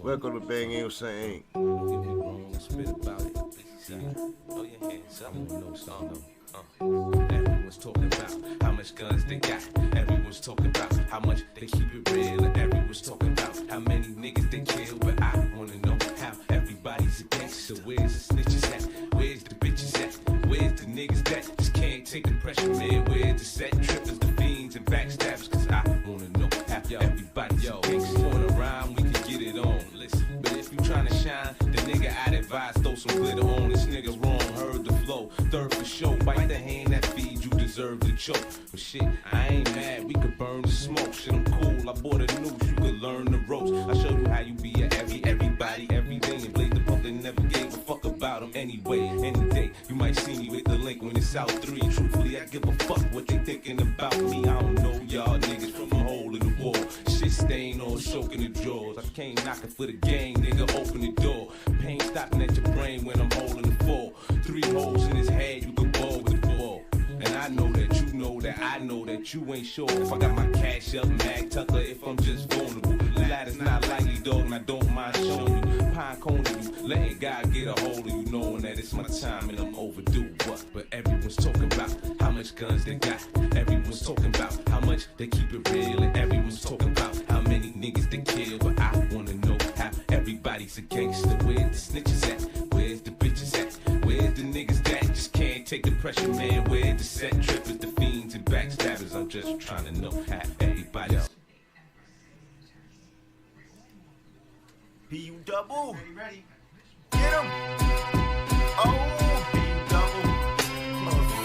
Welcome to BANGnACES. Spit about it. Throw your hands up. Everyone's talking about how much guns they got. Everyone's talking about how much they keep it real. And everyone's talking about how many niggas they kill. But I wanna know how everybody's a gangster. Where's the snitches at? Where's the bitches at? Where's the niggas that just can't take the pressure, man? Where's the set trippers, the fiends, and backstabbers? Cause I wanna know how everybody's a gangster. On a rhyme, we can get it on. Listen, but if you tryna shine, the nigga I'd advise throw some glitter on. This nigga's wrong, heard the flow. Third for show, bite the hand that feeds you, deserve to choke. But shit, I ain't mad, we could burn the smoke. Shit, I'm cool, I bought a noose, you could learn the ropes. I show you how you be a everybody, every day. And Blade the punk that never gave a fuck about them anyway. Any day, you might see me with the link when it's out 3. Truthfully, I give a fuck what they thinking about me. I don't know y'all niggas from a hole in the wall. Shit stain all soaking the drawers. I came knocking for the gang, nigga, open the door. Pain stopping at your brain when I'm holding the fall. 3 holes in his head, you can ball with the ball. And I know that you know that I know that you ain't sure if I got my cash up, Mag Tucker, if I'm just vulnerable. The ladder's not likely, dog, and I don't mind showing you. Pine cone to you, letting God get a hold of you, knowing that it's my time and I'm overdue. But everyone's talking about how much guns they got. Everyone's talking about how much they keep it real. And everyone's talking about how many niggas they kill. But I wanna know how everybody's a gangster. Where's the snitches at? Where's the bitches at? Where's the niggas that just can't take the pressure, man? Where's the set trippers, the fiends, and backstabbers? I'm just trying to know how everybody's. B.A.L.D. Double. Ready? Get him. Oh, B.A.L.D.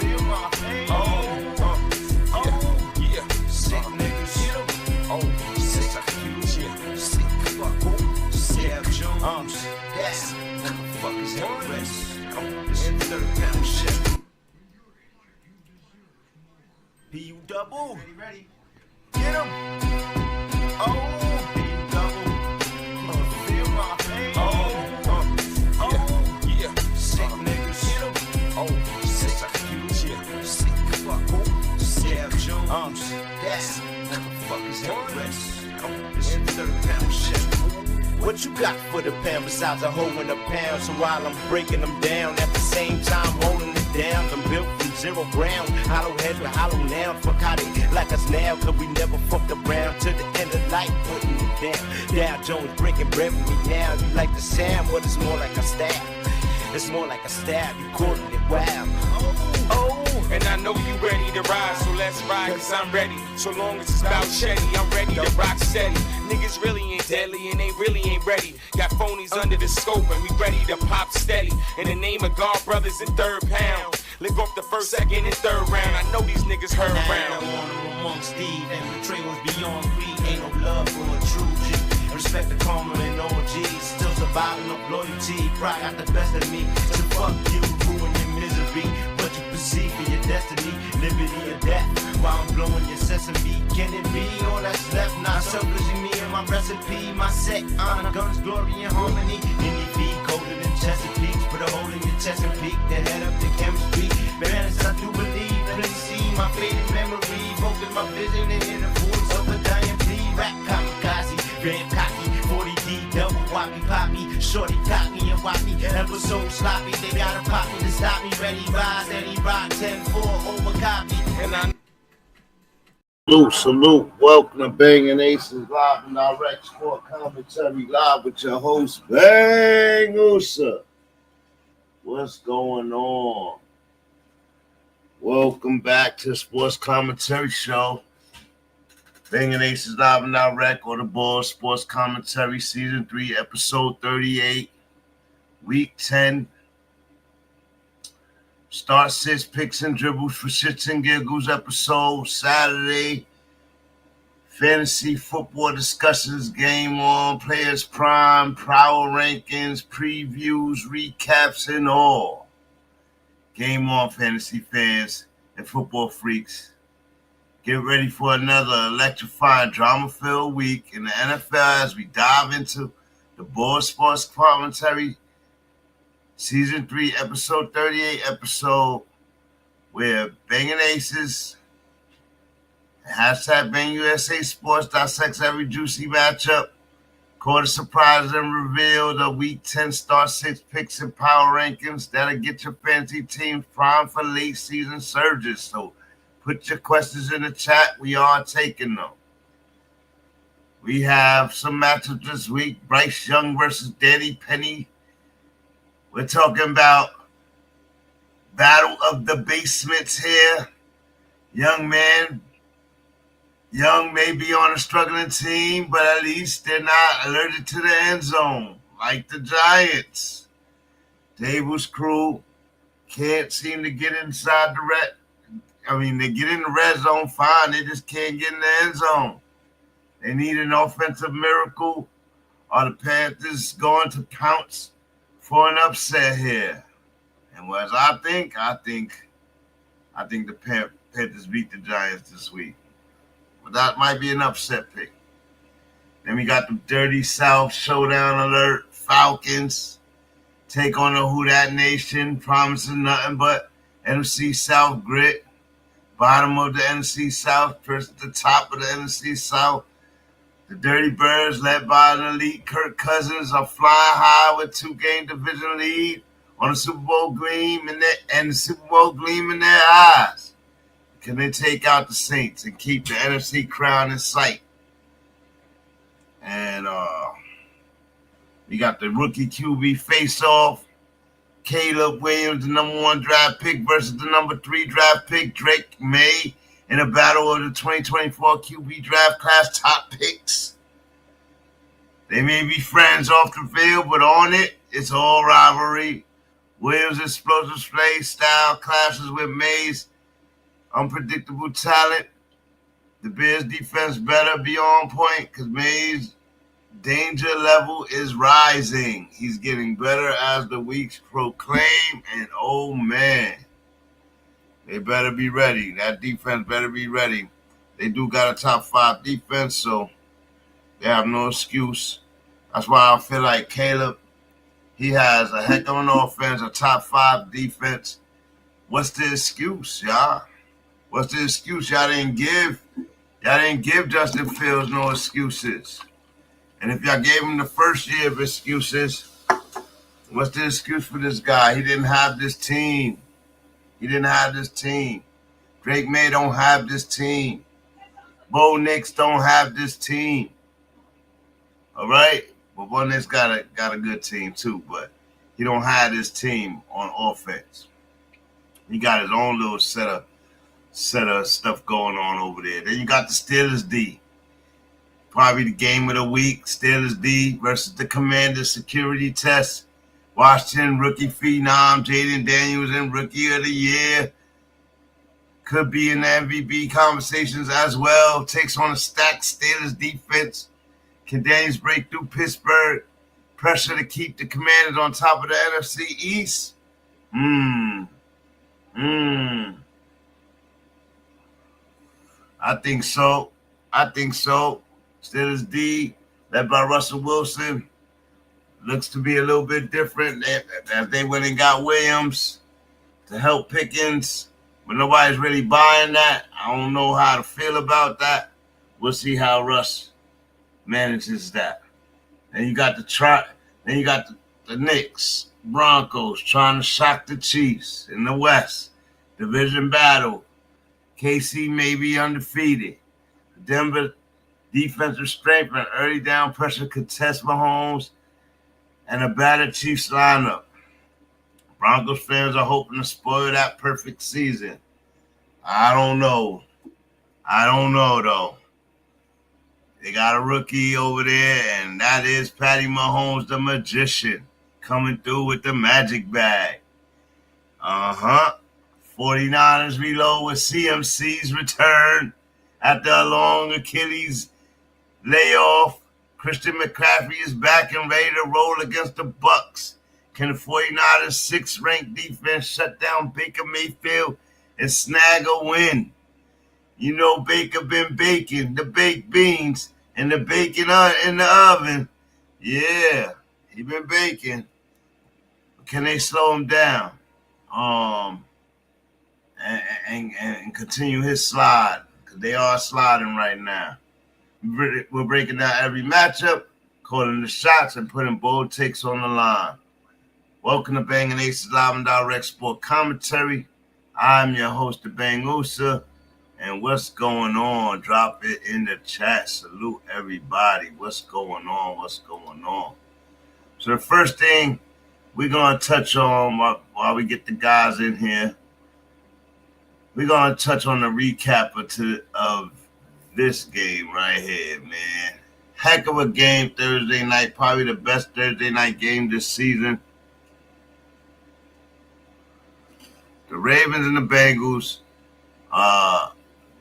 Feel my pain. Yeah. Sick niggas. Get him. Sick. Sick. Jones. Yes. Motherfuckers in the rest. This is third pound shit. B.A.L.D. Ready? Get him. Oh, B.A.L.D. Feel my pain. Yeah. Sick niggas. Get him. Sick. Jones. Yes. Motherfuckers in the rest. This is third pound shit. What you got for the pound besides a hole in a pound? So while I'm breaking them down, at the same time holding it down. I'm built from 0 ground, hollow head with hollow now. Fuck how they like us now, cause we never fucked around. To the end of life, putting it down. Dow Jones breaking bread with me now. You like the sound, but it's more like a stab. It's more like a stab, you calling it wild. And I know you ready to ride, so let's ride, cause I'm ready. So long as it's about Shetty, I'm ready to rock steady. Niggas really ain't deadly and they really ain't ready. Got phonies under the scope and we ready to pop steady. In the name of God, brothers in third pound. Lick off the first, second, and third round. I know these niggas heard round. Honor amongst Steve and betrayals beyond greed. Ain't no love for a true G. Respect the karma and OGs. Still surviving of loyalty. Pride got the best of me. So fuck you, ruin your misery. But you perceive for your destiny, liberty or death. While I'm blowing your sesame, can it be all that's left? Not selfishly me and my recipe, my set, honor, guns, glory, and harmony. Any beat colder than Chesapeake. Put a hole in your chest and peak the head of the chemistry. Balance, I do believe. Let me see my faded memory. Focus my vision and in the voice of a dying P. Rap kamikaze, grand cocky, 40D, double whoppy poppy. Shorty cocky and whoppy, ever so sloppy. They gotta pop me to stop me. Ready, rise, any rock, 10-4, over copy. And I Salute. Welcome to BANGnACES live and direct sport commentary live with your host BANGnACES. What's going on? Welcome back to the Sports Commentary Show. BANGnACES live and direct on the B.A.L.D Sports Commentary Season 3, Episode 38, Week 10. Start sits, picks, and dribbles for shits and giggles episode Saturday. Fantasy football discussions, game on, players prime, power rankings, previews, recaps, and all. Game on, fantasy fans and football freaks. Get ready for another electrifying, drama-filled week in the NFL as we dive into the B.A.L.D Sports Commentary Season 3, Episode 38 episode where BANGnACES, #BANGUSA Sports dissects every juicy matchup, Quarter surprise and reveal the Week 10 Start 6 picks and power rankings that'll get your fantasy teams primed for late season surges. So put your questions in the chat. We are taking them. We have some matchups this week. Bryce Young versus Danny Penny. We're talking about battle of the basements here. Young may be on a struggling team, but at least they're not allergic to the end zone, like the Giants. Daboll's crew can't seem to get inside the red. They get in the red zone fine. They just can't get in the end zone. They need an offensive miracle. Are the Panthers going to pounce for an upset here? And as I think the Panthers beat the Giants this week. But that might be an upset pick. Then we got the Dirty South Showdown Alert. Falcons take on the Who Dat Nation, promising nothing but NFC South grit. Bottom of the NFC South versus the top of the NFC South. The Dirty Birds, led by an elite Kirk Cousins, are flying high with 2-game division lead on the Super Bowl gleam in their eyes. Can they take out the Saints and keep the NFC crown in sight? And we got the rookie QB face-off. Caleb Williams, the number 1 draft pick, versus the number 3 draft pick, Drake May, in a battle of the 2024 QB draft class top picks. They may be friends off the field, but on it, it's all rivalry. Williams' explosive play style clashes with May's unpredictable talent. The Bears' defense better be on point because May's danger level is rising. He's getting better as the weeks proclaim, and oh man, they better be ready. That defense better be ready. They do got a top 5 defense, so they have no excuse. That's why I feel like Caleb, he has a heck of an offense, a top 5 defense. What's the excuse, y'all? What's the excuse? Y'all didn't give Justin Fields no excuses. And if y'all gave him the first year of excuses, what's the excuse for this guy? He didn't have this team. Drake May don't have this team. Bo Nix don't have this team. All right? But Bo Nix got a good team too, but he don't have this team on offense. He got his own little set of stuff going on over there. Then you got the Steelers D. Probably the game of the week. Steelers D versus the Commanders security test. Washington rookie phenom Jaden Daniels in Rookie of the Year. Could be in the MVP conversations as well. Takes on a stacked Steelers defense. Can Daniels break through Pittsburgh? Pressure to keep the Commanders on top of the NFC East? I think so. Steelers D, led by Russell Wilson, looks to be a little bit different. As they went and got Williams to help Pickens, but nobody's really buying that. I don't know how to feel about that. We'll see how Russ manages that. Then you got the Knicks, Broncos trying to shock the Chiefs in the West. Division battle. KC may be undefeated. Denver defensive strength and early down pressure could test Mahomes and a battered Chiefs lineup. Broncos fans are hoping to spoil that perfect season. I don't know though. They got a rookie over there, and that is Patty Mahomes, the magician, coming through with the magic bag. 49ers reload with CMC's return after a long Achilles layoff. Christian McCaffrey is back and ready to roll against the Bucs. Can the 49ers' 6th-ranked defense shut down Baker Mayfield and snag a win? You know Baker been baking the baked beans and the bacon in the oven. Yeah, he been baking. Can they slow him down? And continue his slide, because they are sliding right now. We're breaking down every matchup. calling the shots and putting bold takes on the line. Welcome to BANGnACES Live and Direct Sport Commentary. I'm your host, the BANGnACES. And what's going on? Drop it in the chat. Salute everybody. What's going on? What's going on? So the first thing we're going to touch on while we get the guys in here, we're going to touch on the recap of this game right here, man. Heck of a game Thursday night. Probably the best Thursday night game this season. The Ravens and the Bengals.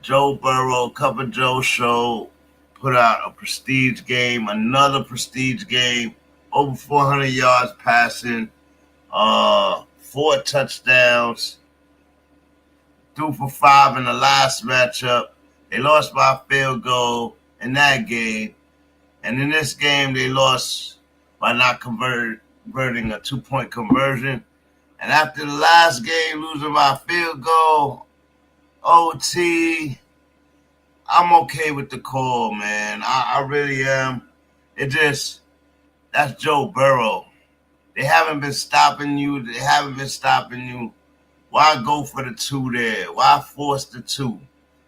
Joe Burrow, Cover Joe Show, put out a prestige game, another prestige game, over 400 yards passing, 4 touchdowns, 2 for 5 in the last matchup. They lost by a field goal in that game. And in this game, they lost by not converting a 2-point conversion. And after the last game, losing by a field goal, OT, I'm okay with the call, man. I really am. That's Joe Burrow. They haven't been stopping you. Why go for the 2 there? Why force the 2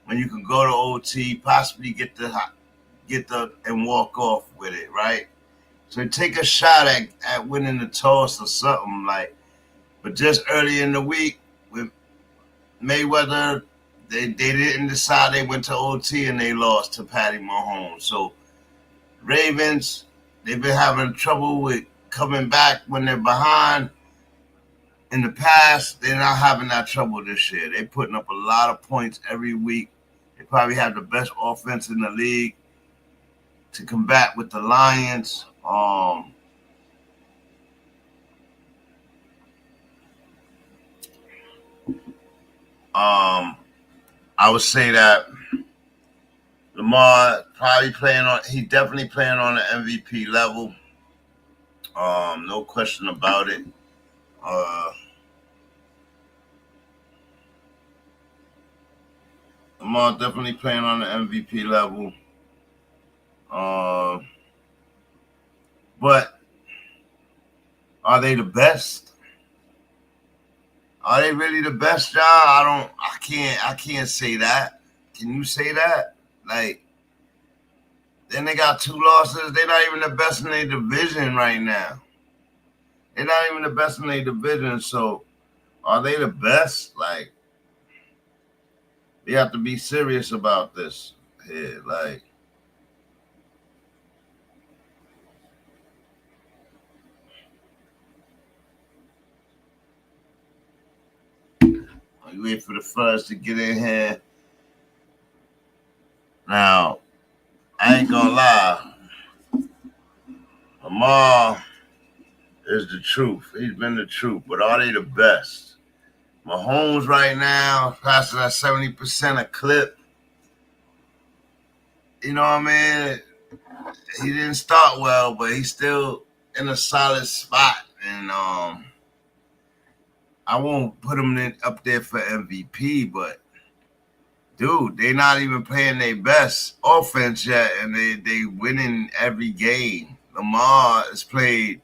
when you can go to OT, possibly get the and walk off with it, right? So take a shot at winning the toss or something like. But just early in the week with Mayweather, they didn't decide. They went to OT and they lost to Patty Mahomes. So Ravens, they've been having trouble with coming back when they're behind. In the past, they're not having that trouble this year. They're putting up a lot of points every week. They probably have the best offense in the league to combat with the Lions. I would say that Lamar he's definitely playing on the MVP level. No question about it. Lamar definitely playing on the MVP level. But are they the best? Are they really the best, y'all? I can't say that. Can you say that? Like, then they got 2 losses. They're not even the best in their division right now. They're not even the best in their division. So, are they the best? Like, they have to be serious about this here. Like, you wait for the fellas to get in here. Now, I ain't gonna lie. Lamar is the truth. He's been the truth. But are they the best? Mahomes right now, passing at 70% a clip. You know what I mean? He didn't start well, but he's still in a solid spot. And I won't put him up there for MVP, but dude, they're not even playing their best offense yet, and they winning every game. Lamar is played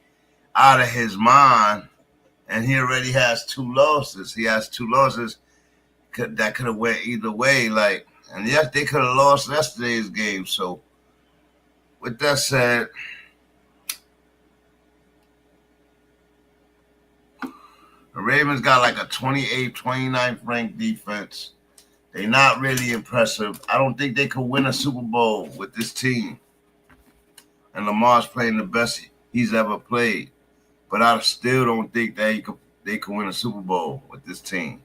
out of his mind, and he already has 2 losses. He has 2 losses that could have went either way. Like, and yes, they could have lost yesterday's game. So, with that said, the Ravens got like a 28th, 29th ranked defense. They're not really impressive. I don't think they could win a Super Bowl with this team. And Lamar's playing the best he's ever played. But I still don't think that they could win a Super Bowl with this team.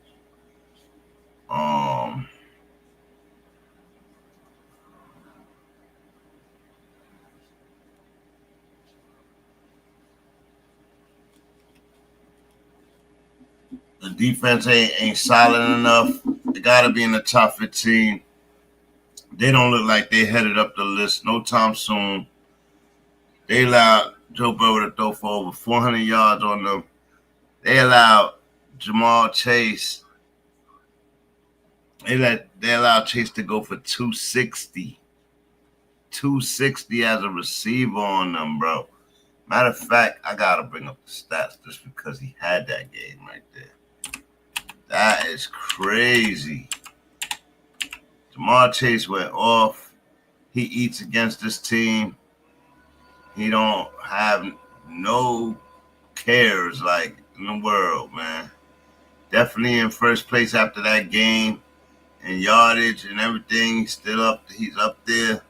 The defense ain't solid enough. They got to be in the top 15. They don't look like they headed up the list no time soon. They allowed Joe Burrow to throw for over 400 yards on them. They allowed Jamar Chase. They allowed Chase to go for 260. 260 as a receiver on them, bro. Matter of fact, I gotta bring up the stats just because he had that game right there. That is crazy. Jamar Chase went off. He eats against this team. He don't have no cares like in the world, man. Definitely in first place after that game and yardage and everything. He's up there.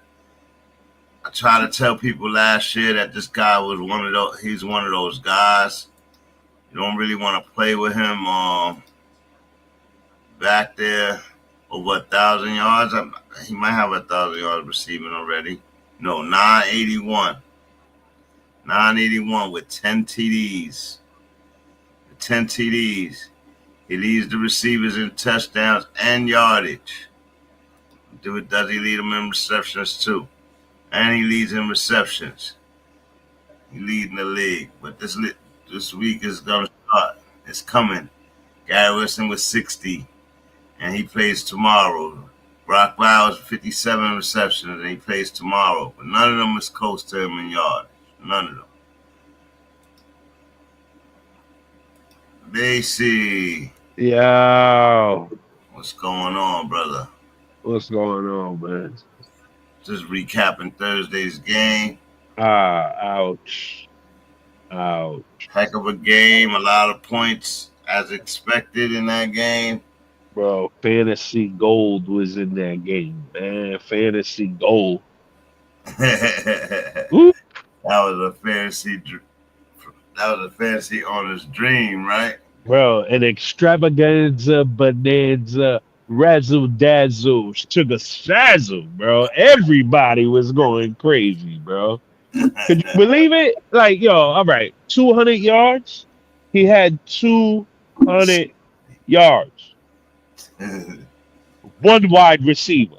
I tried to tell people last year that this guy was he's one of those guys. You don't really want to play with him back there over 1,000 yards. He might have 1,000 yards receiving already. No, 981. 981 with 10 TDs. With 10 TDs. He leads the receivers in touchdowns and yardage. Does he lead them in receptions too? And he leads in receptions. He leads in the league. But this week is going to start. It's coming. Gary Wilson with 60. And he plays tomorrow. Brock Bowers 57 receptions. And he plays tomorrow. But none of them is close to him in yards. None of them. Basie. Yo. What's going on, brother? What's going on, man? Just recapping Thursday's game. Ouch. Heck of a game. A lot of points as expected in that game. Bro, fantasy gold was in that game, man. Fantasy gold. That was a fantasy owner's dream, right? Bro, an extravaganza, bonanza, razzle dazzle, sugar sazzle, bro. Everybody was going crazy, bro. Could you believe it? Like, yo, all right, 200 yards. He had 200 yards. One wide receiver.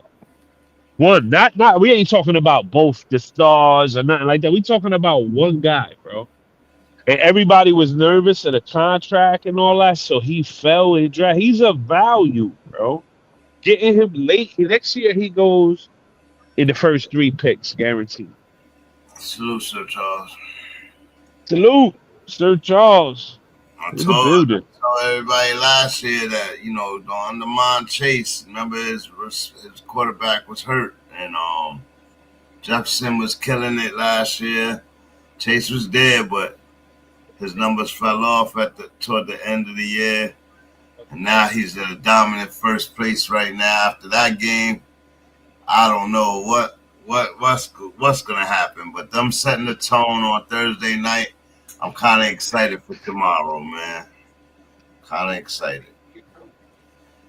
One, not. We ain't talking about both the stars or nothing like that. We talking about one guy, bro. And everybody was nervous of the contract and all that, so he fell in draft. He's a value, bro. Getting him late. Next year, he goes in the first 3 picks, guaranteed. Salute, Sir Charles. Salute, Sir Charles. I told everybody last year that, don't undermine Chase. Remember, his quarterback was hurt, and Jefferson was killing it last year. Chase was there, but his numbers fell off toward the end of the year, and now he's in a dominant first place right now. After that game, I don't know what's gonna happen, but them setting the tone on Thursday night, I'm kind of excited for tomorrow, man. Kind of excited.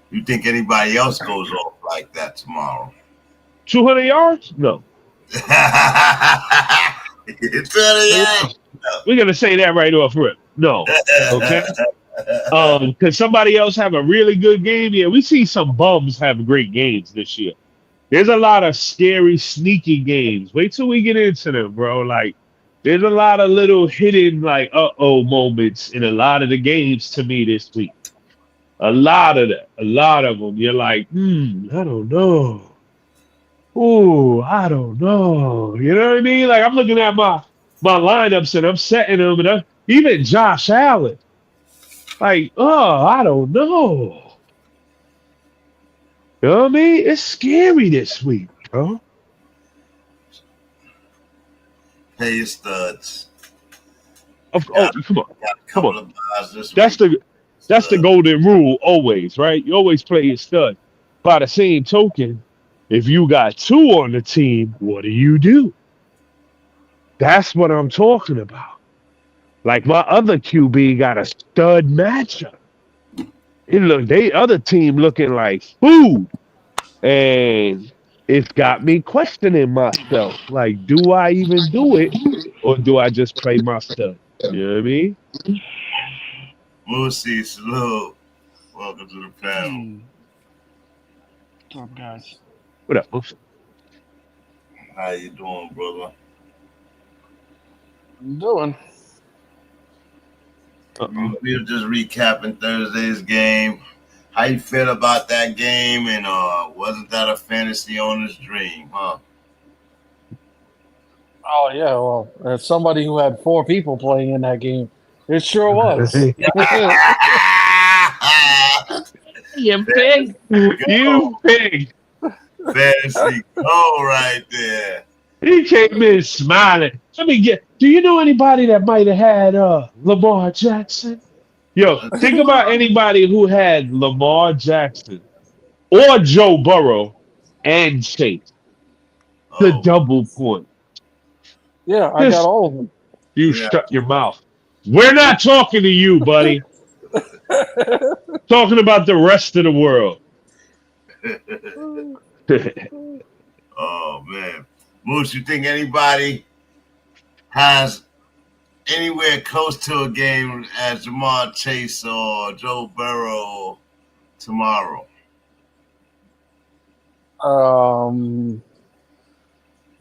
You think anybody else goes off like that tomorrow? 200 yards? No. 200 yards? We're gonna say that right off rip. No, okay. Because somebody else have a really good game. Yeah, we see some bums have great games this year. There's a lot of scary, sneaky games. Wait till we get into them, bro. Like, there's a lot of little hidden, like, moments in a lot of the games to me this week. A lot of them. You're like, I don't know. Ooh, I don't know. You know what I mean? Like, I'm looking at my lineups and I'm setting them, and even Josh Allen. Like, I don't know. You know what I mean? It's scary this week, bro. Pay your studs. Come on. That's the golden rule always, right? You always play your stud. By the same token, if you got 2 on the team, what do? That's what I'm talking about. Like, my other QB got a stud matchup. Other team looking like food. And it's got me questioning myself. Like, do I even do it? Or do I just play my stud? You know what I mean? Moosey, salute. Welcome to the panel. What's up, guys? What up, Moosey? How you doing, brother? Doing. We were just recapping Thursday's game. How you feel about that game? And wasn't that a fantasy owner's dream, huh? Oh yeah, well, as somebody who had 4 people playing in that game, it sure was. You pig. You pig. Fantasy gold right there. He came in smiling. Do you know anybody that might have had Lamar Jackson? Yo, think about anybody who had Lamar Jackson or Joe Burrow and Chase. The Oh, double point. Yeah, I got This all of them. you yeah. shut your mouth. We're not talking to you, buddy. Talking about the rest of the world. Oh man, Moose, you think anybody has anywhere close to a game as Jamar Chase or Joe Burrow tomorrow?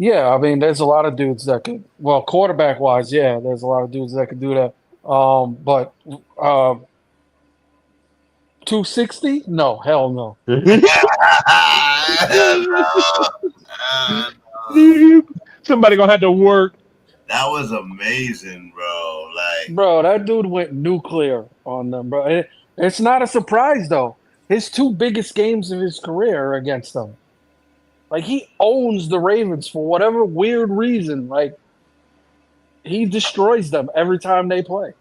Yeah, I mean, there's a lot of dudes that could. Well, quarterback wise, yeah, there's a lot of dudes that could do that. But 260? No, hell no. Somebody gonna have to work. That was amazing, bro. Like, Bro, that dude went nuclear on them, bro. It's not a surprise though. His 2 biggest games of his career are against them. Like he owns the Ravens for whatever weird reason. Like he destroys them every time they play.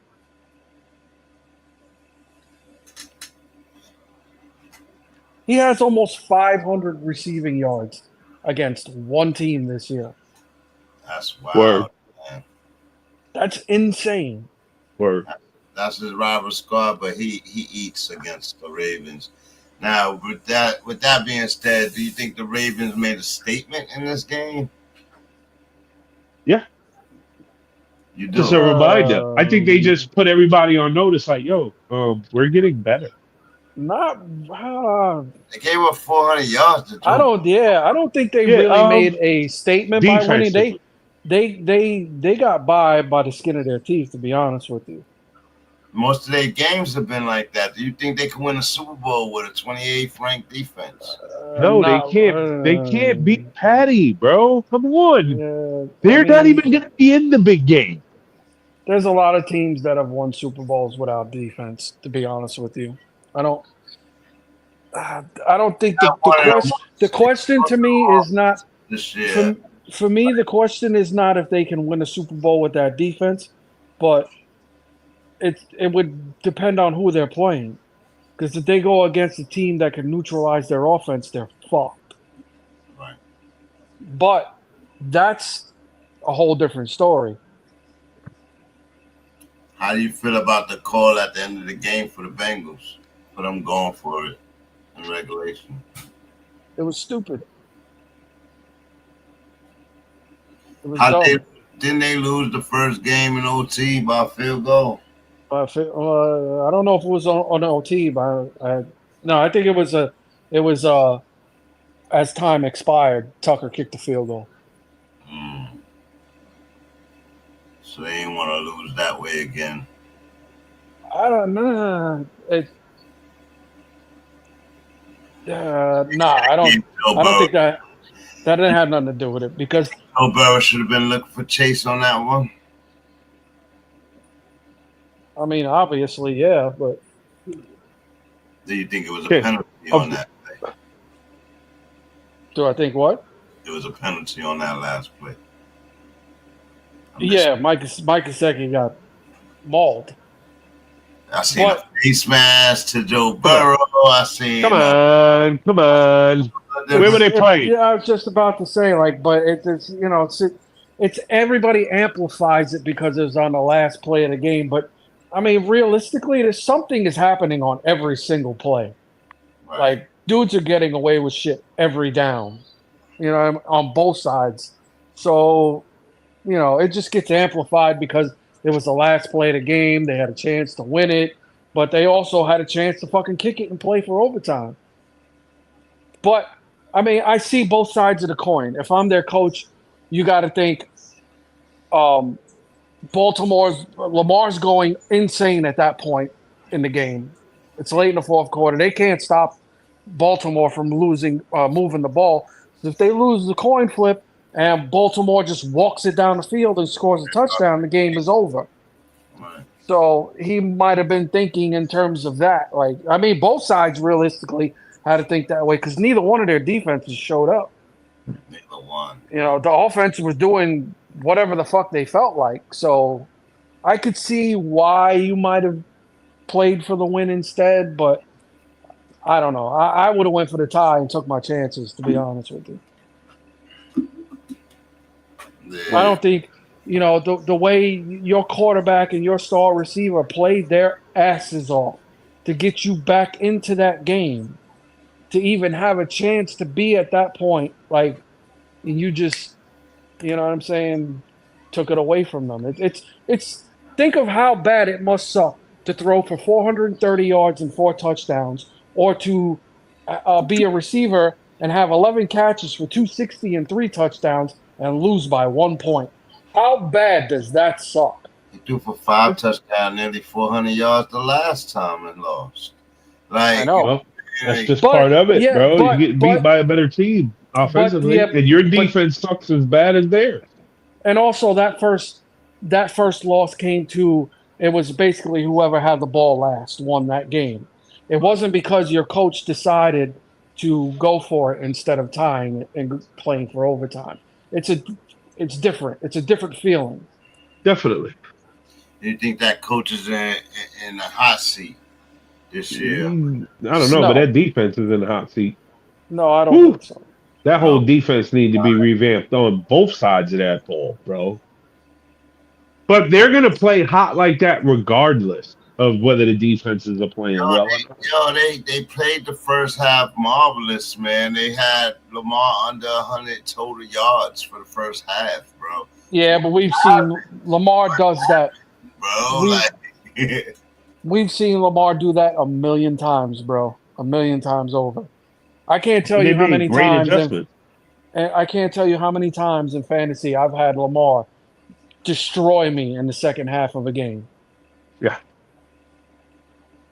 He has almost 500 receiving yards against one team this year. that's wild. Word. Man. That's insane. Word. That's his rival squad, but he eats against the Ravens. Now, with that being said, do you think the Ravens made a statement in this game? Yeah. You do. Just a reminder. I think they just put everybody on notice, like, yo, we're getting better. Not. They gave up 400 yards to Joe. I don't think they really made a statement by winning. They got by the skin of their teeth, to be honest with you. Most of their games have been like that. Do you think they can win a Super Bowl with a 28th ranked defense? No, they can't. They can't beat Patty, bro. Come on. They're not even going to be in the big game. There's a lot of teams that have won Super Bowls without defense, to be honest with you. I don't think the question to me is not this year. For me, the question is not if they can win a Super Bowl with that defense, but it would depend on who they're playing. Because if they go against a team that can neutralize their offense, they're fucked. Right. But that's a whole different story. How do you feel about the call at the end of the game for the Bengals? For them going for it in regulation? It was stupid. It was Didn't they lose the first game in OT by a field goal? I don't know if it was on OT, but I think it was as time expired, Tucker kicked the field goal. So they didn't want to lose that way again. I don't know. I don't think that didn't have nothing to do with it because Joe Burrow should have been looking for Chase on that one. I mean, obviously, yeah, but do you think it was a penalty on that play? Do I think what? It was a penalty on that last play. Yeah, Mike Gesicki got mauled. I seen a face mask to Joe Burrow. I seen. Come on. Where were they playing? Yeah, I was just about to say, but it's it's everybody amplifies it because it was on the last play of the game. But I mean, realistically, there's something is happening on every single play. Right. Like dudes are getting away with shit every down, on both sides. So, it just gets amplified because it was the last play of the game. They had a chance to win it, but they also had a chance to fucking kick it and play for overtime. But, I mean, I see both sides of the coin. If I'm their coach, you got to think Lamar's going insane at that point in the game. It's late in the fourth quarter. They can't stop Baltimore from moving the ball. So if they lose the coin flip and Baltimore just walks it down the field and scores a touchdown, the game is over. Right. So he might have been thinking in terms of that. Like, I mean, both sides realistically had to think that way because neither one of their defenses showed up. Neither one. You know, the offense was doing whatever the fuck they felt like. So I could see why you might have played for the win instead, but I don't know. I would have went for the tie and took my chances, to be honest with you. Yeah. I don't think, you know, the way your quarterback and your star receiver played their asses off to get you back into that game, to even have a chance to be at that point, like, and you just, you know what I'm saying, took it away from them. It's think of how bad it must suck to throw for 430 yards and 4 touchdowns, or to be a receiver and have 11 catches for 260 and 3 touchdowns and lose by 1 point. How bad does that suck? He threw for 5 touchdowns, nearly 400 yards the last time and lost. Like, I know. Well, that's just But- part of it, yeah, bro. but- you get beat but- by a better team offensively, yeah, and your but- defense sucks as bad as theirs. And also that first loss came to, it was basically whoever had the ball last won that game. It wasn't because your coach decided to go for it instead of tying it and playing for overtime. It's different. It's a different feeling. Definitely. you think that coach is in the hot seat this year? I don't know, No. but that defense is in the hot seat. No, I don't Woo. think so. That whole defense need to be revamped on both sides of that ball, bro. But they're gonna play hot like that regardless of whether the defenses are playing well. They played the first half marvelous, man. They had Lamar under 100 total yards for the first half, bro. Yeah, but we've seen Lamar does that. Bro, We've seen Lamar do that a million times, bro. A million times over. I can't tell you how many times. I can't tell you how many times in fantasy I've had Lamar destroy me in the second half of a game. Yeah.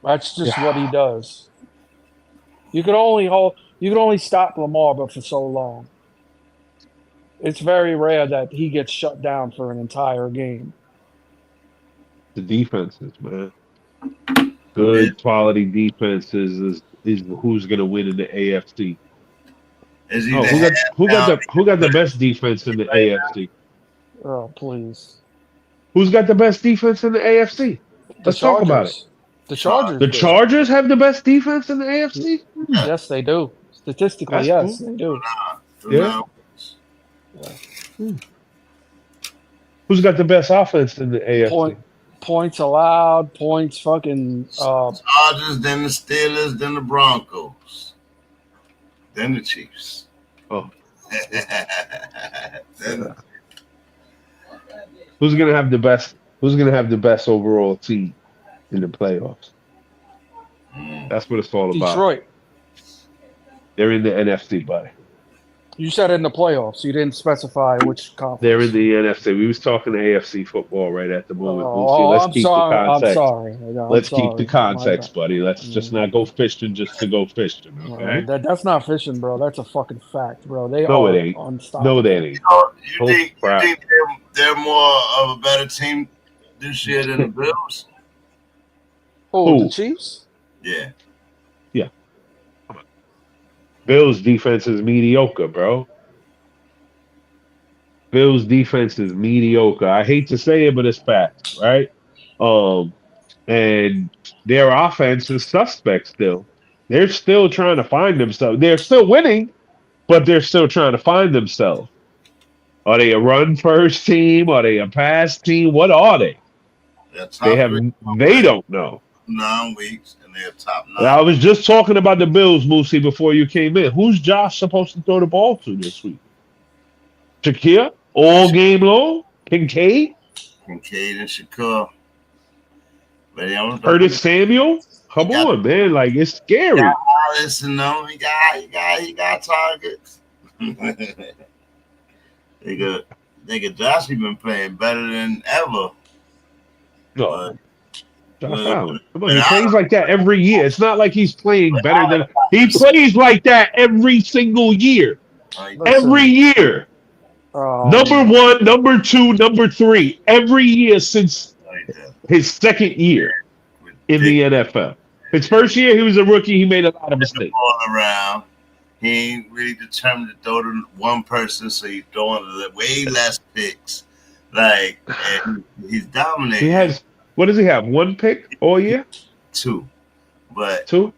That's just what he does. You can only stop Lamar, but for so long. It's very rare that he gets shut down for an entire game. The defenses, man. Good quality defenses is who's gonna win in the AFC. Who got the best defense in the AFC? Oh, please. Who's got the best defense in the AFC? Let's talk about it. The Chargers. The Chargers have the best defense in the AFC? Yes, they do. Statistically, That's yes, they do. Yeah. Who's got the best offense in the AFC? Points allowed, points fucking. Chargers, then the Steelers, then the Broncos, then the Chiefs. Oh. Then, Who's gonna have the best? Who's gonna have the best overall team in the playoffs? That's what it's all about. Detroit. They're in the NFC, buddy. You said in the playoffs. You didn't specify which conference. They're in the NFC. We was talking AFC football right at the moment. I'm sorry. Let's keep the context, buddy. Let's just not go fishing just to go fishing. Okay? That's not fishing, bro. That's a fucking fact, bro. It ain't. Unstoppable. No, that ain't. you think they're more of a better team this year than the Bills? Oh, the Chiefs? Yeah. Bills defense is mediocre, bro. Bills defense is mediocre. I hate to say it, but it's fact, right? And their offense is suspect still. They're still trying to find themselves. They're still winning, but they're still trying to find themselves. Are they a run first team? Are they a pass team? What are they? They don't know. 9 weeks and they're top 9. I was just talking about the Bills, Moosey, before you came in. Who's Josh supposed to throw the ball to this week? Shakir? All game long? Kincaid and Shakur. Curtis Samuel? Come on, man. Like, it's scary. Listen, no, he got targets. Nigga Josh been playing better than ever. No. Josh Allen. Come on, he plays like that every year. It's not like he's playing better than he plays like that every single year. Every year. Number 1, number 2, number 3 every year since his second year in the NFL. His first year, he was a rookie. He made a lot of mistakes. All around. He ain't really determined to throw to one person, so he's throwing way less picks. Like, and he's dominating. He has, what does he have? 1 pick all year? 2. But 2?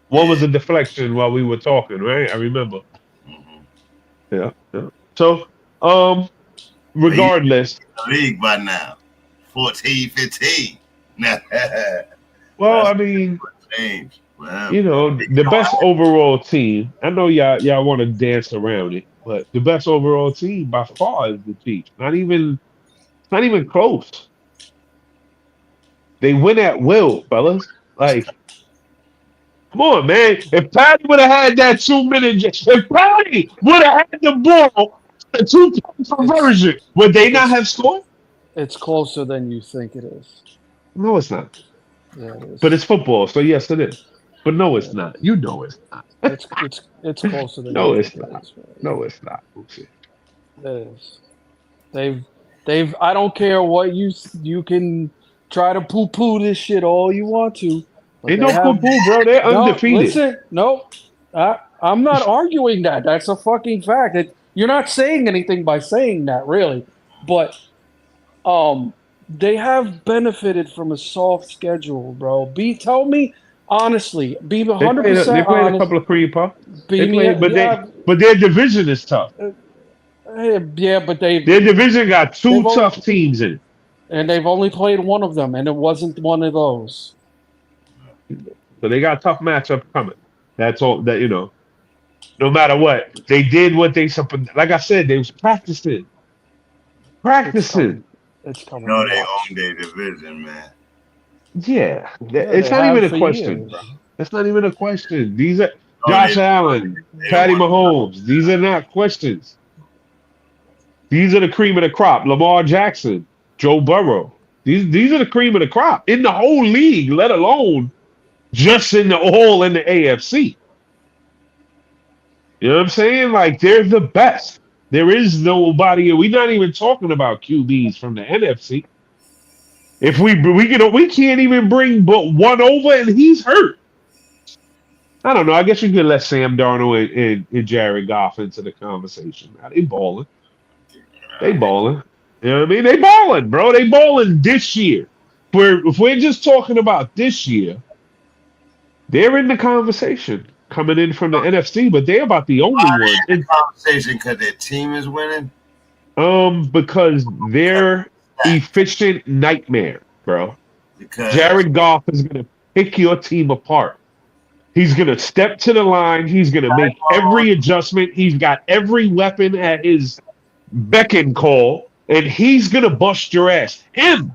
One was a deflection while we were talking, right? I remember. Yeah. So, regardless. League by now. 14, 15. Well, I mean, you know, the best overall team. I know y'all want to dance around it, but the best overall team by far is the Chiefs. Not even close. They win at will, fellas. Like, come on, man. If Patty would have had that 2-minute, if Patty would have had the ball, a 2-point conversion, would they not have scored? It's closer than you think it is. No, it's not. Yeah, it is. But it's football, so yes, it is. But no, it's not. You know it's not. It's closer than no, you it's think not. it is. Right? No, it's not. It is. They've. I don't care what you can try to poo-poo this shit all you want to. Ain't no poo-poo, bro. They're undefeated. Listen, no, I'm not arguing that. That's a fucking fact. You're not saying anything by saying that, really. But they have benefited from a soft schedule, bro. Tell me honestly. Be 100%. They played a couple of creeper. But their division is tough. Yeah, but their division got 2 tough teams in it. And they've only played one of them, and it wasn't one of those. So they got a tough matchup coming. That's all that, you know. No matter what, they did what they, like I said, they was practicing. It's coming. No, they own their division, man. Yeah, it's not even a question, bro. That's not even a question. These are Josh Allen, Patty Mahomes. These are not questions. These are the cream of the crop. Lamar Jackson, Joe Burrow. These are the cream of the crop in the whole league, let alone just in the AFC. You know what I'm saying? Like, they're the best. There is nobody. We're not even talking about QBs from the NFC. If we can't even bring but one over, and he's hurt. I don't know. I guess you could let Sam Darnold and Jared Goff into the conversation. Now, they balling. You know what I mean? They balling, bro. They balling this year. If we're just talking about this year, they're in the conversation coming in from the NFC, but they're about the only ones in the conversation because their team is winning. Because they're efficient nightmare, bro. Because Jared Goff is gonna pick your team apart. He's gonna step to the line. He's gonna make every adjustment. He's got every weapon at his beck and call, and he's gonna bust your ass. And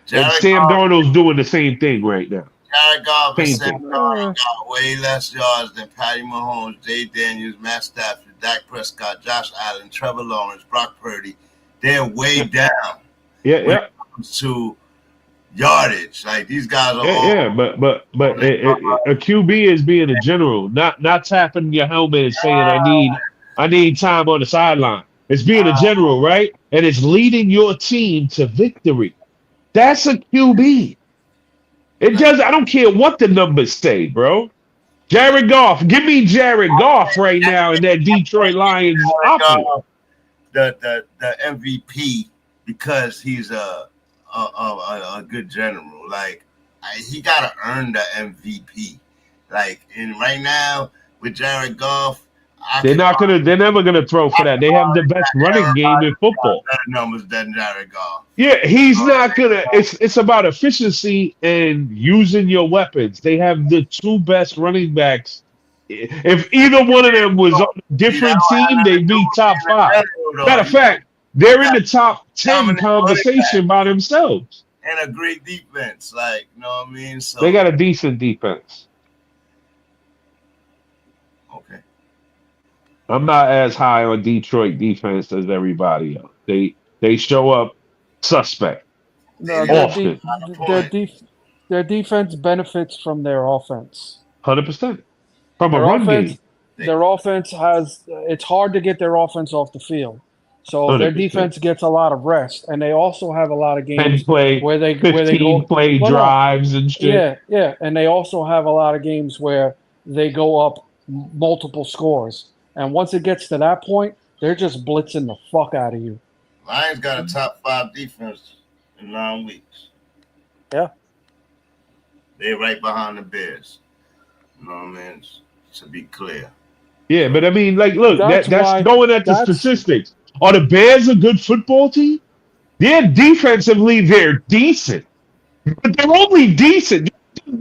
Sam Darnold's doing the same thing right now. Jared Goff and Sam Darnold got way less yards than Patty Mahomes, Jay Daniels, Matt Stafford, Dak Prescott, Josh Allen, Trevor Lawrence, Brock Purdy. They're way down. When it comes to yardage, like these guys are. But a QB is being a general, not tapping your helmet and saying I need time on the sideline. It's being a general, right? And it's leading your team to victory. That's a QB. It does. I don't care what the numbers say, bro. Jared Goff, give me Jared Goff right now in that Detroit Lions offense. The MVP because he's a good general. Like he gotta earn the MVP. Like and right now with Jared Goff. They're never gonna throw for that. They have the best running game in football. Better numbers than Jared Goff. Yeah, he's not gonna. It's about efficiency and using your weapons. They have the 2 best running backs. If either one of them was on a different team, they'd be top 5. Matter of fact, they're in the top 10 conversation by themselves. And a great defense, like you know what I mean. So they got a decent defense. Okay. I'm not as high on Detroit defense as everybody else. They show up suspect. No, their defense benefits from their offense. 100%. From a run game. Their offense it's hard to get their offense off the field. So their 100%. defense gets a lot of rest, and they also have a lot of 10 games play, where they 15 go play well, no, drives and shit. yeah, and they also have a lot of games where they go up multiple scores, and once it gets to that point, they're just blitzing the fuck out of you. Lions got a top 5 defense in 9 weeks. Yeah. They're right behind the Bears. You know what I mean? To be clear. Yeah, but I mean, like, look, That's that's why- going at the that's- statistics. Are the Bears a good football team? They're defensively, they're decent. But they're only decent.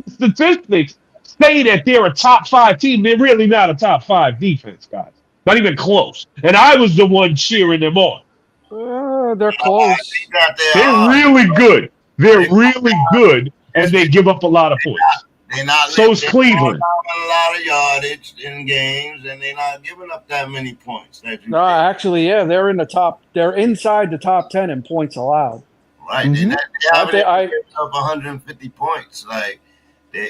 Statistics say that they're a top 5 team. They're really not a top 5 defense, guys. Not even close. And I was the one cheering them on. They're close. They're really good. They're really good, and they give up a lot of points. They're not So is Cleveland. A lot of yardage in games, and they're not giving up that many points. No, actually, yeah, they're in the top. They're inside the top 10 in points allowed. Right. Mm-hmm. They haven't given up 150 points. Like,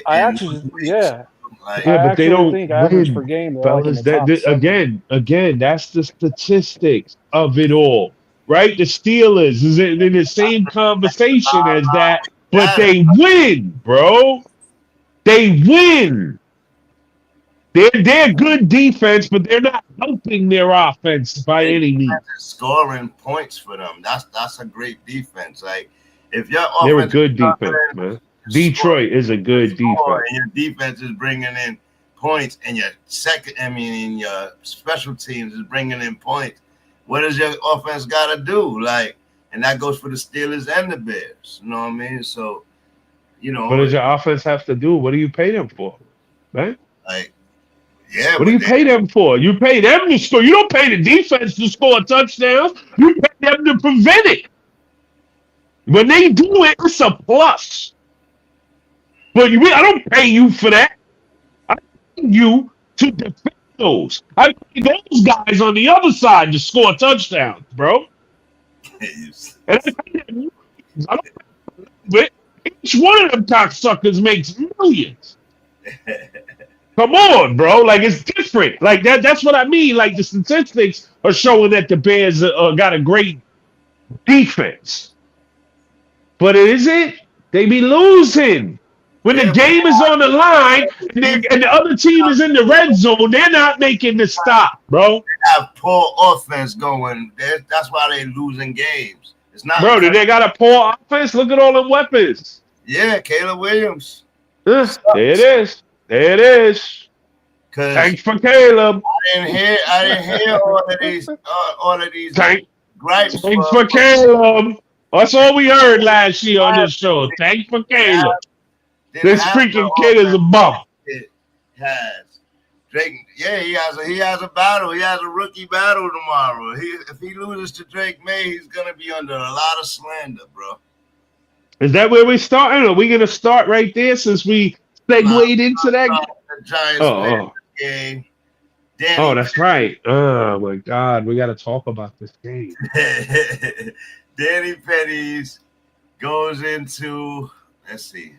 I actually, yeah. Like, Yeah, but they don't think average win, per game. They're fellas. like in the top 7. Again, that's the statistics of it all, right? The Steelers is in the same conversation as that, but they win, bro. They win. They're good defense, but they're not helping their offense by any means. Scoring points for them. That's a great defense. Like, if your They're a offense good defense, man. Detroit is a good defense. and your defense is bringing in points, and your your special teams is bringing in points. What does your offense got to do? Like, and that goes for the Steelers and the Bears. You know what I mean? So, you know, What does your offense have to do? What do you pay them for, right? like, yeah. What do you pay them for? You pay them to score. You don't pay the defense to score touchdowns. You pay them to prevent it. When they do it, it's a plus. But I don't pay you for that. I pay you to defend those. I pay those guys on the other side to score touchdowns, bro. And I pay them. I don't pay them, but each one of them cocksuckers makes millions. Come on, bro. Like, it's different. Like, that's what I mean. Like, the statistics are showing that the Bears got a great defense. But is it? They be losing. When the game is on the line and the other team is in the red zone, they're not making the stop, bro. They have poor offense going. That's why they're losing games. It's not. Bro, they got a poor offense? Look at all them weapons. Yeah, Caleb Williams. There it is. There it is. Thanks for Caleb. I didn't hear all of these gripes. Thanks for Caleb. That's all we heard last year on this show. Thanks for Caleb. This freaking kid is a bum. It has Drake. Yeah, he has a battle. He has a rookie battle tomorrow. If he loses to Drake May, he's gonna be under a lot of slander, bro. Is that where we're starting? Are we gonna start right there since we segued into that? The Giants game. Oh, that's right. Oh my God, we got to talk about this game. Danny Pennies goes into let's see.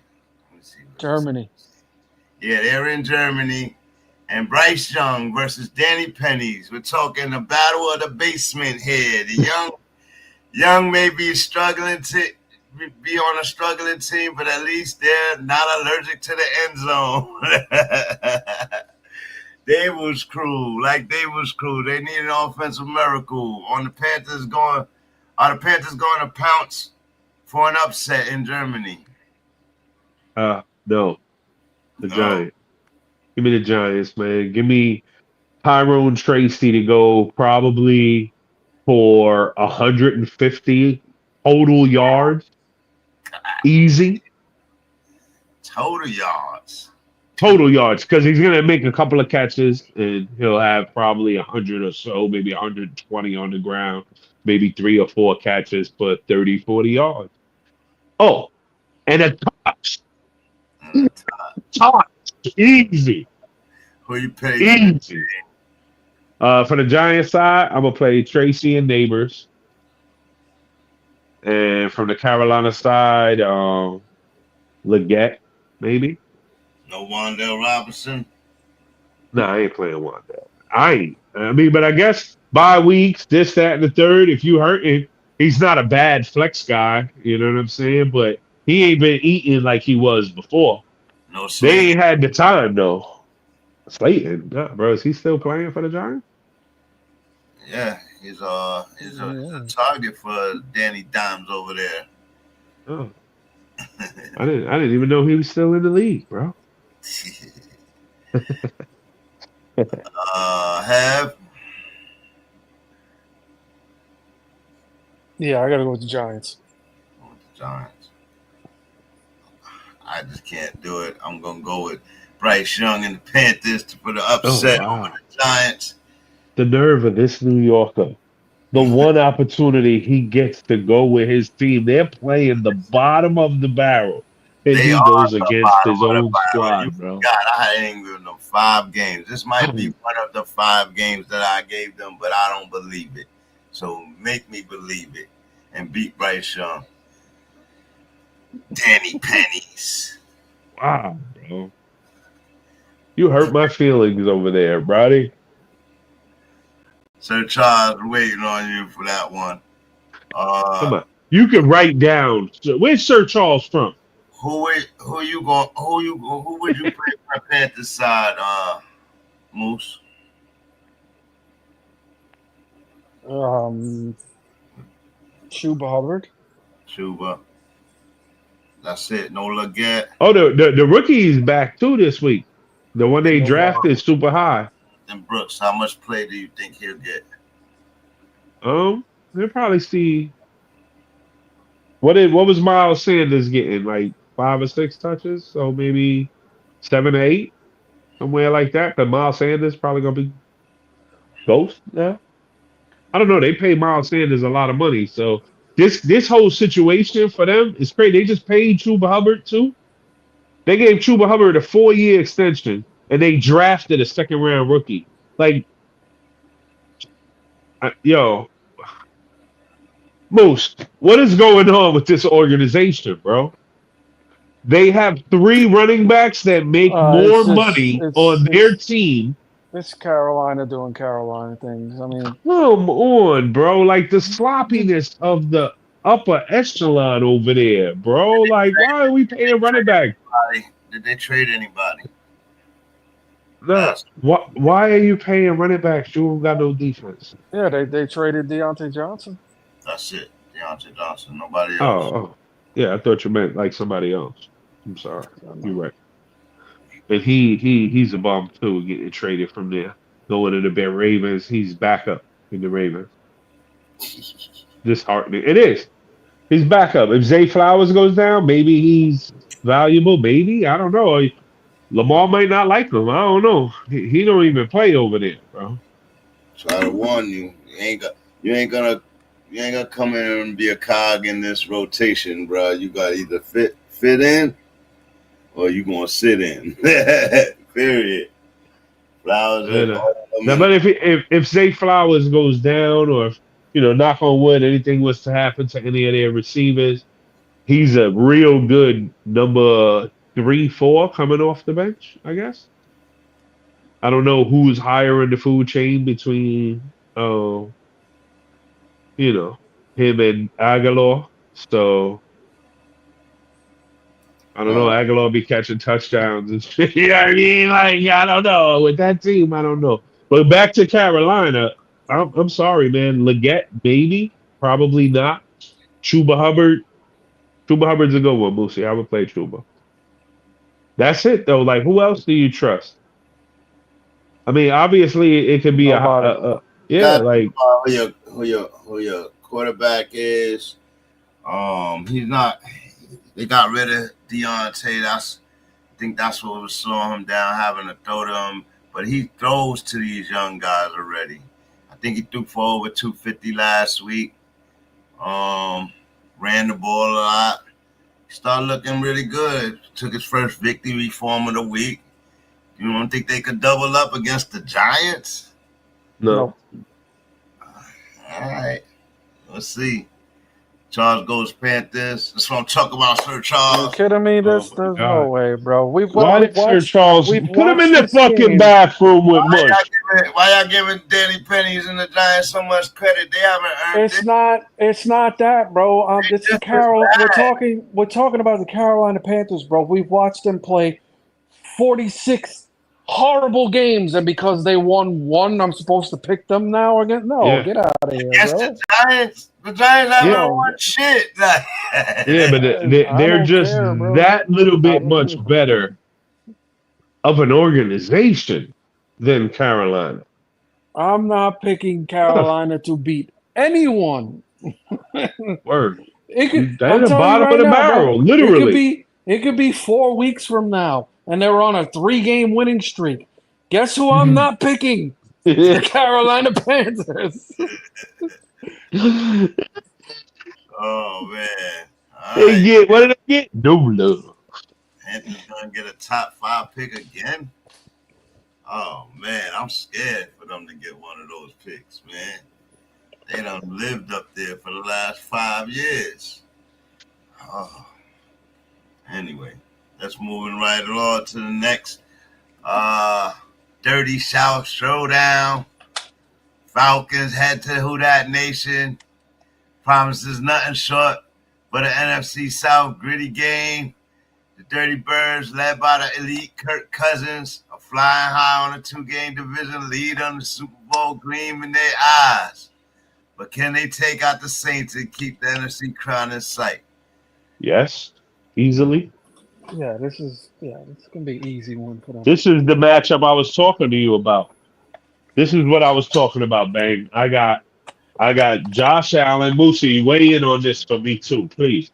Germany. Yeah, they're in Germany. And Bryce Young versus Danny Pennies. We're talking the battle of the basement here. The young may be struggling to be on a struggling team, but at least they're not allergic to the end zone. Daboll's crew, they need an offensive miracle. Are the Panthers going to pounce for an upset in Germany? No. The Giants. Give me the Giants, man. Give me Tyrone Tracy to go probably for 150 total yards. Easy. Total yards. Because he's going to make a couple of catches and he'll have probably 100 or so, maybe 120 on the ground, maybe 3 or 4 catches for 30, 40 yards. Oh, and a touch. Easy. Who you pay? Easy. For the Giants side, I'm going to play Tracy and Neighbors. And from the Carolina side, Leggett, maybe. No Wan'Dale Robinson? No, I ain't playing Wan'Dale. I mean, but I guess bye weeks, this, that, and the third. If you hurt him, he's not a bad flex guy. You know what I'm saying? But he ain't been eating like he was before. No They Slade. ain't had the time though. Slayton, nah, bro, is he still playing for the Giants? Yeah, he's a target for Danny Dimes over there. Oh, I didn't even know he was still in the league, bro. Have Yeah, I got to go with the Giants. with the Giants. I just can't do it. I'm gonna go with Bryce Young and the Panthers for the upset over the Giants. The nerve of this New Yorker. The one opportunity he gets to go with his team, they're playing the bottom of the barrel, and They he are goes the against bottom his of the own barrel. You squad, bro. forgot I ain't given them 5 games. This might be one of the 5 games that I gave them, but I don't believe it. So make me believe it and beat Bryce Young. Danny Pennies. Wow, bro. You hurt my feelings over there, buddy. Sir Charles, waiting on you for that one. Come on. You can write down. Where's Sir Charles from? Who would you play for the Panthers side, Moose? Chuba Hubbard. Chuba. That's it. No Leggett. Oh, the rookie is back too this week. The one they drafted is super high. And Brooks, how much play do you think he'll get? They'll probably see. What was Miles Sanders getting? Like 5 or 6 touches, so maybe 7 or 8, somewhere like that. But Miles Sanders probably gonna be ghost now. I don't know. They pay Miles Sanders a lot of money, so this whole situation for them is crazy. They just paid Chuba Hubbard too. They gave Chuba Hubbard a 4-year extension, and they drafted a 2nd-round rookie. Like, yo, Moose, what is going on with this organization, bro? They have 3 running backs that make more money on their team. It's Carolina doing Carolina things. I mean, come on, bro. Like the sloppiness of the upper echelon over there, bro. Like, why are we paying running back? Did they trade anybody? No. Why are you paying running backs? You don't got no defense. Yeah, they traded Deontay Johnson. That's it. Deontay Johnson. Nobody else. Oh, yeah. I thought you meant like somebody else. I'm sorry. You're right. And he's a bum too, getting traded from there. Going to the Ravens. He's back up in the Ravens. Disheartening. It is. He's back up. If Zay Flowers goes down, maybe he's valuable. Maybe. I don't know. Lamar might not like him. I don't know. He don't even play over there, bro. Try to warn you. You ain't gonna come in and be a cog in this rotation, bro. You got to either fit in or you gonna sit in. Period. Flowers. Now, but if Zay Flowers goes down, or if, knock on wood, anything was to happen to any of their receivers, he's a real good number 3, 4 coming off the bench, I guess. I don't know who's higher in the food chain between, him and Aguilar. So I don't know. Aguilar be catching touchdowns and shit. You know what I mean? Like, I don't know. With that team, I don't know. But back to Carolina, I'm sorry, man. Leggett, maybe. Probably not. Chuba Hubbard. Chuba Hubbard's a good one, Boosie. I would play Chuba. That's it, though. Like, who else do you trust? I mean, obviously, it could be like who your quarterback is. He's not. They got rid of Deontay. I think that's what was slowing him down, having to throw to him. But he throws to these young guys already. I think he threw for over 250 last week. Ran the ball a lot. He started looking really good. Took his first victory for him of the week. You don't think they could double up against the Giants? No. All right. Let's see. Charles goes Panthers. That's what I'm talking about, Sir Are you Charles. kidding me? There's my no God. way, bro. Why did Sir Charles we've put him in watched the this fucking game. bathroom with Why mush? y'all giving Danny Pennies and the Giants so much credit? They haven't earned it. It's not that, bro. It's the just Carol. as We're talking about the Carolina Panthers, bro. We've watched them play 46 horrible games, and because they won one, I'm supposed to pick them now again? No, Yeah. get out of here, Against bro. the Giants haven't Yeah. won shit. Like, Yeah, but I they're don't just care, bro. that little bit I much don't- better of an organization than Carolina. I'm not picking Carolina to beat anyone. Word. It could, They're I'm the telling you bottom right of the now, barrel, bro. literally. It could be 4 weeks from now, and they're on a 3-game winning streak. Guess who I'm not picking? The Carolina Panthers. oh man. All They right. get what did they get? No love. Panthers gonna get a top 5 pick again. Oh man, I'm scared for them to get one of those picks, man. They done lived up there for the last 5 years. Oh. Anyway, let's move right along to the next Dirty South Showdown. Falcons head to Who Dat Nation. Promises nothing short but an NFC South gritty game. The Dirty Birds, led by the elite Kirk Cousins, are flying high on a 2-game division lead on the Super Bowl gleam in their eyes. But can they take out the Saints and keep the NFC crown in sight? Yes, easily. Yeah, this is gonna be an easy one for them. This is the matchup I was talking to you about. This is what I was talking about, Bang. I got Josh Allen. Moosey, weigh in on this for me too, please.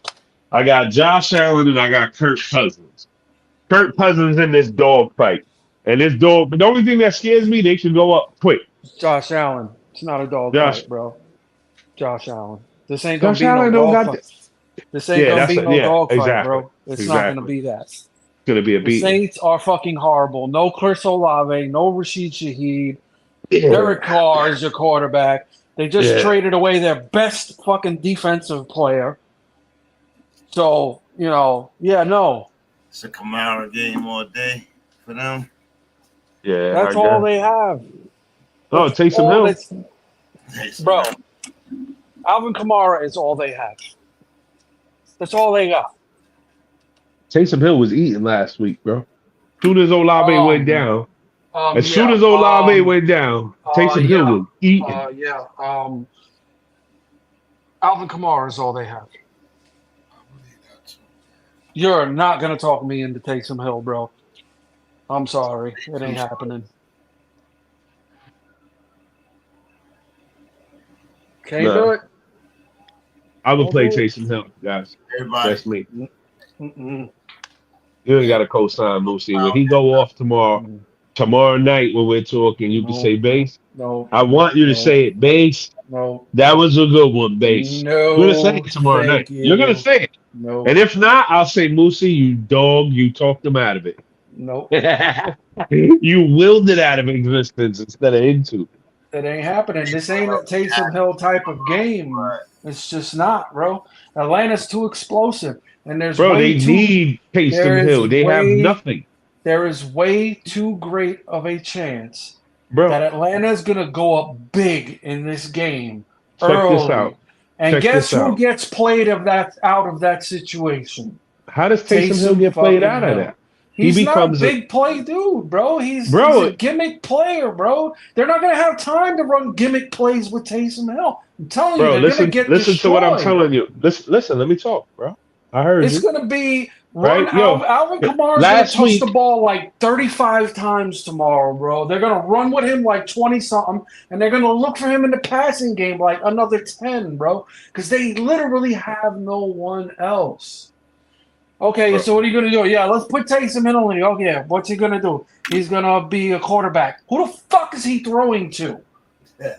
I got Josh Allen and I got Kirk Cousins. Kirk Cousins in this dog fight. And this dog, but the only thing that scares me, they should go up quick. Josh Allen. It's not a dog fight, bro. Josh Allen. This ain't gonna Josh be Allen no don't dog got fight. This ain't gonna be no dog fight, exactly. bro. It's not Exactly. gonna be that. It's gonna be a The beat. Saints are fucking horrible. No Chris Olave, no Rashid Shaheed. Derek Carr is your quarterback. They just traded away their best fucking defensive player. So, no. It's a Kamara game all day for them. Yeah, That's all they have. Oh, Taysom Hill. Bro, Alvin Kamara is all they have. That's all they got. Taysom Hill was eating last week, bro. As soon as Olave went down, Taysom Hill was eating. Alvin Kamara is all they have. You're not going to talk me into Taysom Hill, bro. I'm sorry. It ain't happening. Can't do it. I would play Taysom Hill, guys. Everybody. That's me. You ain't got to co-sign Moosey. When he go off tomorrow night when we're talking, you can say, Base. No. I want you to say it, Base. No. That was a good one, Base. No. You're going to say it tomorrow night. You're going to say it. No. And if not, I'll say, Moosey, you dog, you talked him out of it. Nope. You willed it out of existence instead of into. It ain't happening. This ain't a Taysom Hill type of game. It's just not, bro. Atlanta's too explosive. And there's need Taysom Hill. They have nothing. There is way too great of a chance that Atlanta's gonna go up big in this game early. This out. And guess who gets played out of that situation? How does Taysom Hill get played out of that? He's not a big play dude, bro. He's a gimmick player, bro. They're not going to have time to run gimmick plays with Taysom Hill. I'm telling you, they're going to get listen destroyed. to what I'm telling you. Listen, let me talk, bro. I heard it's you. going to be Alvin Kamara's going to touch the ball like 35 times tomorrow, bro. They're going to run with him like 20-something, and they're going to look for him in the passing game like another 10, bro, because they literally have no one else. Okay, so what are you going to do? Yeah, let's put Taysom Hill in. Okay, what's he going to do? He's going to be a quarterback. Who the fuck is he throwing to?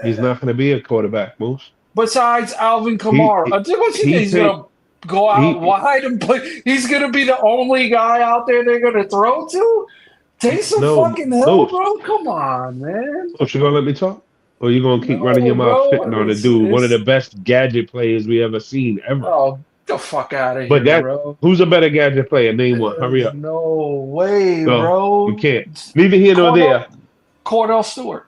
He's not going to be a quarterback, Moose. Besides Alvin Kamara. He's going to go out wide and play. He's going to be the only guy out there they're going to throw to? Taysom fucking Hill, bro? Come on, man. Oh, you going to let me talk? Or you gonna keep running your mouth spitting on the dude, one of the best gadget players we ever seen ever. Oh, the fuck out of But here, that bro. who's a better gadget player? Name one. Hurry There's up. no way, No, bro. you can't. Neither here nor there. Cordell Stewart.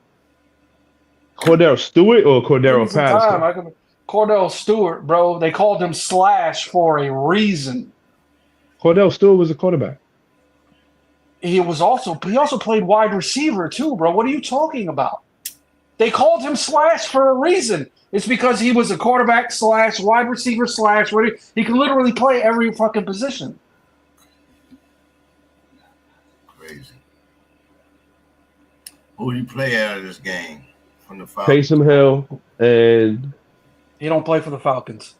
Cordell Stewart or Give me Cordero some Patterson? time. Cordell Stewart, bro. They called him Slash for a reason. Cordell Stewart was a quarterback. He also played wide receiver too, bro. What are you talking about? They called him Slash for a reason. It's because he was a quarterback slash wide receiver slash. He can literally play every fucking position. Crazy. Who you play out of this game from the Falcons? Taysom Hill and He don't play for the Falcons.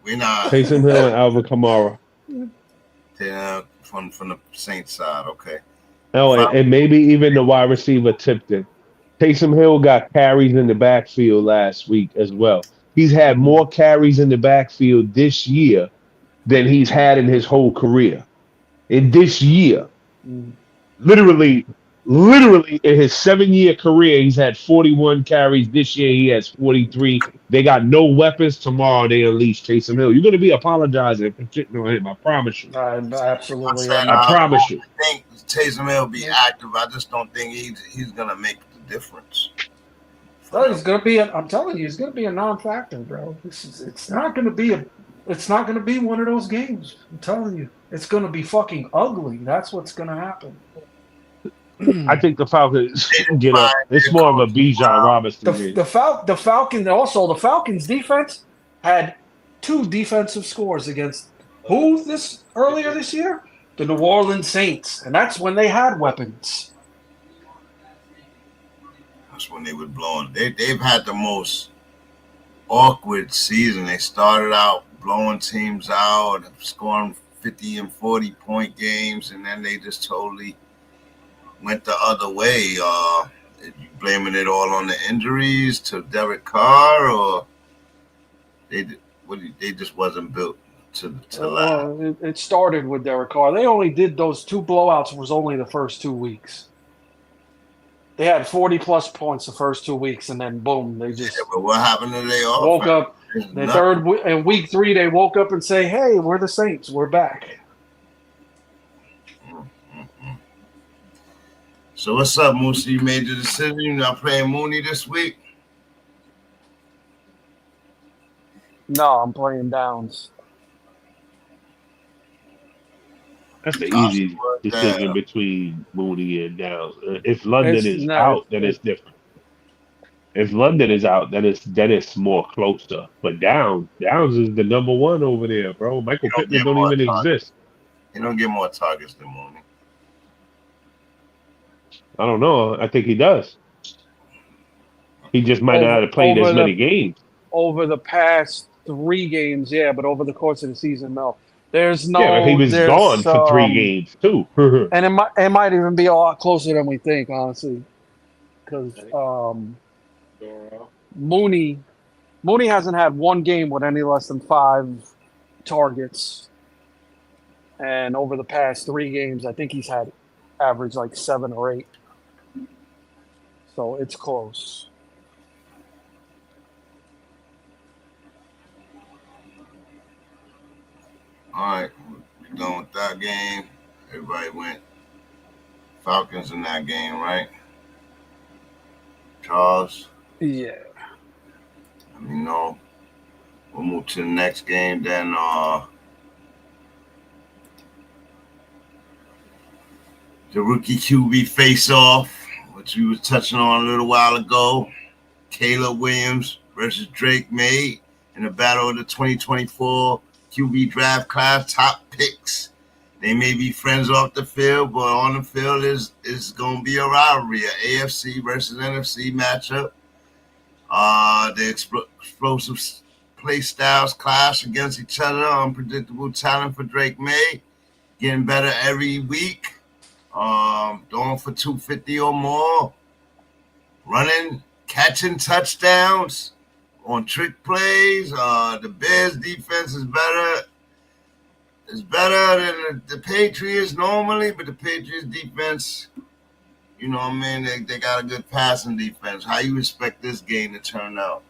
We not Taysom Hill and Alvin Kamara. From the Saints side, okay. Oh, and maybe even the wide receiver Tipton. Taysom Hill got carries in the backfield last week as well. He's had more carries in the backfield this year than he's had in his whole career. In this year, literally in his 7-year career, he's had 41 carries. This year, he has 43. They got no weapons. Tomorrow, they unleash Taysom Hill. You're going to be apologizing for shitting on him. I promise you. Absolutely. I promise you. I think Taysom Hill will be active. I just don't think he's going to make the difference. Well, he's going to be. I'm telling you, he's going to be a non-factor, bro. It's not going to be one of those games. I'm telling you, it's going to be fucking ugly. That's what's going to happen. I think the Falcons get up. It's more of a Bijan Robinson game. The Falcons defense had 2 defensive scores against who earlier this year? The New Orleans Saints, and that's when they had weapons. That's when they were blowing. They've had the most awkward season. They started out blowing teams out, scoring 50 and 40-point games, and then they just totally went the other way. You blaming it all on the injuries to Derek Carr, or they just wasn't built to last? It started with Derek Carr. They only did those 2 blowouts. Was only the first 2 weeks. They had 40-plus points the first 2 weeks, and then boom, they just. Yeah, but what happened to they all? Woke up. In week 3, they woke up and say, "Hey, we're the Saints. We're back." So what's up, Moosey? You made the decision. You're not playing Mooney this week? No, I'm playing Downs. That's the easy decision between Mooney and Downs. If London is out, then it's different. If London is out, then it's more closer. But Downs is the number 1 over there, bro. Michael Pittman don't even exist. He don't get more targets than Mooney. I don't know. I think he does. He just might not have played as many games. Over the past 3 games, yeah, but over the course of the season, no. There's no. Yeah, he was gone for 3 games too. And it might even be a lot closer than we think, honestly, because Mooney hasn't had 1 game with any less than 5 targets, and over the past 3 games, I think he's had average like 7 or 8. So it's close. All right, we're done with that game. Everybody went Falcons in that game, right? Charles? Yeah. Let me know. We'll move to the next game then. The rookie QB face-off, which we were touching on a little while ago. Caleb Williams versus Drake May in the battle of the 2024 QB draft class, top picks. They may be friends off the field, but on the field is going to be a rivalry, an AFC versus NFC matchup. The explosive play styles clash against each other. Unpredictable talent for Drake May, getting better every week. Throwing for 250 or more. Running, catching touchdowns on trick plays. The Bears defense is better. It's better than the Patriots normally, but the Patriots defense, You know what I mean? They got a good passing defense. How you expect this game to turn out?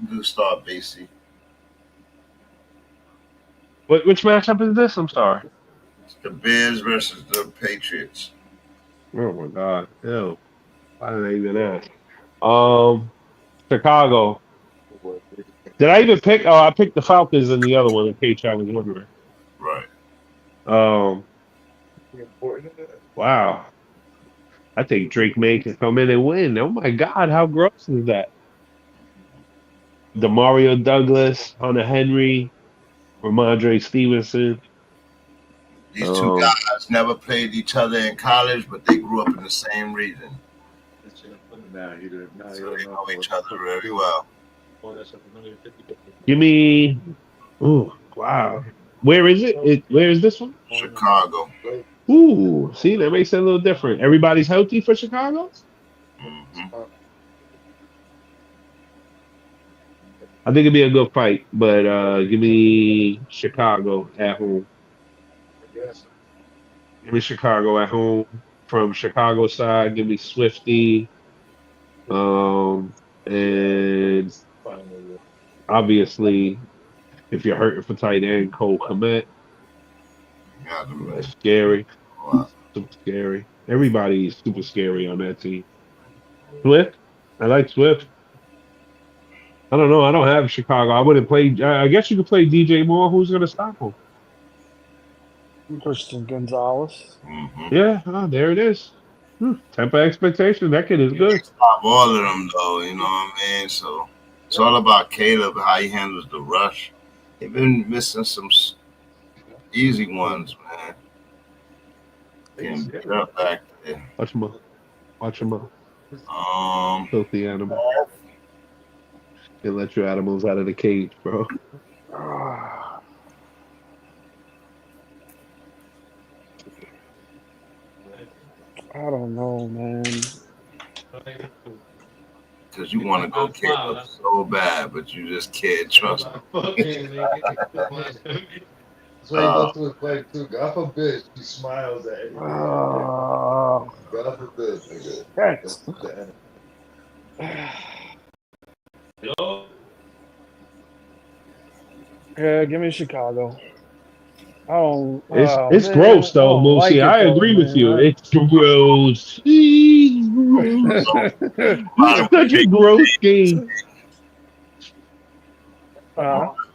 Good start, BC. Which matchup is this? I'm sorry. It's the Bears versus the Patriots. Oh my God. Ew. Why did I even ask? Chicago. Did I even pick? Oh, I picked the Falcons in the other one in case I was wondering. Right. Wow. I think Drake May can come in and win. Oh my God, how gross is that? Demario Douglas, Hunter Henry, Ramondre Stevenson. These two guys never played each other in college, but they grew up in the same region. So they know each other very well. Give me. Oh, wow. Where is it? Where is this one? Chicago. Ooh, see, that makes it a little different. Everybody's healthy for Chicago? Mm-hmm. I think it'd be a good fight, but give me Chicago at home. Give me Chicago at home. From Chicago side, give me Swifty. And obviously, if you're hurting for tight end, Cole Kmet. That's scary. Super scary. Everybody's super scary on that team. Swift? I like Swift. I don't know. I don't have Chicago. I wouldn't play. I guess you could play DJ Moore. Who's going to stop him? Christian Gonzalez. Mm-hmm. Yeah, there it is. Type of expectation. That kid is good. Stop all of them, though. You know what I mean? So it's all about Caleb, how he handles the rush. They've been missing some easy ones, man. Getting beat up back there. Watch him up. Watch him up. Filthy animal. Can't let your animals out of the cage, bro. I don't know, man. Because you want to go Caleb so bad, but you just can't trust him. So he goes to his play too. God forbid she smiles at him. God forbid, nigga. That's the Yeah, give me Chicago. It's gross though, Moosey. I agree with you. It's gross. It's such a gross game.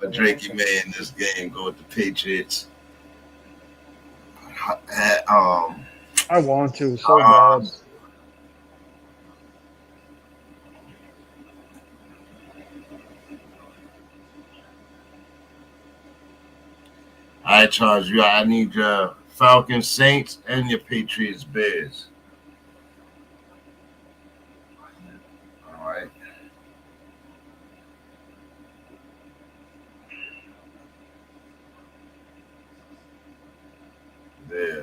But Drakey May in this game go with the Patriots. I want to so bad. All right, Charles. I need your Falcons, Saints, and your Patriots, Bears. All right. Yeah.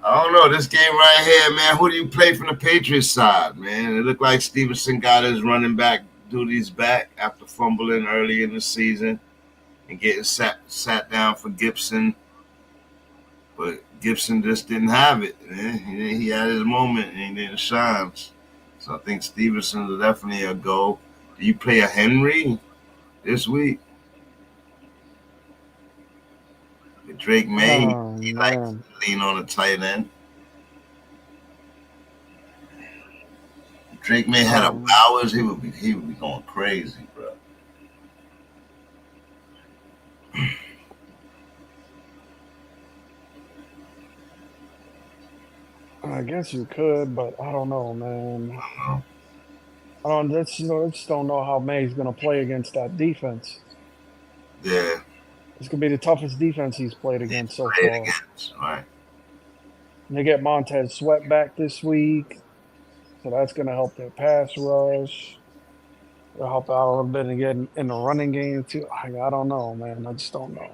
I don't know. This game right here, man, who do you play from the Patriots side, man? It looked like Stevenson got his running back duties back after fumbling early in the season and getting sat down for Gibson. But Gibson just didn't have it, man. He had his moment and he didn't shine. So I think Stevenson is definitely a go. Do you play a Henry this week? With Drake May, he likes to lean on a tight end. If Drake May had a Bowers, he would be going crazy, bro. I guess you could, but I don't know, man. I just don't know how May's going to play against that defense. Yeah. It's going to be the toughest defense he's played against so far. Right. And they get Montez Sweat back this week, so that's going to help their pass rush. It'll help out a little bit again in the running game, too. I don't know, man. I just don't know.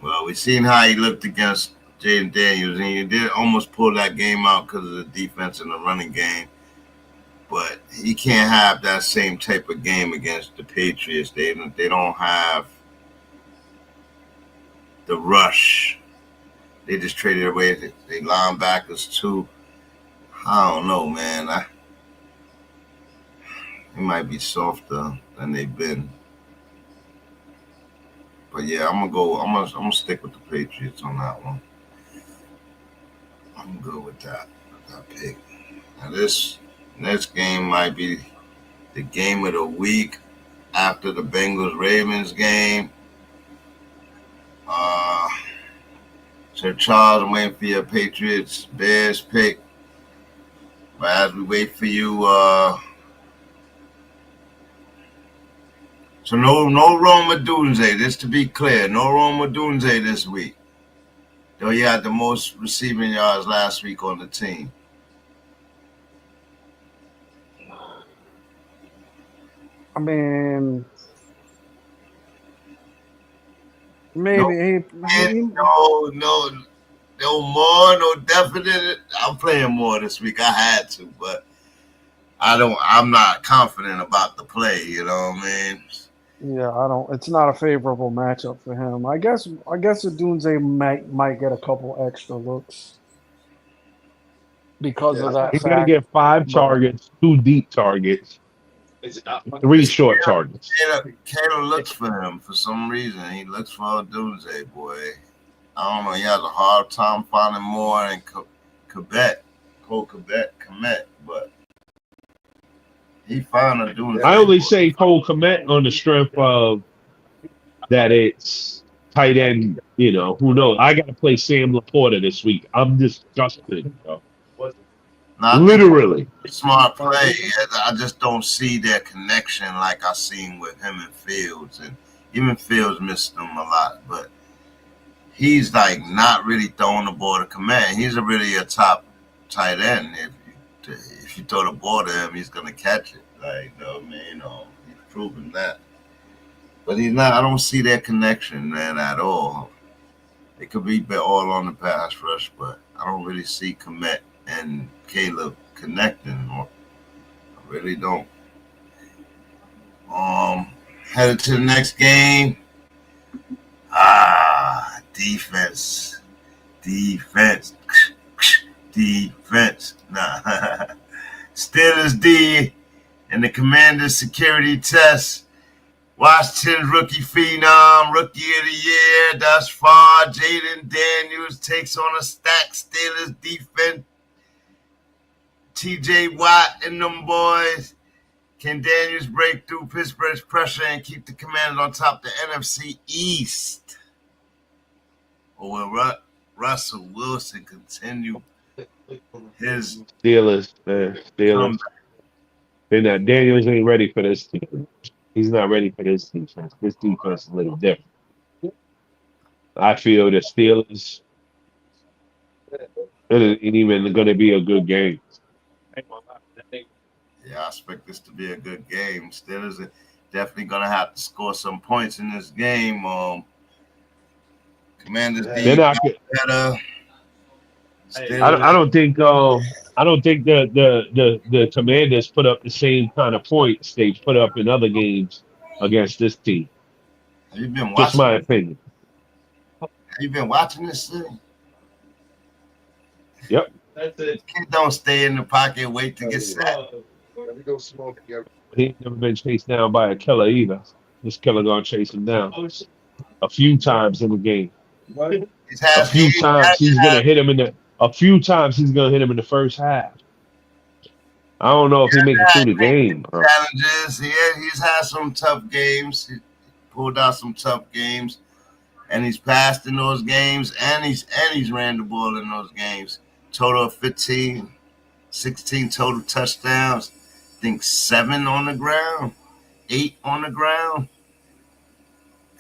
Well, we've seen how he looked against Jaden Daniels, and he did almost pull that game out because of the defense and the running game. But he can't have that same type of game against the Patriots. They don't have the rush. They just traded away they linebackers too. I don't know, man. They might be softer than they've been. But yeah, I'm gonna stick with the Patriots on that one. I'm good with that pick. Now this next game might be the game of the week after the Bengals-Ravens game. Sir Charles, I'm waiting for your Patriots Bears pick. But as we wait for you, so no Roma Dunze. Just to be clear, no Roma Dunze this week. Though he had the most receiving yards last week on the team. I mean, maybe no more, no definite. I'm playing more this week. I had to, but I'm not confident about the play. You know what I mean? Yeah, I don't. It's not a favorable matchup for him. I guess Adunze might get a couple extra looks because of that. He's gonna get 5 targets, 2 deep targets, 3 short targets. Caleb looks for him for some reason. He looks for Adunze, boy. I don't know. He has a hard time finding more in Quebec, but he found Adunze. I only say Cole Kmet on the strength of that it's tight end. You know, who knows? I got to play Sam Laporta this week. I'm disgusted. Literally. Smart play. I just don't see their connection like I seen with him and Fields. And even Fields missed him a lot. But he's like not really throwing the ball to Command. He's really a top tight end. If you throw the ball to him, he's going to catch it. Like, he's proven that. But he's not. I don't see their connection, man, at all. It could be all on the pass rush, but I don't really see Komet and Caleb connecting. I really don't. Headed to the next game. Defense. Nah. Steelers D and the Commanders security test. Washington's rookie phenom, rookie of the year thus far, Jaden Daniels takes on a stacked Steelers defense. T.J. Watt and them boys. Can Daniels break through Pittsburgh's pressure and keep the Commanders on top of the NFC East? Or will Russell Wilson continue his Steelers? And Daniels ain't ready for this team. He's not ready for this defense. This defense is a little different. I feel the Steelers, it ain't even going to be a good game. Yeah, I expect this to be a good game. Steelers are definitely going to have to score some points in this game. Commanders they're not better. I don't think the Commanders put up the same kind of points they put up in other games against this team. Have you been watching? Just my opinion. Have you been watching this thing? Yep. That's it. Kid don't stay in the pocket and wait to get sacked. Let me go smoke here. He's never been chased down by a killer either. This killer gonna chase him down a few times in the game. A few times he's gonna hit him in the first half. I don't know if he makes it through the game. Challenges. He's had some tough games. He pulled out some tough games, and he's passed in those games, and he's ran the ball in those games. Total of 15, 16 total touchdowns. I think 7 on the ground, 8 on the ground.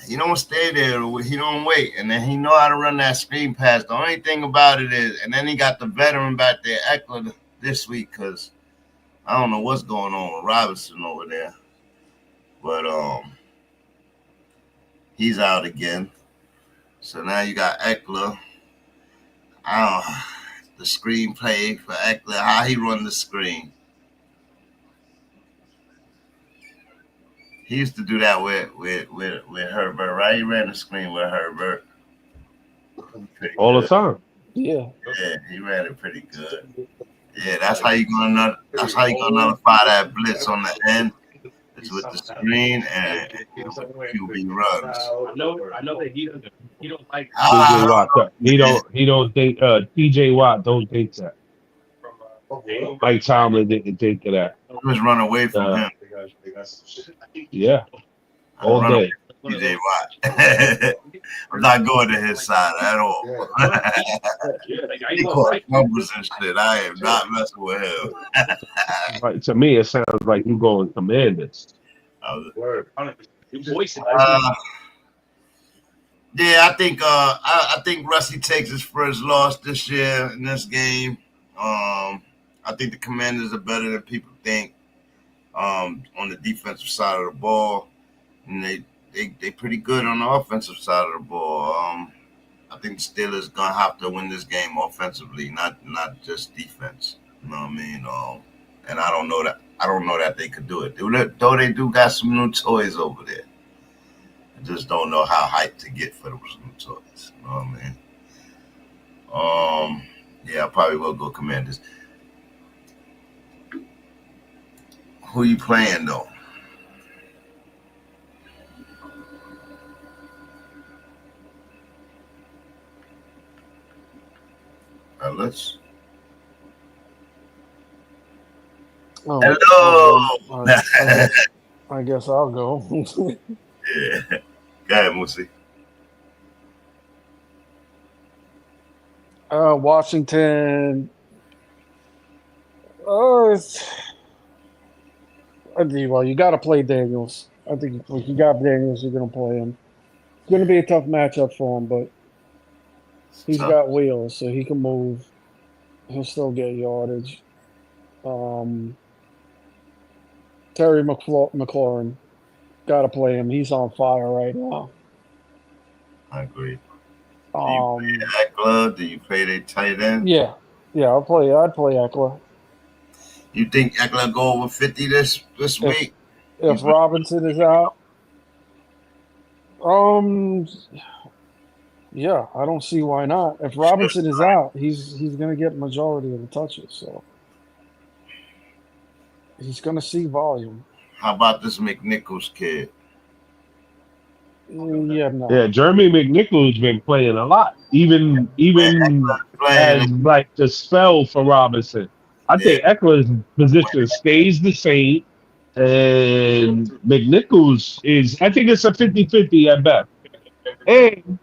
He don't stay there. He don't wait. And then he know how to run that screen pass. The only thing about it is, and then he got the veteran back there, Eckler, this week, because I don't know what's going on with Robinson over there. But he's out again. So now you got Eckler. The screenplay for Eckler, how he run the screen. He used to do that with Herbert, right? He ran the screen with Herbert. Pretty all the good. time. Yeah. Yeah, he ran it pretty good. Yeah, that's how you gonna nullify that blitz on the end. It's with the screen and with QB runs. I know that he don't like I TJ Watt. don't know. He don't think TJ Watt don't think that. Mike Tomlin didn't think of that. Just run away from Uh, him. yeah, I all run away day. from TJ Watt. I'm not going to his side at all. He caught fumbles and shit. I am not messing with him. Right, to me, it sounds like you going Commanders. Yeah, I think Rusty takes his first loss this year in this game. I think the Commanders are better than people think. On the defensive side of the ball, and they pretty good on the offensive side of the ball. I think the Steelers gonna have to win this game offensively, not just defense. You know what I mean? And I don't know that they could do it. Though they do got some new toys over there. I just don't know how hyped to get for those new toys. You know what I mean? Yeah, I probably will go Commanders. Who you playing though? Let's. Oh, Hello. I guess I'll go. Yeah. Go ahead, Moosey. Washington. Well, you got to play Daniels. I think if you got Daniels, you're going to play him. It's going to be a tough matchup for him, but he's got wheels, so he can move. He'll still get yardage. Terry McLaurin, got to play him. He's on fire right now. I agree. Do you play Eckler? Do you play their tight end? Yeah, I'd play Eckler. You think Eckler go over 50 this week? If Robinson is out, yeah, I don't see why not. If Robinson is out, he's going to get majority of the touches, so he's going to see volume. How about this McNichols kid? Yeah, no. Yeah, Jeremy McNichols been playing a lot, even as like the spell for Robinson. I think Eckler's position stays the same, and McNichols is. I think it's a 50-50 at best. And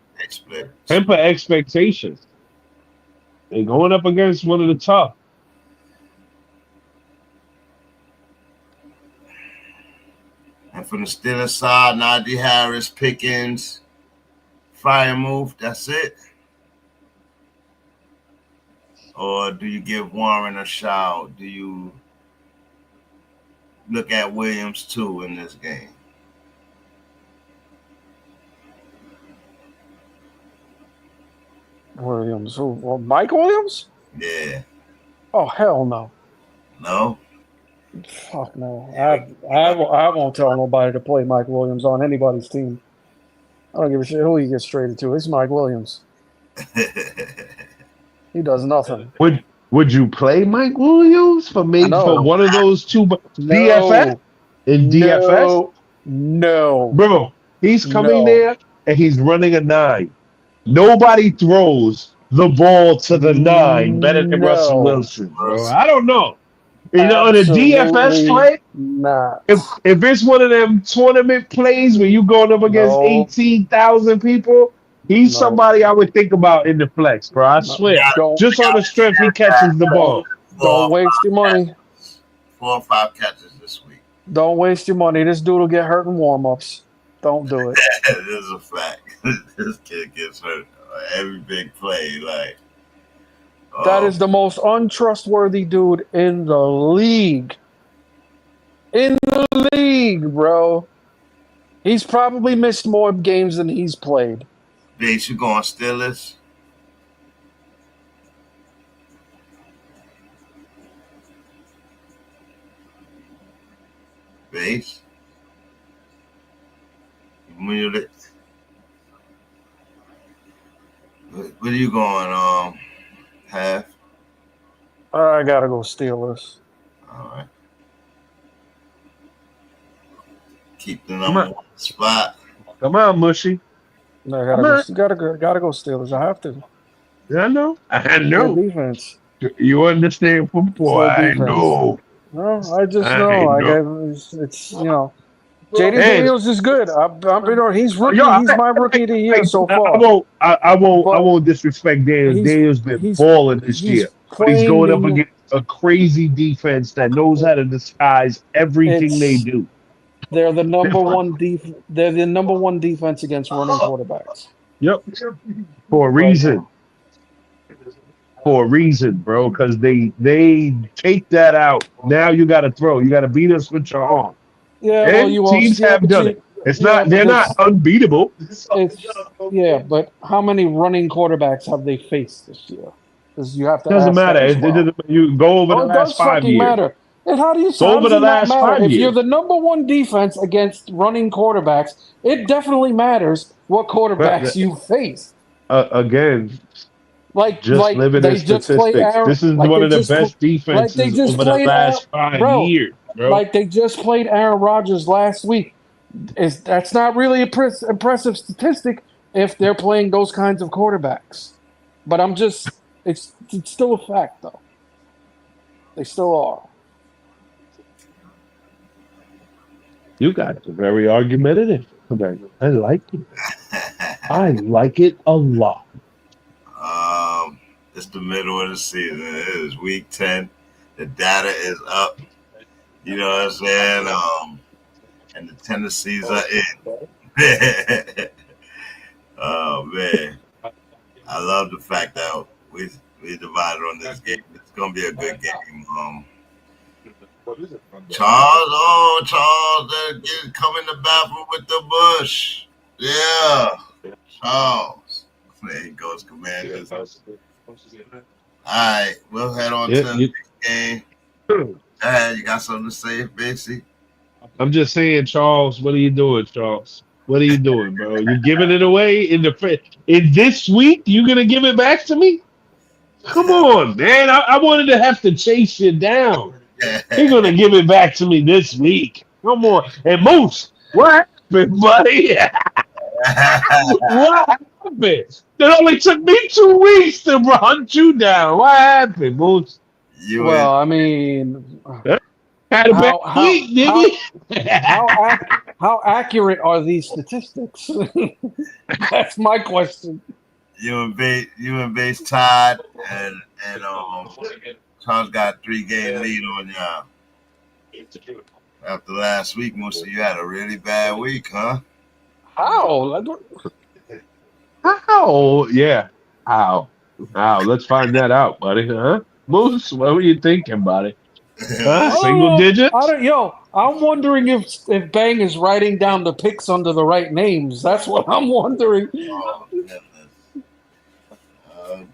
temper expectations. They're going up against one of the tough. And from the Steelers side, Najee Harris, Pickens, fire move. That's it. Or do you give Warren a shout? Do you look at Williams too in this game? Williams. Well, Mike Williams? Yeah. Oh, hell no. No? Fuck no. I won't tell nobody to play Mike Williams on anybody's team. I don't give a shit who he gets traded to. It's Mike Williams. He does nothing. Would you play Mike Williams for one of those two DFS? In DFS? No. Bro, he's coming there and he's running a 9. Nobody throws the ball to the 9 better than Russell Wilson, bro. I don't know. You know, in a DFS play, if it's one of them tournament plays where you going up against 18,000 people, he's somebody I would think about in the flex, bro. I swear. Just on the strength he catches the ball. Don't waste your money. 4 or 5 catches this week. Don't waste your money. This dude will get hurt in warm-ups. Don't do it. It is a fact. This kid gets hurt every big play. Like, that is the most untrustworthy dude in the league. In the league, bro. He's probably missed more games than he's played. Base, you going Steelers? Base? Where you going? Half. I gotta go Steelers. All right. Keep the number one spot. Come on, Mushy. I gotta go Steelers. I have to. I know. I Their know. defense. You understand football. Their I defense. know. No, I just I know. know. It's Jaden Hey. Daniels is good. He's rookie. He's my rookie of the year so far. I won't disrespect Daniels. Daniels been balling this year. But he's going up against a crazy defense that knows how to disguise everything they do. They're the number one They're the number one defense against running quarterbacks. Yep. For a reason. For a reason, bro. Because they take that out. Now you got to throw. You got to beat us with your arm. Yeah, and teams have done it. They're not unbeatable. But how many running quarterbacks have they faced this year? Because you have to. Doesn't matter. You go over the last 5 years. Matter. And how do you go over the last 5 years? If you're the number one defense against running quarterbacks, it definitely matters what quarterbacks you face. Again, just living in statistics. This is one of the best defenses over the last 5 years, bro. Like they just played Aaron Rodgers last week. That's not really an impressive statistic if they're playing those kinds of quarterbacks. But it's still a fact, though. They still are. You guys are very argumentative. I like it. I like it a lot. It's the middle of the season. It is week 10. The data is up. You know what I'm saying? And the tendencies are in. Oh man, I love the fact that we divided on this game. It's gonna be a good game. Charles, they're coming to bathroom with the bush. Yeah, Charles. There he goes, Commanders. All right, we'll head on to the next game. Go ahead, you got something to say, Bixie? I'm just saying, Charles. What are you doing, Charles? What are you doing, bro? You giving it away in this week? You gonna give it back to me? Come on, man. I wanted to have to chase you down. You're gonna give it back to me this week. Come on. And Moose, what happened, buddy? What happened? It only took me 2 weeks to hunt you down. What happened, Moose? I mean, had a bad week, nigga. How accurate are these statistics? That's my question. You and Base tied, and Charles got a 3-game lead on y'all. After last week, Musa, you had a really bad week, huh? How? Yeah. How? Let's find that out, buddy. Huh? Moose, what were you thinking, buddy? Single digits? I'm wondering if Bang is writing down the picks under the right names. That's what I'm wondering. Oh,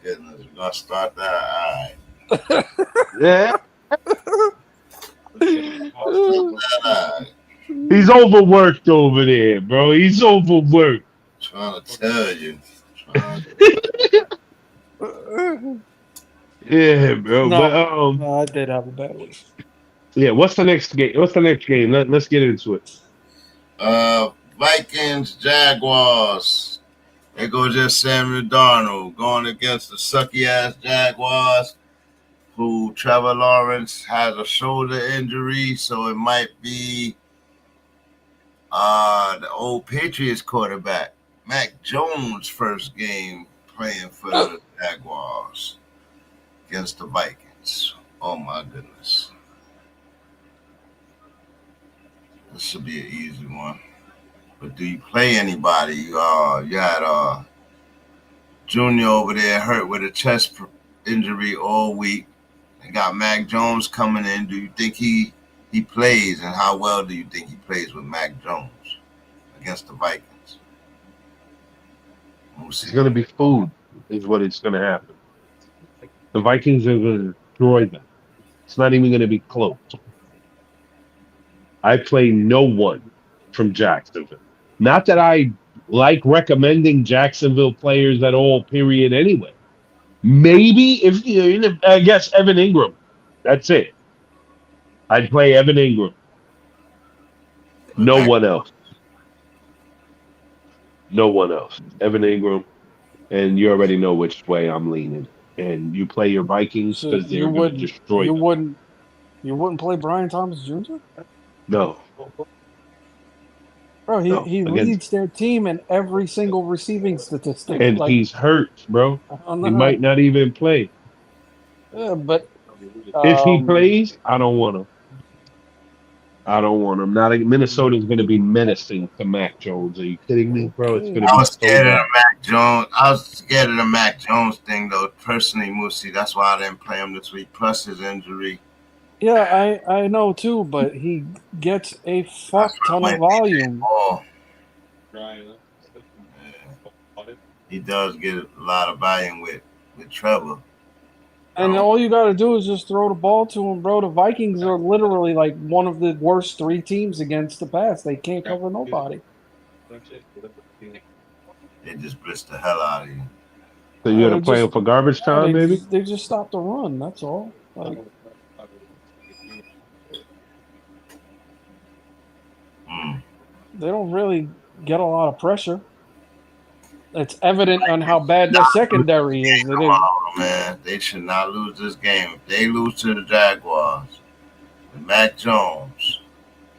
goodness. We're going to start that. All right. Yeah. He's overworked over there, bro. He's overworked. Trying to tell you. Yeah, bro. No, I did have a bad week. Yeah, what's the next game? Let's get into it. Vikings, Jaguars. There goes just Samuel Darnold going against the sucky-ass Jaguars, who Trevor Lawrence has a shoulder injury, so it might be the old Patriots quarterback, Mac Jones' first game playing for the Jaguars against the Vikings. Oh, my goodness. This should be an easy one. But do you play anybody? You had Junior over there hurt with a chest injury all week. They got Mac Jones coming in. Do you think he plays, and how well do you think he plays with Mac Jones against the Vikings? It's going to be food is what it's going to happen. The Vikings are going to destroy them. It's not even going to be close. I play no one from Jacksonville. Not that I like recommending Jacksonville players at all, period, anyway. Maybe if I guess Evan Ingram. That's it. I'd play Evan Ingram. No one else. No one else. Evan Ingram. And you already know which way I'm leaning. And you play your Vikings So because they're going to destroy them. You wouldn't play Brian Thomas Jr.? No. Bro, he No. leads their team in every single receiving statistic. And he's hurt, bro. He might not even play. Yeah, but if he plays, I don't want him. I don't want him. Minnesota's going to be menacing to Mac Jones. Are you kidding me, bro? It's going to be I was scared of the Mac Jones. I was scared of the Mac Jones thing, though. Personally, Moosey, that's why I didn't play him this week. Plus his injury. Yeah, I know too, but he gets a fuck ton of volume. He does get a lot of volume with Trevor. And all you got to do is just throw the ball to him, bro. The Vikings are literally like one of the worst 3 teams against the pass. They can't cover nobody. They just blitz the hell out of you. So you're going to play him for garbage time, maybe? They just stopped the run, that's all. Like, they don't really get a lot of pressure. It's evident on how bad their secondary is. Man, they should not lose this game. If they lose to the Jaguars, with Mac Jones,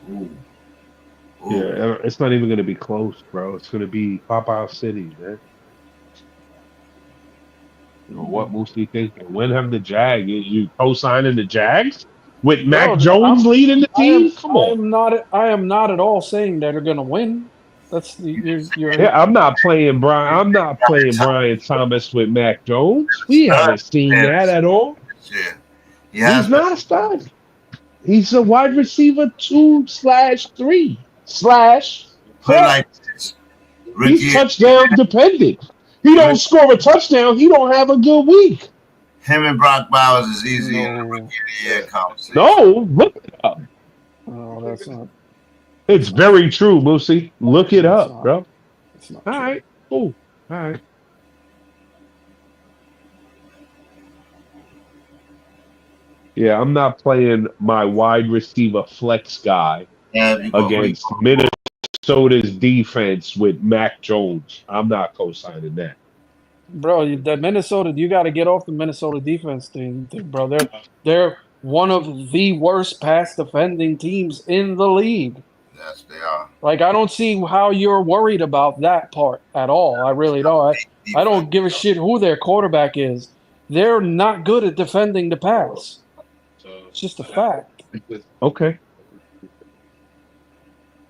yeah, it's not even going to be close, bro. It's going to be Pop-Out City, man. You know, what Moosey thinking? When have the Jag? You co-signing the Jags with Mac Jones leading the team? Come on. I am not at all saying that they're going to win. That's I'm not playing Brian. I'm not playing Brian Thomas with Mac Jones. We haven't seen that at all. Yeah, he's not a stud. He's a wide receiver 2/3/4. He's touchdown dependent. He don't score a touchdown. He don't have a good week. Him and Brock Bowers is easy in the rookie of the year conversation. No, look it up. Oh, that's not. It's very true, Moosey. Look it up, bro. All right. Cool. All right. Yeah, I'm not playing my wide receiver flex guy against Minnesota's defense with Mac Jones. I'm not co-signing that. Bro, that Minnesota, you got to get off the Minnesota defense thing, bro. They're one of the worst pass defending teams in the league. Yes, they are. Like, I don't see how you're worried about that part at all. I really don't. I don't give a shit who their quarterback is. They're not good at defending the pass. It's just a fact. Okay.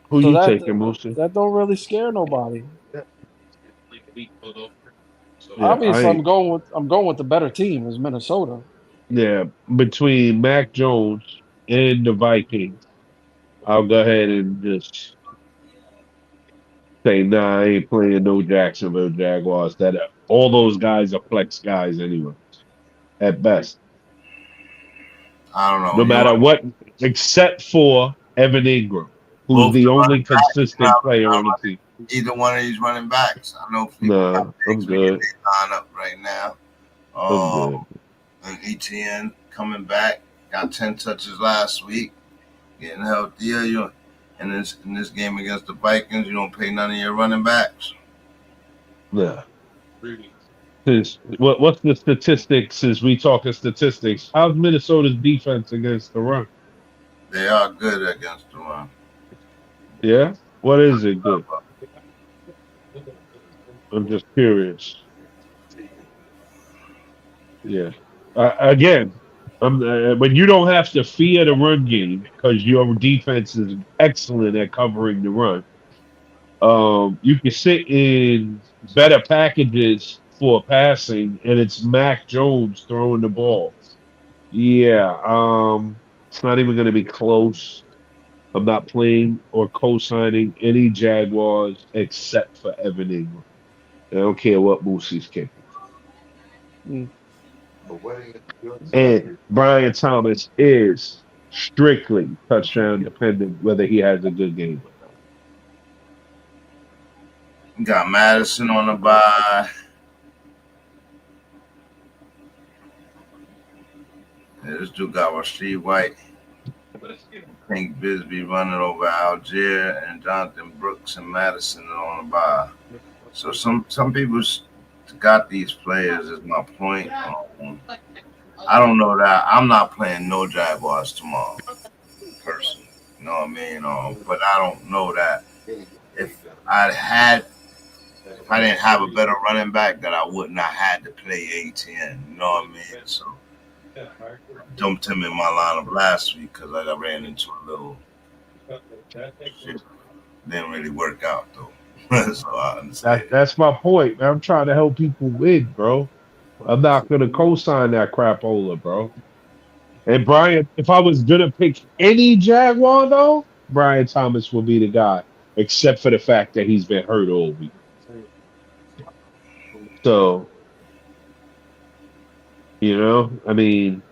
Who you taking, Moosey? That don't really scare nobody. Yeah, obviously, I'm going with the better team is Minnesota. Yeah, between Mac Jones and the Vikings, I'll go ahead and just say, nah, I ain't playing no Jacksonville Jaguars. All those guys are flex guys anyway, at best. I don't know. No matter what, except for Evan Ingram, who's the only consistent player on the team. Either one of these running backs. I know. I'm good. Line up right now. And ETN coming back, got 10 touches last week. Getting healthier. And in this game against the Vikings, you don't pay none of your running backs. Yeah. What's the statistics? Since we talking statistics, how's Minnesota's defense against the run? They are good against the run. Yeah? What is it good? I'm just curious. Yeah. Again, when you don't have to fear the run game because your defense is excellent at covering the run, you can sit in better packages for passing, and it's Mac Jones throwing the ball. Yeah, it's not even going to be close. I'm not playing or co-signing any Jaguars except for Evan Ingram. I don't care what Moosey's kicking. And Brian Thomas is strictly touchdown dependent, whether he has a good game or Got Madison on the bye. Yeah, this dude got Rasheed White. I think Bisbee running over Algier, and Jonathan Brooks and Madison are on the bye. So some people got these players. Is my point. I don't know that. I'm not playing no Jaguars tomorrow, personally. You know what I mean? But I don't know that if I didn't have a better running back, that I wouldn't have had to play ATN. You know what I mean? So I dumped him in my lineup last week because I ran into a little shit. Didn't really work out though. So I understand. That's my point, man. I'm trying to help people win, bro. I'm not gonna co-sign that crapola, bro. And Brian, if I was gonna pick any Jaguar though, Brian Thomas will be the guy, except for the fact that he's been hurt all week. So, you know, I mean,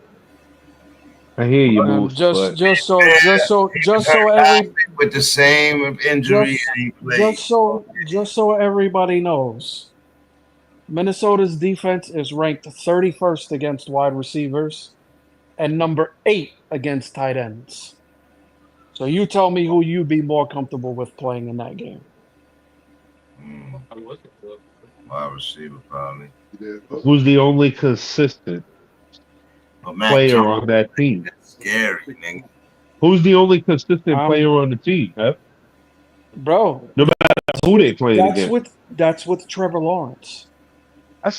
I hear you, Moose, just so every with the same injury, just so everybody knows, Minnesota's defense is ranked 31st against wide receivers and number 8 against tight ends. So you tell me who you'd be more comfortable with playing in that game. Wide receiver, probably. Who's the only consistent player on that team? Scary, nigga. Who's the only consistent player on the team, huh? Bro. No matter who they play against. That's with Trevor Lawrence.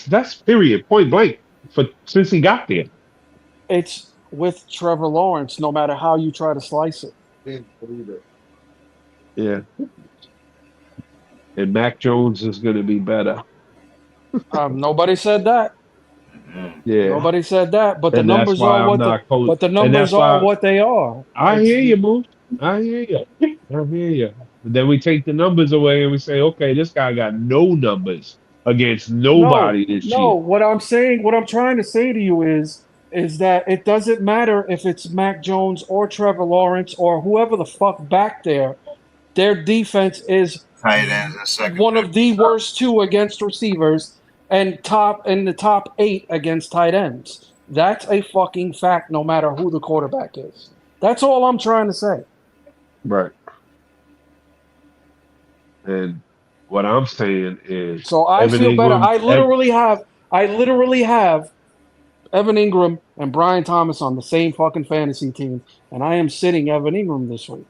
That's period, point blank, since he got there. It's with Trevor Lawrence, no matter how you try to slice it. Yeah. And Mac Jones is going to be better. Nobody said that. Yeah. Nobody said that, but the numbers are what they are. I hear you, Moose. I hear you. But then we take the numbers away and we say, okay, this guy got no numbers against nobody this year. No, what I'm trying to say to you is that it doesn't matter if it's Mac Jones or Trevor Lawrence or whoever the fuck back there. Their defense is one of the worst 2 against receivers and in the top 8 against tight ends. That's a fucking fact, no matter who the quarterback is. That's all I'm trying to say. Right. And what I'm saying is, so I feel better. I literally have Evan Ingram and Brian Thomas on the same fucking fantasy team, and I am sitting Evan Ingram this week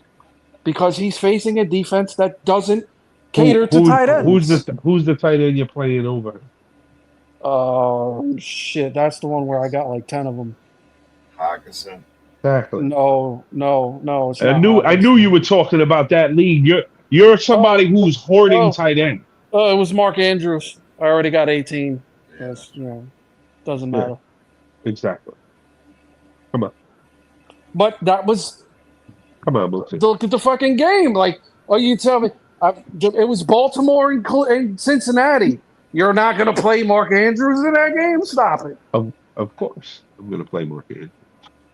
because he's facing a defense that doesn't cater to tight ends. Who's the tight end you're playing over? Oh shit! That's the one where I got like 10 of them. Hawkinson. Exactly. No. I knew you were talking about that league. You're somebody who's hoarding tight end. Oh, it was Mark Andrews. I already got 18. Yes, doesn't matter. Yeah, exactly. Come on. But that was. Come on, Mookie. Look at the fucking game. Like, you tell me it was Baltimore and Cincinnati. You're not going to play Mark Andrews in that game? Stop it. Of course, I'm going to play Mark Andrews.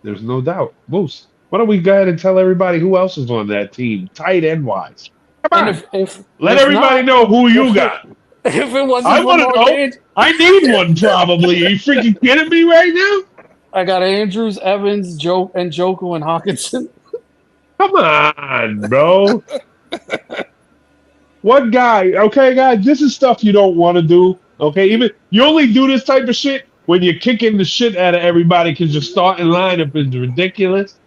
There's no doubt. Moose, why don't we go ahead and tell everybody who else is on that team, tight end wise? Come on. Let everybody know who you got. If it wasn't I want to know. I need one probably. Are you freaking kidding me right now? I got Andrews, Evans, Njoku, and Hawkinson. Come on, bro. What guy? Okay, guys, this is stuff you don't want to do. Okay, even you only do this type of shit when you're kicking the shit out of everybody because your starting lineup is ridiculous.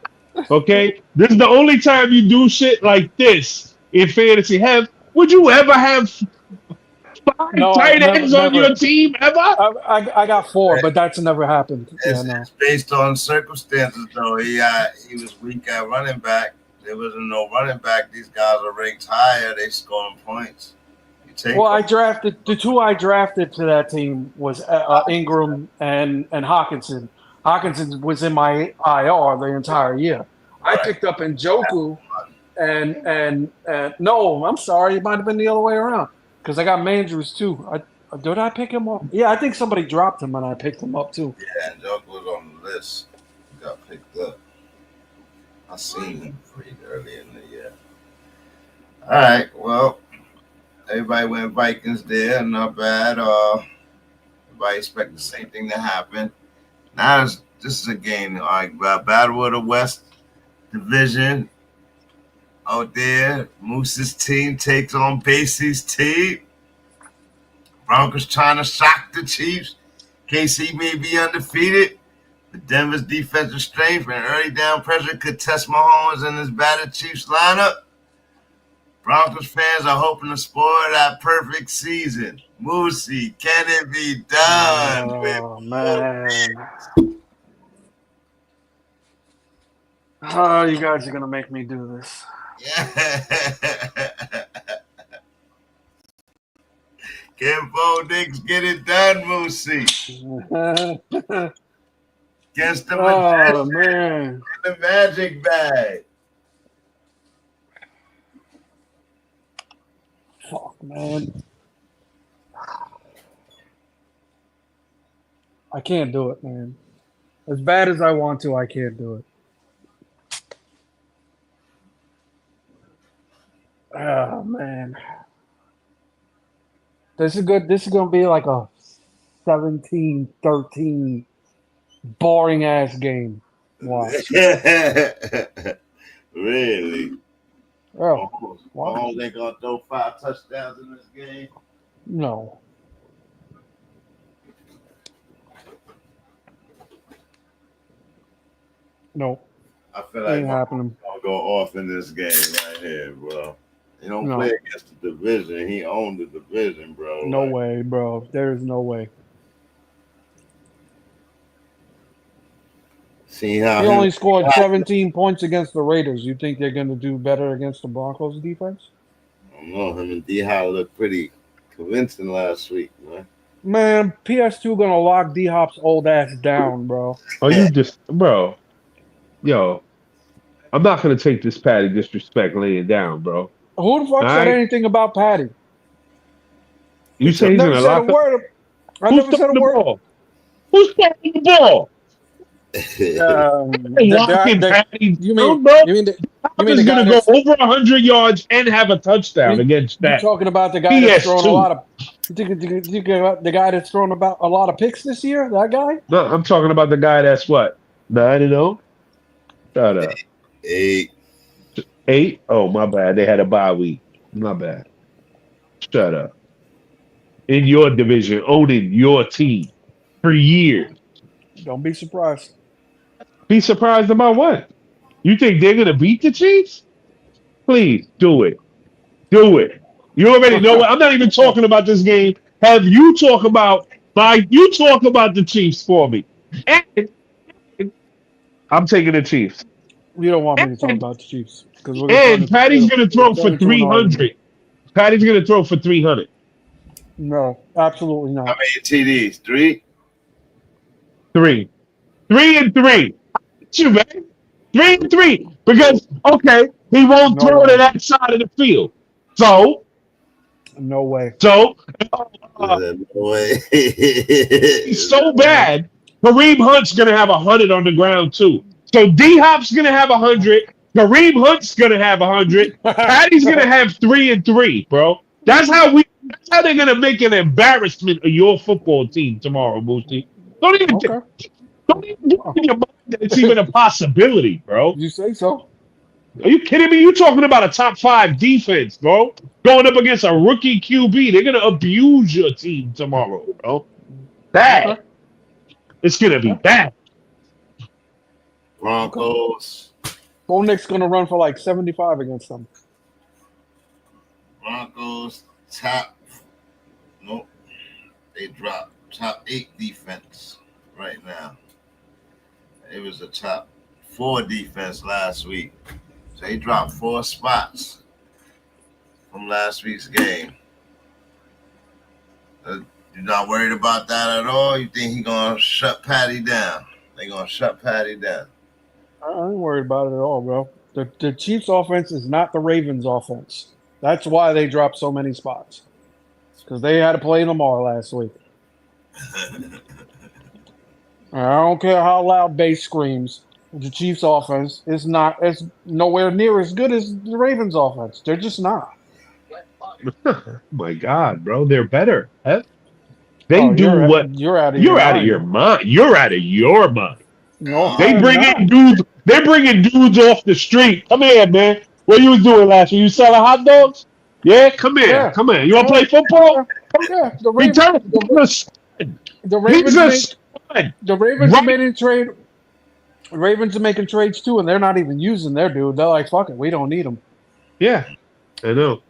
Okay, this is the only time you do shit like this in fantasy. Would you ever have 5 tight ends on your team ever? I got 4, but that's never happened. It's based on circumstances, though. He was weak at running back. There wasn't no running back. These guys are ranked higher. They scoring points. I drafted the 2 I drafted to that team was Ingram and Hawkinson. Hawkinson was in my IR the entire year. I picked up Njoku and no, I'm sorry, it might have been the other way around because I got Mandrews too. Did I pick him up? Yeah, I think somebody dropped him and I picked him up too. Yeah, Njoku was on the list. He got picked up. I seen him pretty early in the year. All right, well, Everybody went Vikings there, not bad. Everybody expect the same thing to happen. Now this is a game, all right, Battle of the West Division. Out there, Moose's team takes on Basie's team. Broncos trying to shock the Chiefs. KC may be undefeated, but Denver's defensive strength and early down pressure could test Mahomes and his battered Chiefs lineup. Broncos fans are hoping to spoil that perfect season. Moosey, can it be done? Oh, man. Oh, you guys are going to make me do this. Yeah. Can Bo Nix get it done, Moosey? Against the man. The magic bag. Fuck, man. I can't do it, man. As bad as I want to, I can't do it. Oh, man. This is good. This is going to be like a 17-13 boring-ass game. Watch. Really? Oh, Mahomes ain't going to throw 5 touchdowns in this game? No. No. I feel like ain't happening. I'll go off in this game right here, bro. He don't play against the division. He owned the division, bro. No way, bro. There is no way. See how he only scored 17 points against the Raiders. You think they're going to do better against the Broncos defense? I don't know. Him and D-Hop looked pretty convincing last week, man. Man, PS2 going to lock D-Hop's old ass down, bro. Oh, you just, bro. Yo, I'm not going to take this Patty disrespect laying down, bro. Who the fuck said anything about Patty? You say he's going to lock up? I never said a word. Who's stopping the ball? You mean he's going to go over 100 yards and have a touchdown against that? You're talking about the guy that's thrown a lot of. You think the guy that's thrown about a lot of picks this year? That guy? No, I'm talking about the guy that's what 9-0. Shut up. 8. 8? Oh, my bad. They had a bye week. My bad. Shut up. In your division, owning your team for years. Don't be surprised. Be surprised about what? You think they're going to beat the Chiefs? Please, do it. Do it. You already know what. I'm not even talking about this game. Have you talk about the Chiefs for me. And I'm taking the Chiefs. You don't want me to talk about the Chiefs. And Patty's going to throw for 300. Patty's going to throw for 300. No, absolutely not. How many TDs? 3? 3. 3 and 3. You, man. 3 and 3. Because, okay, he won't throw to that side of the field. So. No way. So. No way. He's so bad. Kareem Hunt's going to have 100 on the ground, too. So D-Hop's going to have 100. Kareem Hunt's going to have 100. Patty's going to have 3 and 3, bro. That's how they're going to make an embarrassment of your football team tomorrow, Moosey. Don't even get in your mind that it's even a possibility, bro. You say so. Are you kidding me? You're talking about a top 5 defense, bro. Going up against a rookie QB. They're going to abuse your team tomorrow, bro. Bad. Okay. It's going to be bad. Broncos. Bo Nix going to run for like 75 against them. Broncos they dropped top 8 defense right now. It was a top 4 defense last week. So they dropped 4 spots from last week's game. You're not worried about that at all? You think he's going to shut Patty down? They're going to shut Patty down. I ain't worried about it at all, bro. The Chiefs' offense is not the Ravens' offense. That's why they dropped so many spots. Because they had to play Lamar last week. I don't care how loud bass screams. The Chiefs' offense is nowhere near as good as the Ravens' offense. They're just not. My God, bro, they're better. Huh? They Oh, do what you're out of you're your out of mind. your mind. You're out of your mind. No, They I'm bring not. in dudes. They're bringing dudes off the street. Come here, man. What you was doing last year? You selling hot dogs? Yeah, come here. Yeah, Come here. You want to yeah, play football? yeah, yeah. He turned. He's a stud. The He's Ravens a make stud. the Ravens are Right? making trade. Ravens are making trades too, and they're not even using their dude. They're like, "Fuck it, we don't need them." Yeah, I know.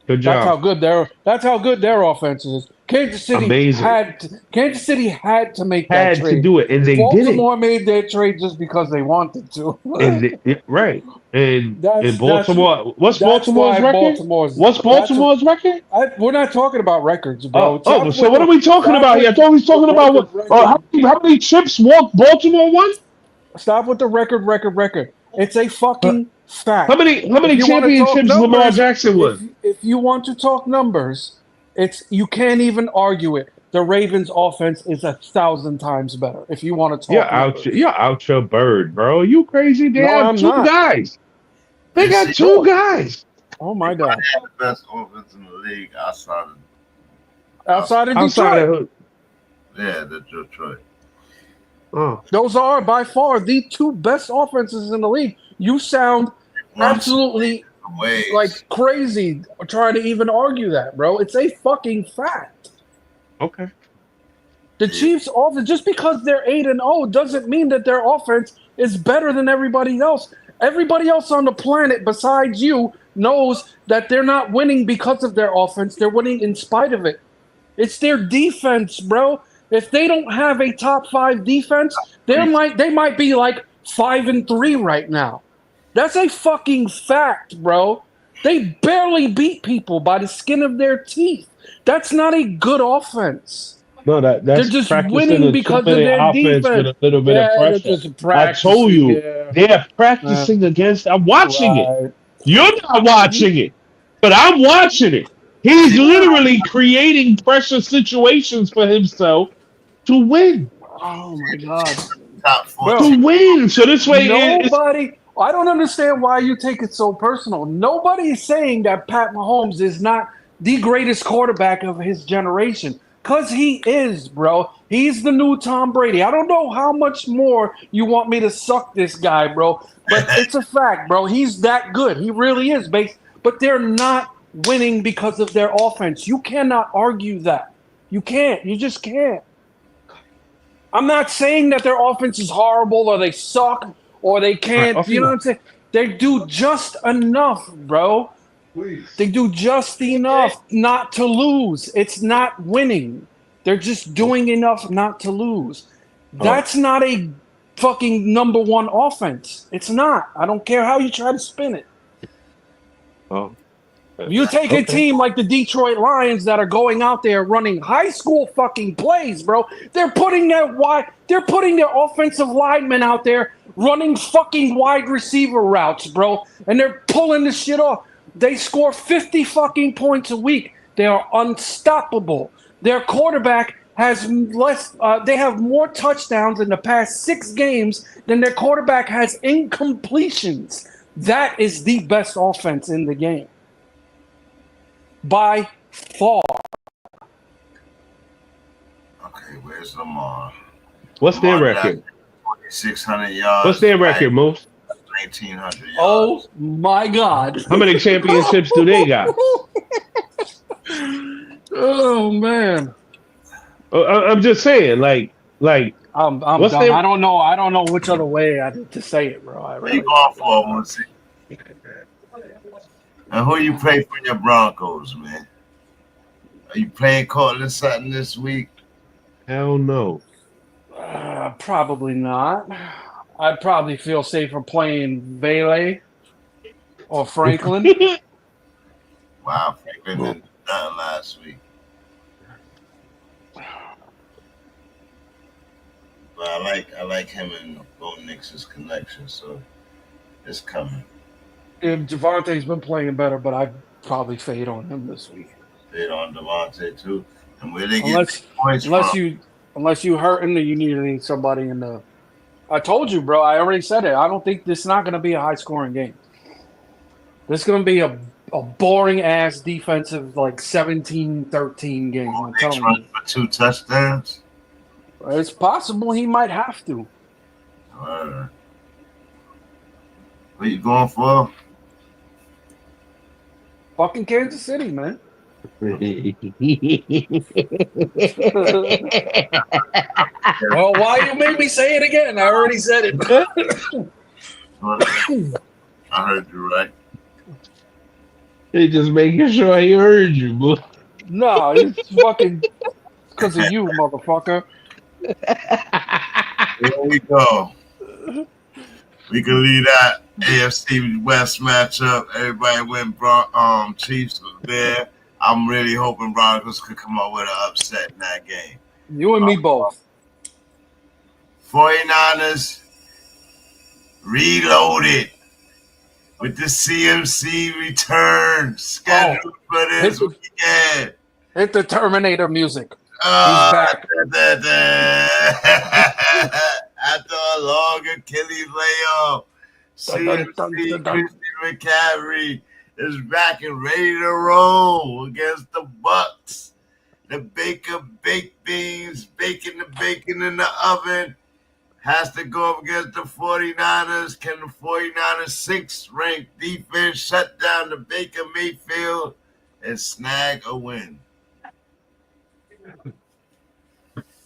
Good That's how job. good their offense is. Amazing. Kansas City had to make that Had to trade. do it, and they did it. Baltimore made their trade just because they wanted to. Right. And That's Baltimore, what's that's Baltimore's why record? Baltimore's. What's Baltimore's record? We're not talking about records, bro. So what are we talking about here? I thought we was talking about how many chips Baltimore won? Stop with the record. It's a fucking fact. How many If you wanna talk championships Lamar numbers, Jackson won? if you want to talk numbers, you can't even argue it. The Ravens' offense is 1,000 times better. If you want to talk numbers. You're out your bird, bro. You crazy? They No, have I'm two not. guys. They got two guys. Oh my God! The best offense in the league outside of Outside of Outside Detroit, the Detroit. Oh, those are by far the two best offenses in the league. You sound absolutely like crazy trying to even argue that, bro. It's a fucking fact. okay. The Chiefs' offense, just because they're 8-0, doesn't mean that their offense is better than everybody else. Everybody else on the planet besides you knows that they're not winning because of their offense. They're winning in spite of it. It's their defense, bro. If they don't have a top 5 defense, they might be like 5-3 right now. That's a fucking fact, bro. They barely beat people by the skin of their teeth. That's not a good offense. No, that's They're just practicing winning a because of 2-minute their offense defense. with a little bit of They're pressure. just I told you, practicing, they're practicing against. I'm watching it. Right. You're not watching it, but I'm watching it. He's literally creating pressure situations for himself to win. Oh my God. Top 4. To win. So this way, Nobody. I don't understand why you take it so personal. Nobody is saying that Pat Mahomes is not the greatest quarterback of his generation. Because he is, bro. He's the new Tom Brady. I don't know how much more you want me to suck this guy, bro. But it's a fact, bro. He's that good. He really is, but they're not winning because of their offense. You cannot argue that. You can't. You just can't. I'm not saying that their offense is horrible or they suck or they can't. You know what I'm saying? They do just enough, bro. Please. They do just enough not to lose. It's not winning. They're just doing enough not to lose. That's not a fucking number one offense. It's not. I don't care how you try to spin it. Oh. You take a team like the Detroit Lions that are going out there running high school fucking plays, bro. They're putting their offensive linemen out there running fucking wide receiver routes, bro. And they're pulling this shit off. They score 50 fucking points a week. They are unstoppable. Their quarterback has they have more touchdowns in the past 6 games than their quarterback has incompletions. That is the best offense in the game. By far. Okay, where's Lamar? What's their Lamar record? 2,600 yards. What's their record, Moose? 1,900 yards. Oh my God. How many championships do they got? Oh man. I'm just saying, like. I'm what's done. their- I don't know which other way to say it, bro. What are you going for, I want to see? And who you play for your Broncos, man? Are you playing Cortland Sutton this week? Hell no. Probably not. I'd probably feel safer playing B.A.L.D or Franklin. Wow, Franklin did nothing last week. But I like him and BANGnACES connection, so it's coming. Javonte's been playing better, but I'd probably fade on him this week. Fade on Devontae too. And where they get points unless you hurting, you need somebody in the. I told you, bro. I already said it. I don't think this is not going to be a high scoring game. This is going to be a boring ass defensive like 17-13 game. I'm They telling run you. for 2 touchdowns. It's possible he might have to. What you going for? Fucking Kansas City, man. Well, why you made me say it again? I already said it. I heard you right. He just making sure he heard you, boy. No, it's fucking because of you, motherfucker. Here we go. We can leave that AFC West matchup. Everybody went Chiefs was there. I'm really hoping Broncos could come up with an upset in that game. You and me both. 49ers reloaded with the CMC return scheduled for this weekend. Hit the Terminator music. He's back. After a long Achilles layoff, CMC Christian McCaffrey is back and ready to roll against the Bucks. The baker baked beans, baking the bacon in the oven, has to go up against the 49ers. Can the 49ers 6th-ranked defense shut down the Baker Mayfield and snag a win?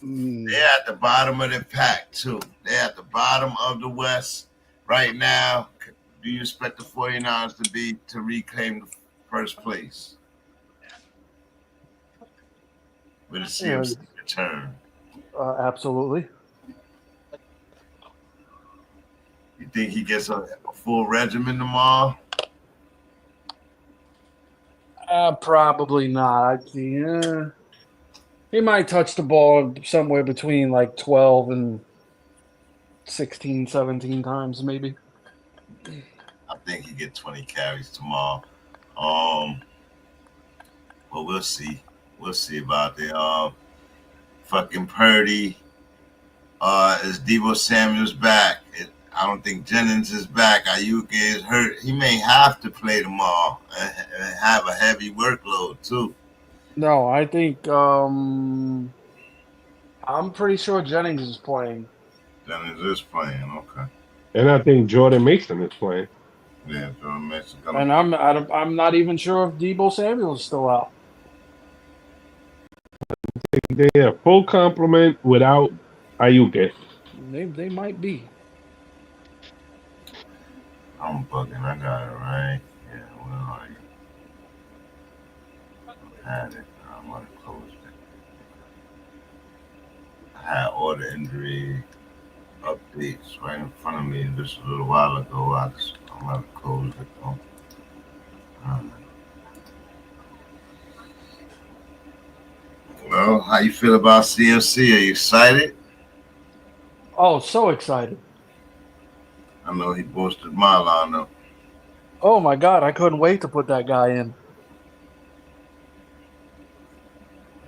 They're at the bottom of the pack, too. They're at the bottom of the West right now. Do you expect the 49ers to reclaim the first place with a CMC return? Absolutely. You think he gets a full regimen tomorrow? Probably not. He might touch the ball somewhere between like 12 and 16, 17 times, maybe. I think he get 20 carries tomorrow. Well, we'll see. We'll see about the fucking Purdy. Is Deebo Samuel's back? I don't think Jennings is back. Ayuka is hurt. He may have to play tomorrow and have a heavy workload too. No, I think I'm pretty sure Jennings is playing. Jennings is playing, okay. And I think Jordan Mason is playing. Yeah, Jordan Mason. And I'm not even sure if Deebo Samuel is still out. They have full complement without Ayuka. They might be. I'm bugging. I got it right. Yeah, where are you? I had it. I'm going to close it. I had all the injury updates right in front of me just a little while ago. I'm going to close it though. Well, how you feel about CMC? Are you excited? Oh, so excited. I know he boosted my lineup. Oh my God, I couldn't wait to put that guy in.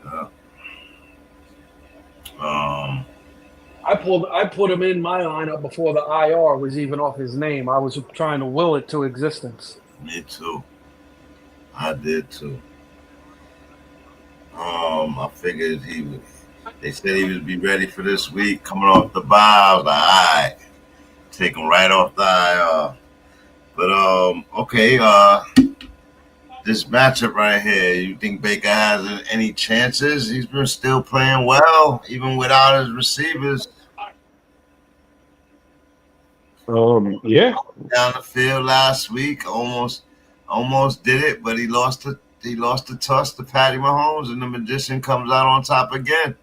Yeah. I put him in my lineup before the IR was even off his name. I was trying to will it to existence. Me too. I did too. I figured they said he would be ready for this week, coming off the bye. I was like, all right, take him right off the IR. But okay, this matchup right here, you think Baker has any chances? He's been still playing well, even without his receivers. Yeah. Down the field last week, almost did it, but he lost the toss to Patty Mahomes, and the magician comes out on top again.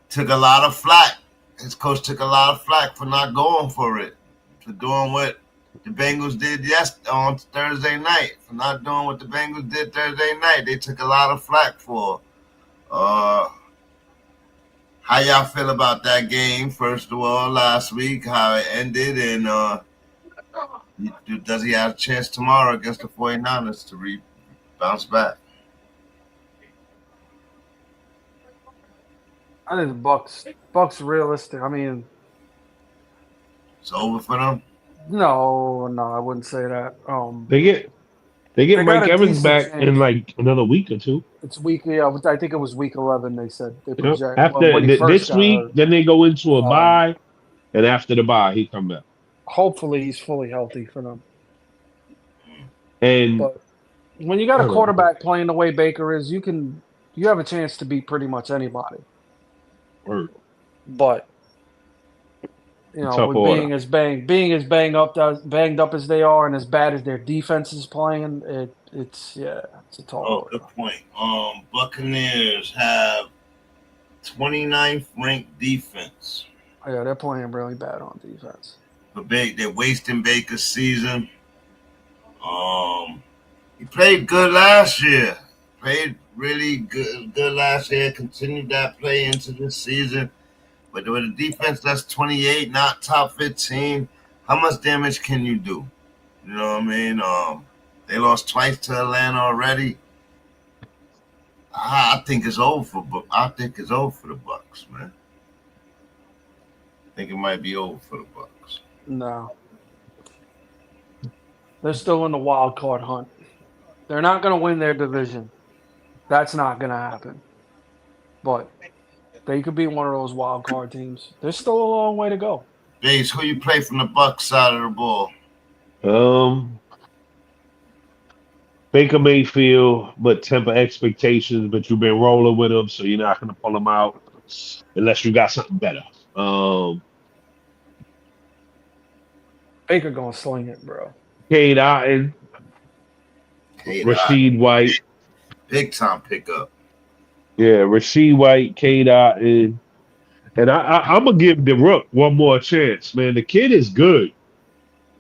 Took a lot of flack. His coach took a lot of flack for not going for it, for doing what the Bengals did on Thursday night, for not doing what the Bengals did Thursday night. They took a lot of flack for. How y'all feel about that game, first of all, last week, how it ended, and does he have a chance tomorrow against the 49ers to bounce back? I think the Bucks realistic. I mean, It's over for them? No, I wouldn't say that. They get They got Mike a Evans decent back in chance. like another week or two. It's week. Yeah, I think it was week 11. They said they You know, project. Well, after when he first this got week, hurt. then they go into a Um, bye, and after the bye, he come back. Hopefully, he's fully healthy for them. And But when you got I a don't know. quarterback playing the way Baker is, you have a chance to beat pretty much anybody. Word. But you know, Tough with order. being as banged up as they are, and as bad as their defense is playing, it's a tall Oh, order. good point. Buccaneers have 29th ranked defense. Yeah, they're playing really bad on defense. But they're wasting Baker's season. He played good last year. Played really good last year. Continued that play into this season. But with a defense that's 28, not top 15, how much damage can you do? You know what I mean? They lost twice to Atlanta already. I think it's over for the Bucs, man. I think it might be over for the Bucs. No, they're still in the wild card hunt. They're not going to win their division. That's not going to happen. But they could be one of those wild card teams. There's still a long way to go. Base, who you play from the Bucs side of the ball? Baker Mayfield, but temper expectations. But you've been rolling with him, so you're not going to pull him out unless you got something better. Baker gonna sling it, bro. Cade Otton, Rasheed White, big time pickup. Yeah, Rasheed White, Cade Otton, and I'm gonna give the Rook one more chance, man. The kid is good.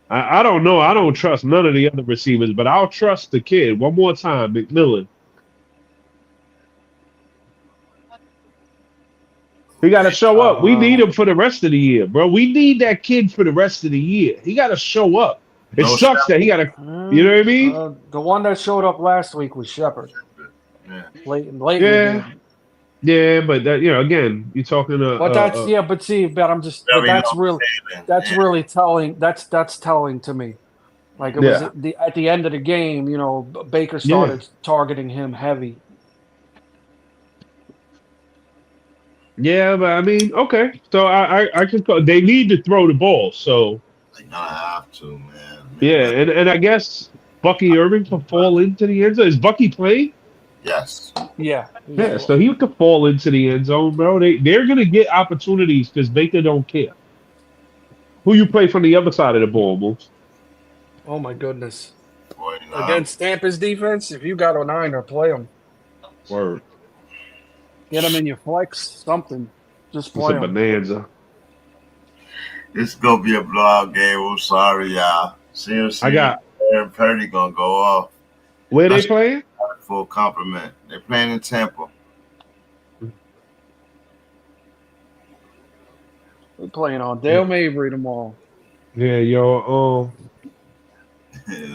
I don't know. I don't trust none of the other receivers, but I'll trust the kid one more time, McMillan. He got to show up. We need him for the rest of the year, bro. We need that kid for the rest of the year. He got to show up. It sucks that he got to, you know what I mean? The one that showed up last week was Shepard. Yeah. Late. Yeah, but that, again, you're talking. But that's really telling. That's telling to me. Like it was at the end of the game, Baker started targeting him heavy. Yeah, but I mean, okay. So I can. They need to throw the ball, so. They gotta have to, man. Yeah, and I guess Bucky Irving can fall into the end zone. Is Bucky playing? Yes. Yeah. Yeah, so he could fall into the end zone, bro. They're gonna get opportunities because Baker don't care. Who you play from the other side of the ball, Moose? Oh my goodness. Boy, Against Tampa's defense, if you got a Niner, play them. Word. Get them in your flex, something. Just play them. It's a bonanza. It's gonna be a blowout game. I'm sorry, y'all. Seriously, Aaron Purdy gonna go off. Where they playing? Full compliment. They're playing in Tampa. They're playing on Dale Mabry tomorrow. Yeah, yo.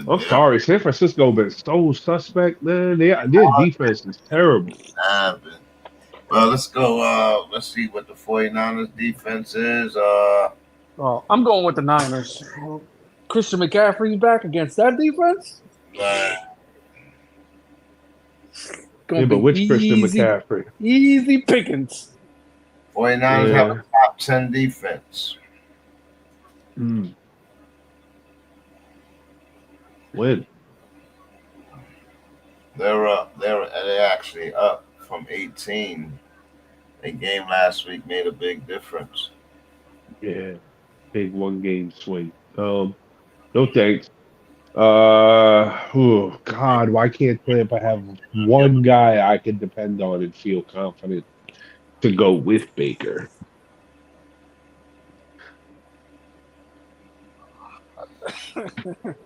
I'm sorry, San Francisco been so suspect, man. Their defense is terrible. Well, let's go. Let's see what the 49ers defense is. I'm going with the Niners. Christian McCaffrey's back against that defense. But which Christian McCaffrey? Easy pickings. 49ers have a top 10 defense. When? They're up. They're actually up from 18. A game last week made a big difference. Yeah, big one-game swing. No thanks. Oh God, why can't Tampa have one guy I can depend on and feel confident to go with Baker?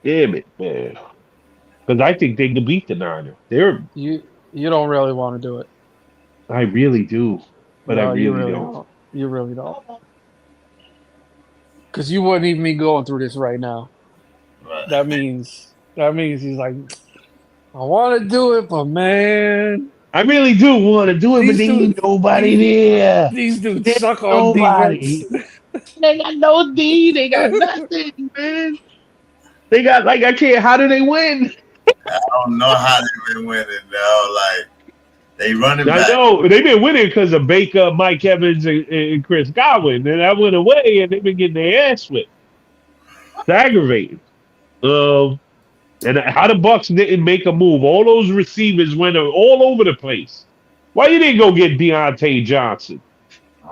Damn it, man. Because I think they can beat the Niners. You don't really want to do it. I really do, but no, I really don't. You really don't. Because you wouldn't even be going through this right now. Right. That means he's like, I want to do it, but man, I really do want to do it, but there ain't nobody there. These dudes suck on defense. They got no D. They got nothing, man. They got like I can't. How do they win? I don't know how they've been winning though. Like they running I back. know they've been winning because of Baker, Mike Evans, and Chris Godwin. And I went away, and they've been getting their ass whipped. It's aggravating. And how the Bucks didn't make a move. All those receivers went all over the place. Why you didn't go get Deontay Johnson?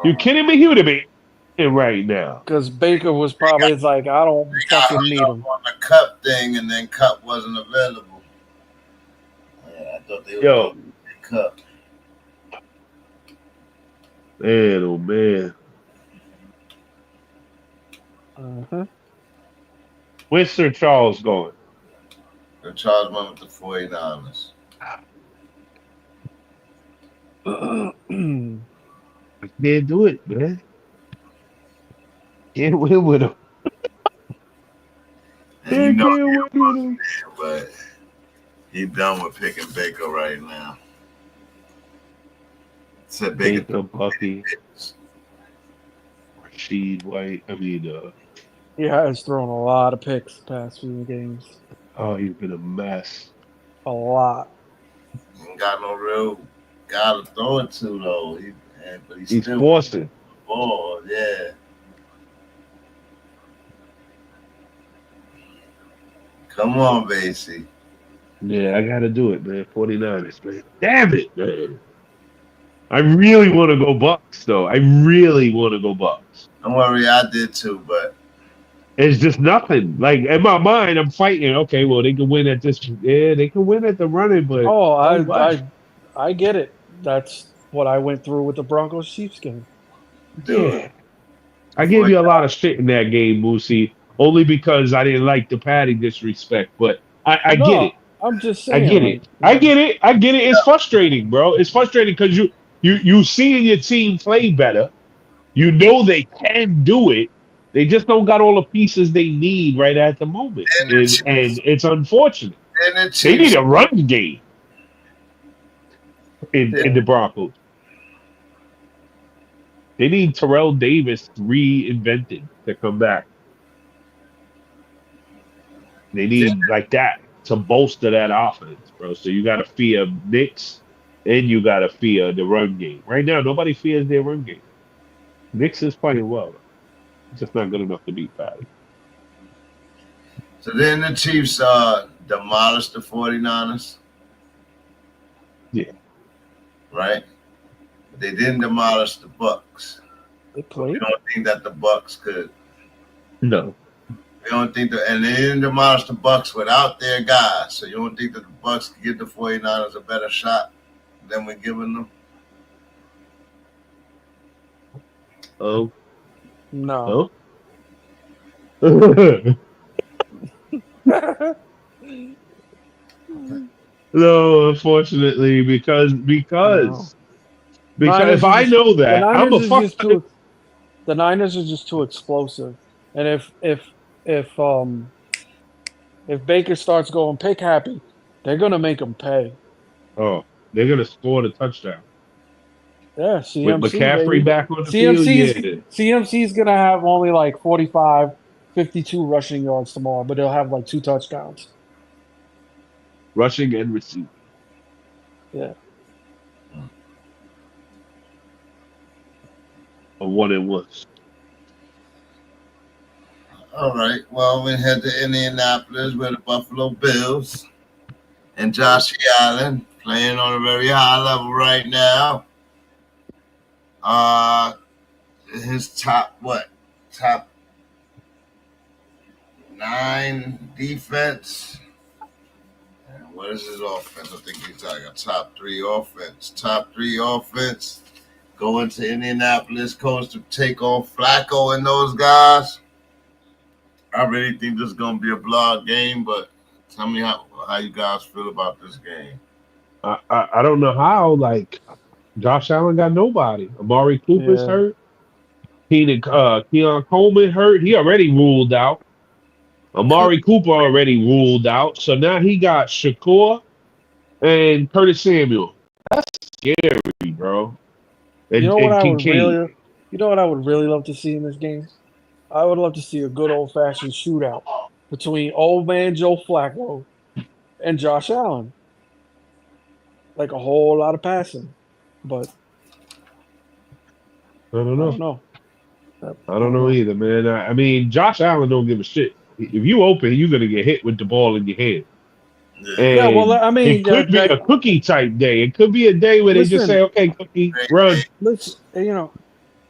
You kidding me? He would have been in right now. Because Baker was probably like, I don't fucking need him. On the Cup thing, and then Cup wasn't available. Yeah, I thought they were going to Cup. Man, oh man. Where's Sir Charles going? Sir Charles went with the 49ers. I can't do it, man. Can't win with him. And you know but he's done with picking Baker right now. Said Baker, Bucky, Rashid White. I mean, he has thrown a lot of picks the past few games. Oh, he's been a mess. A lot. Ain't got no real guy to throw it to though. But he's still forcing. Ball, yeah. Come on, Basie. Yeah, I got to do it, man. 49ers, man. Damn it, man. I really want to go Bucks, though. I really want to go Bucks. Don't worry, I did too, but it's just nothing. Like, in my mind, I'm fighting. Okay, well, they can win at this. Yeah, they can win at the running, but I get it. That's what I went through with the Broncos-Chiefs game. Yeah. I gave you a lot of shit in that game, Moosey, only because I didn't like the padding disrespect, but I get it. I'm just saying. I get it. I get it. I get it. It's frustrating, bro. It's frustrating because you seeing your team play better. You know they can do it. They just don't got all the pieces they need right at the moment. And it's unfortunate. They need a run game in the Broncos. They need Terrell Davis reinvented to come back. They need like that to bolster that offense, bro. So you got to fear Knicks and you got to fear the run game. Right now, nobody fears their run game. Knicks is playing well. It's just not good enough to beat Patty. So then the Chiefs demolished the 49ers. Yeah. Right? They didn't demolish the Bucks. They played. You don't think that the Bucks could? No. You don't think that, and they didn't demolish the Bucks without their guys. So you don't think that the Bucks could give the 49ers a better shot than we're giving them? Oh. No. Oh? No, unfortunately, because if I know that, I'm a fuck. The Niners are just too explosive, and if Baker starts going pick happy, they're gonna make him pay. Oh, they're gonna score the touchdown. Yeah, CMC. With McCaffrey baby. back on the field, CMC's gonna have only like 45, 52 rushing yards tomorrow, but he'll have like 2 touchdowns. Rushing and receiving. Yeah. A 1-and-1. All right. Well, we head to Indianapolis with the Buffalo Bills and Josh Allen playing on a very high level right now. His top 9 defense. And what is his offense? I think he's like a top 3 offense. Top 3 offense. Going to Indianapolis, coach to take on Flacco and those guys. I really think this is going to be a blowout game, but tell me how you guys feel about this game. I don't know how. Like, Josh Allen got nobody. Amari Cooper's hurt. Keon Coleman hurt. He already ruled out. Amari Cooper already ruled out. So now he got Shakur and Curtis Samuel. That's scary, bro. And, you know what I would You know what I would really love to see in this game? I would love to see a good old fashioned shootout between old man Joe Flacco and Josh Allen. Like a whole lot of passing. But I don't I know. don't know. I don't know either, man. I mean, Josh Allen don't give a shit. If you open, you're gonna get hit with the ball in your hand. And Yeah, well, I mean, it could be a Cookie type day. It could be a day where they just say, "Okay, Cookie, run." Listen,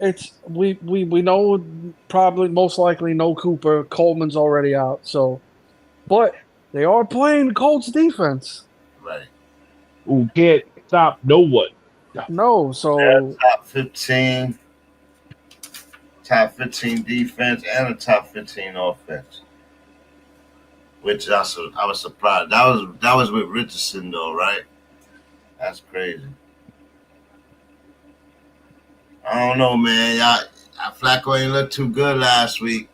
it's we know probably most likely no Cooper. Coleman's already out, so but they are playing Colts defense. Right. Who can't stop no one. No, so top 15 defense and a top 15 offense. Which I was surprised. That was with Richardson though, right? That's crazy. I don't know, man. Flacco ain't looked too good last week.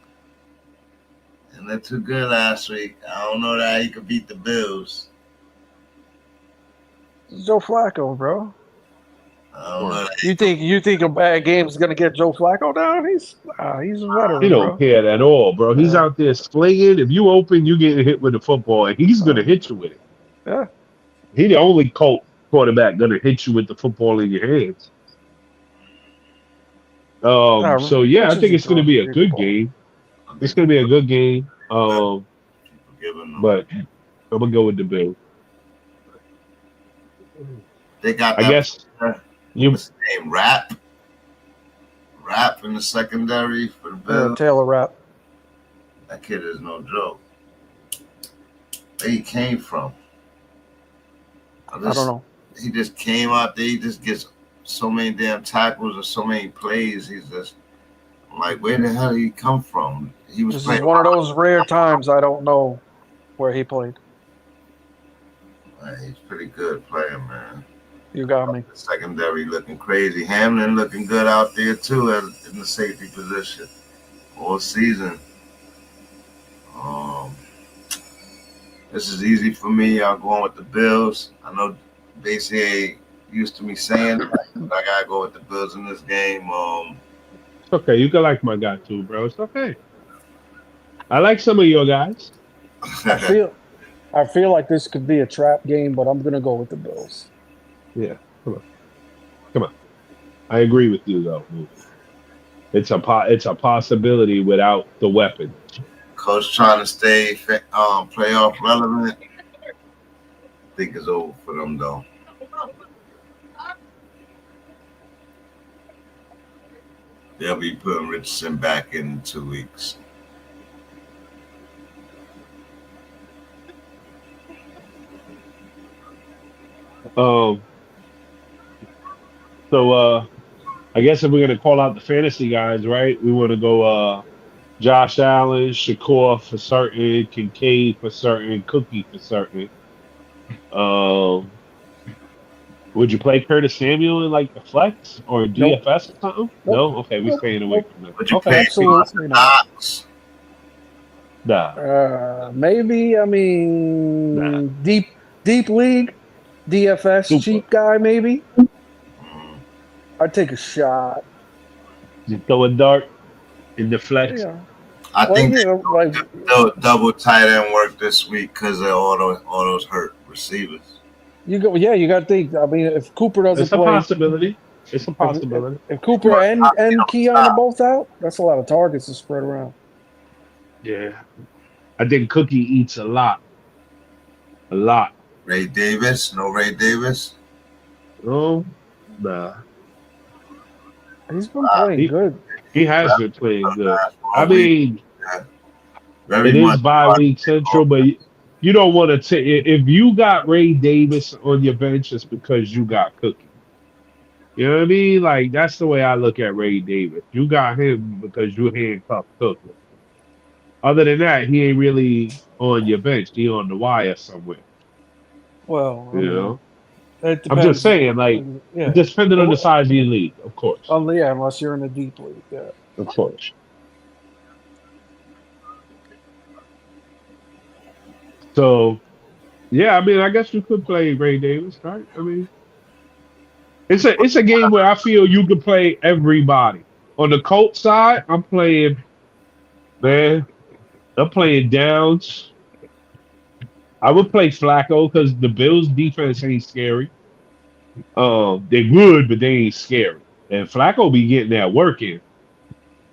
I don't know that he could beat the Bills. Joe Flacco, bro. I don't know that. You think a bad game is gonna get Joe Flacco down? He's a veteran. He don't care at all, bro. He's out there slinging. If you open, you get hit with the football, and he's gonna hit you with it. Yeah. He the only Colt quarterback gonna hit you with the football in your hands. So yeah, I think it's gonna be a good game. It's gonna be a good game. But I'm gonna go with the Bills. They got I guess what's his name? Rap in the secondary for the Bills. Taylor Rapp. That kid is no joke. Where he came from? I don't know. He just came out there. He just gets so many damn tackles and so many plays. I'm like, where the hell did he come from? This is one of those rare times I don't know where he played. Man, he's pretty good player, man. You got me. Secondary looking crazy. Hamlin looking good out there too in the safety position all season. This is easy for me. I'm going with the Bills. I know basically used to me saying that, but I gotta go with the Bills in this game. It's okay. You can like my guy too, bro. It's okay. I like some of your guys. I feel like this could be a trap game, but I'm gonna go with the Bills. Yeah, come on. I agree with you though. It's a possibility without the weapon. Coach trying to stay playoff relevant. I think it's over for them though. They'll be putting Richardson back in 2 weeks. So I guess if we're gonna call out the fantasy guys, right? We want to go Josh Allen, Shakur for certain, Kincaid for certain, Cookie for certain. Would you play Curtis Samuel in like the flex or DFS or something? Nope. No? Okay, we're staying away from that. Would you Okay. pay Absolutely not. Nah. Maybe. I mean, deep league, DFS, Super. cheap guy. Maybe. I'd take a shot. Just throw a dart in the flex. Yeah. I think like double tight end work this week because of all those hurt receivers. you go. Yeah, you got to think. I mean, if Cooper doesn't It's a play, possibility. It's a possibility. if Cooper and Keon are both out, that's a lot of targets to spread around. Yeah. I think Cookie eats a lot. A lot. Ray Davis? No Ray Davis? Oh, nah. He's been playing good. He has been playing good. I mean, Very it is much bye week central, but you don't want to take if you got Ray Davis on your bench, it's because you got Cookie. You know what I mean? Like that's the way I look at Ray Davis. You got him because you handcuffed Cookie. Other than that, he ain't really on your bench. He on the wire somewhere. Well, You know? it I'm just saying, like, yeah. depending on the size of your league, of course. Yeah, unless you're in a deep league. Yeah. Of course. So, yeah, I mean, I guess you could play Ray Davis, right? I mean, it's a game where I feel you could play everybody. On the Colts side, I'm playing Downs. I would play Flacco because the Bills defense ain't scary. They're good, but they ain't scary. And Flacco be getting that work in.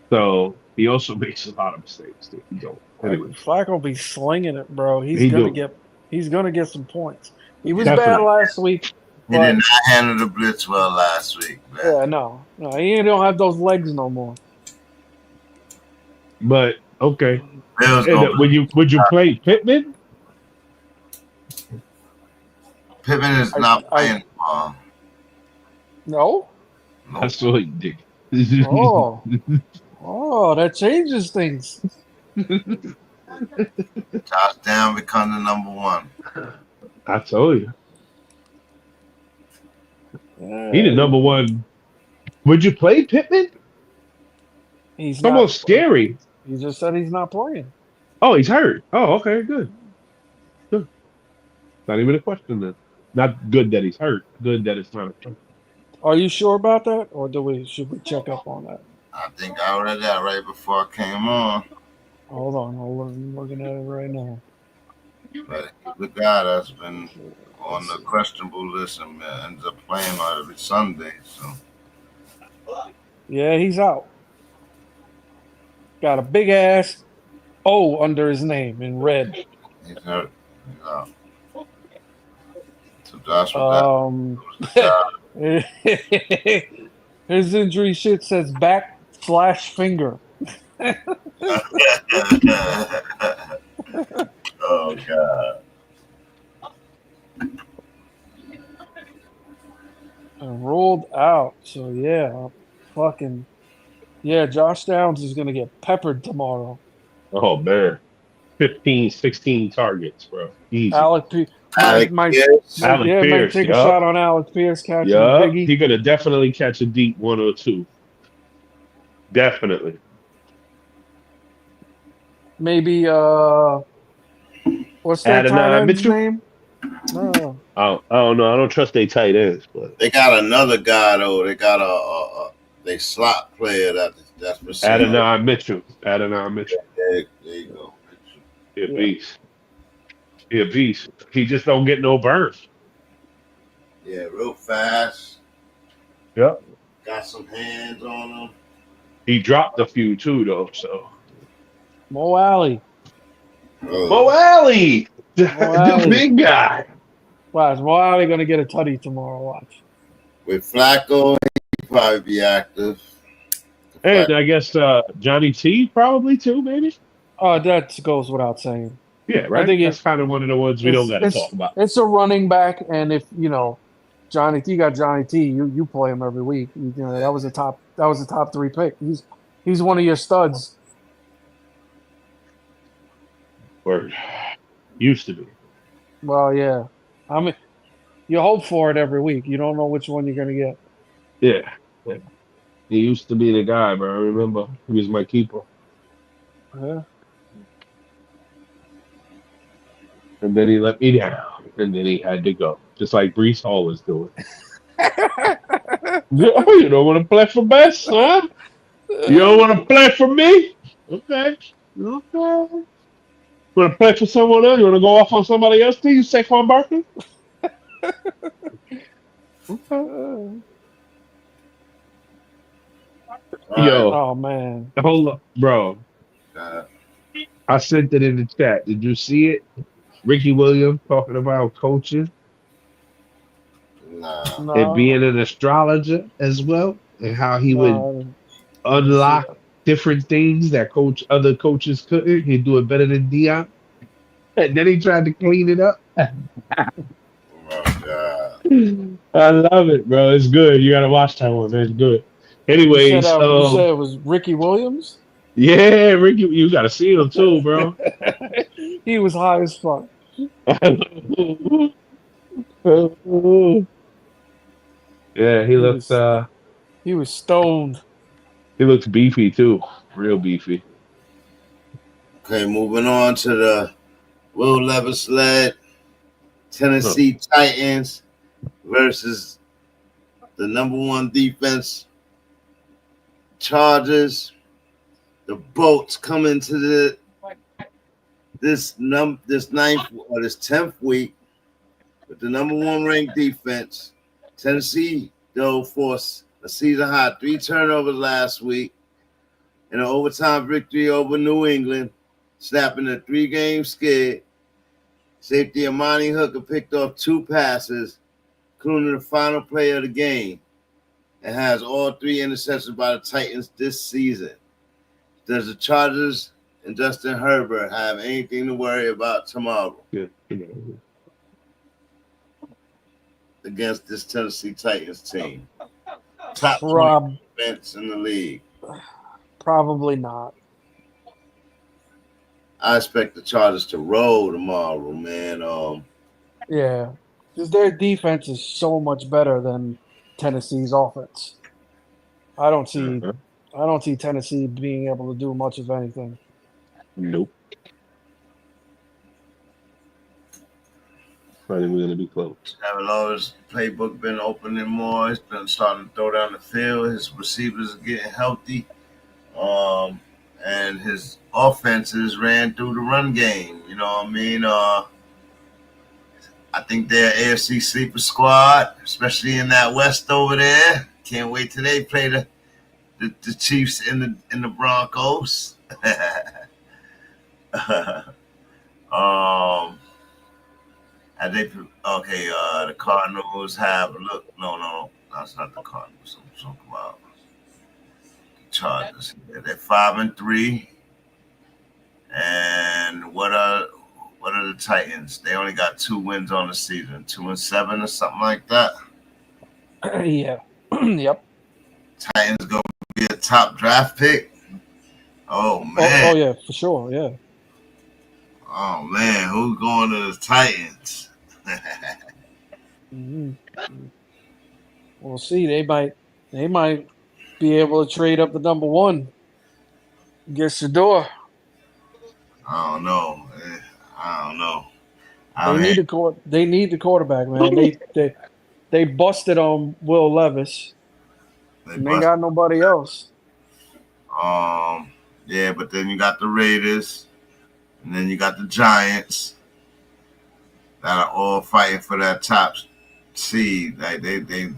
So he also makes a lot of mistakes that he don't. Anyway, Flacco be slinging it, bro. he do He's gonna get some points. He was bad definitely. last week, He did but not handle the blitz well last week, man. yeah, no, he don't have those legs no more. But okay. Bills And, gonna would you play Pittman? Pittman is not playing. No. That's what he did. Oh, that changes things. Josh Down become the number one. I told you. He the number one. Would you play Pittman? He's It's almost scary. He just said he's not playing. Oh, he's hurt. Oh, okay, good. Good. Not even a question then. Not good that he's hurt. Good that it's not a question. Are you sure about that, or should we check up on that? I think I read that right before I came on. Hold on. I'm looking at it right now. But the guy that's been on the questionable list and ends up playing every Sunday. So Yeah, he's out. Got a big ass O under his name in red. he's hurt. He's out. So Josh his injury shit says back/finger. Oh God. Rolled out. So Josh Downs is gonna get peppered tomorrow. Oh man. 15, 16 targets, bro. Easy. Alec Pierce. Might take a shot on Alec Pierce catching yeah, Biggie. he gonna definitely catch a deep 1 or 2. Definitely. Maybe what's that tight end's name? No. I don't know. I don't trust they tight ends, but they got another guy though. They got they slot player that's for Adonai Mitchell. There you go. He a beast. He a beast. He just don't get no burn. Yeah, real fast. Yep. Got some hands on him. He dropped a few too, though. So Mo Alley. Mo Alley, the big guy. Wow, is Mo Alley gonna get a tutty tomorrow? Watch. With Flacco, he'll probably be active. And I guess Johnny T probably too, maybe. Oh, that goes without saying. Yeah, right. I think it's kind of one of the ones we don't got to talk about. It's a running back, and if you got Johnny T, you play him every week. That was a top 3 pick. He's one of your studs. Word. Used to be. Well, yeah. I mean, you hope for it every week. You don't know which one you're gonna get. Yeah. He used to be the guy, bro. I remember he was my keeper. Yeah. And then he let me down. And then he had to go. Just like Breece Hall was doing. You don't want to play for best, huh? You don't want to play for me? Okay. Want to play for someone else? You want to go off on somebody else? Do you, Saquon Barkley? Okay. Yo. Oh, man. Hold up, bro. I sent it in the chat. Did you see it? Ricky Williams talking about coaching. No. And being an astrologer as well. And how he would unlock different things that other coaches couldn't. He'd do it better than Dion. And then he tried to clean it up. Oh, God. I love it, bro. It's good. You got to watch that one. It's good. Anyways. You said it was Ricky Williams? Yeah, Ricky. You got to see him too, bro. He was high as fuck. Yeah, he looks. He was stoned. He looks beefy too, real beefy. Okay, moving on to the Will Levis-led Tennessee Titans versus the number 1 defense, Chargers. The boats come into this 10th week with the number 1 ranked defense. Tennessee, though, forced a season high 3 turnovers last week in an overtime victory over New England, snapping a 3-game skid. Safety Amani Hooker picked off 2 passes, including the final play of the game, and has all 3 interceptions by the Titans this season. Does the Chargers and Justin Herbert have anything to worry about tomorrow against this Tennessee Titans team? Top 20 defense in the league. Probably not. I expect the Chargers to roll tomorrow, man. Yeah, because their defense is so much better than Tennessee's offense. I don't see Tennessee being able to do much of anything. Nope. Probably going to be close. Daboll's playbook been opening more. He's been starting to throw down the field. His receivers are getting healthy. And his offenses ran through the run game. You know what I mean? I think they're AFC sleeper squad, especially in that West over there. Can't wait till they play the Chiefs in the Broncos. The Cardinals have no, that's not the Cardinals. I'm talking about the Chargers. They're 5-3, and what are the Titans? They only got 2 wins on the season, 2-7 or something like that. Yeah. Yep. Titans gonna be a top draft pick. Oh man. Oh yeah, for sure. Yeah. Oh man, who's going to the Titans? Mm-hmm. We'll see. They might be able to trade up the number 1. Get Shador. I don't know. They need the quarterback, man. They busted on Will Levis. And they got nobody else. Yeah, but then you got the Raiders, and then you got the Giants that are all fighting for that top seed. Like I think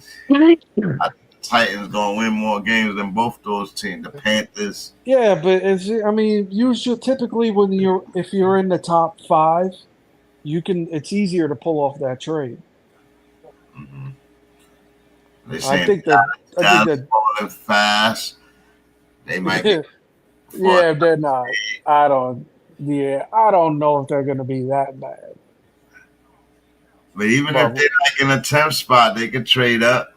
the Titans gonna win more games than both those teams. The Panthers. Yeah, but typically if you're in the top 5, it's easier to pull off that trade. Mm-hmm. I think that falling fast. They might be. Yeah, they're not. I don't know if they're gonna be that bad. But even if they're like in a 10th spot, they could trade up.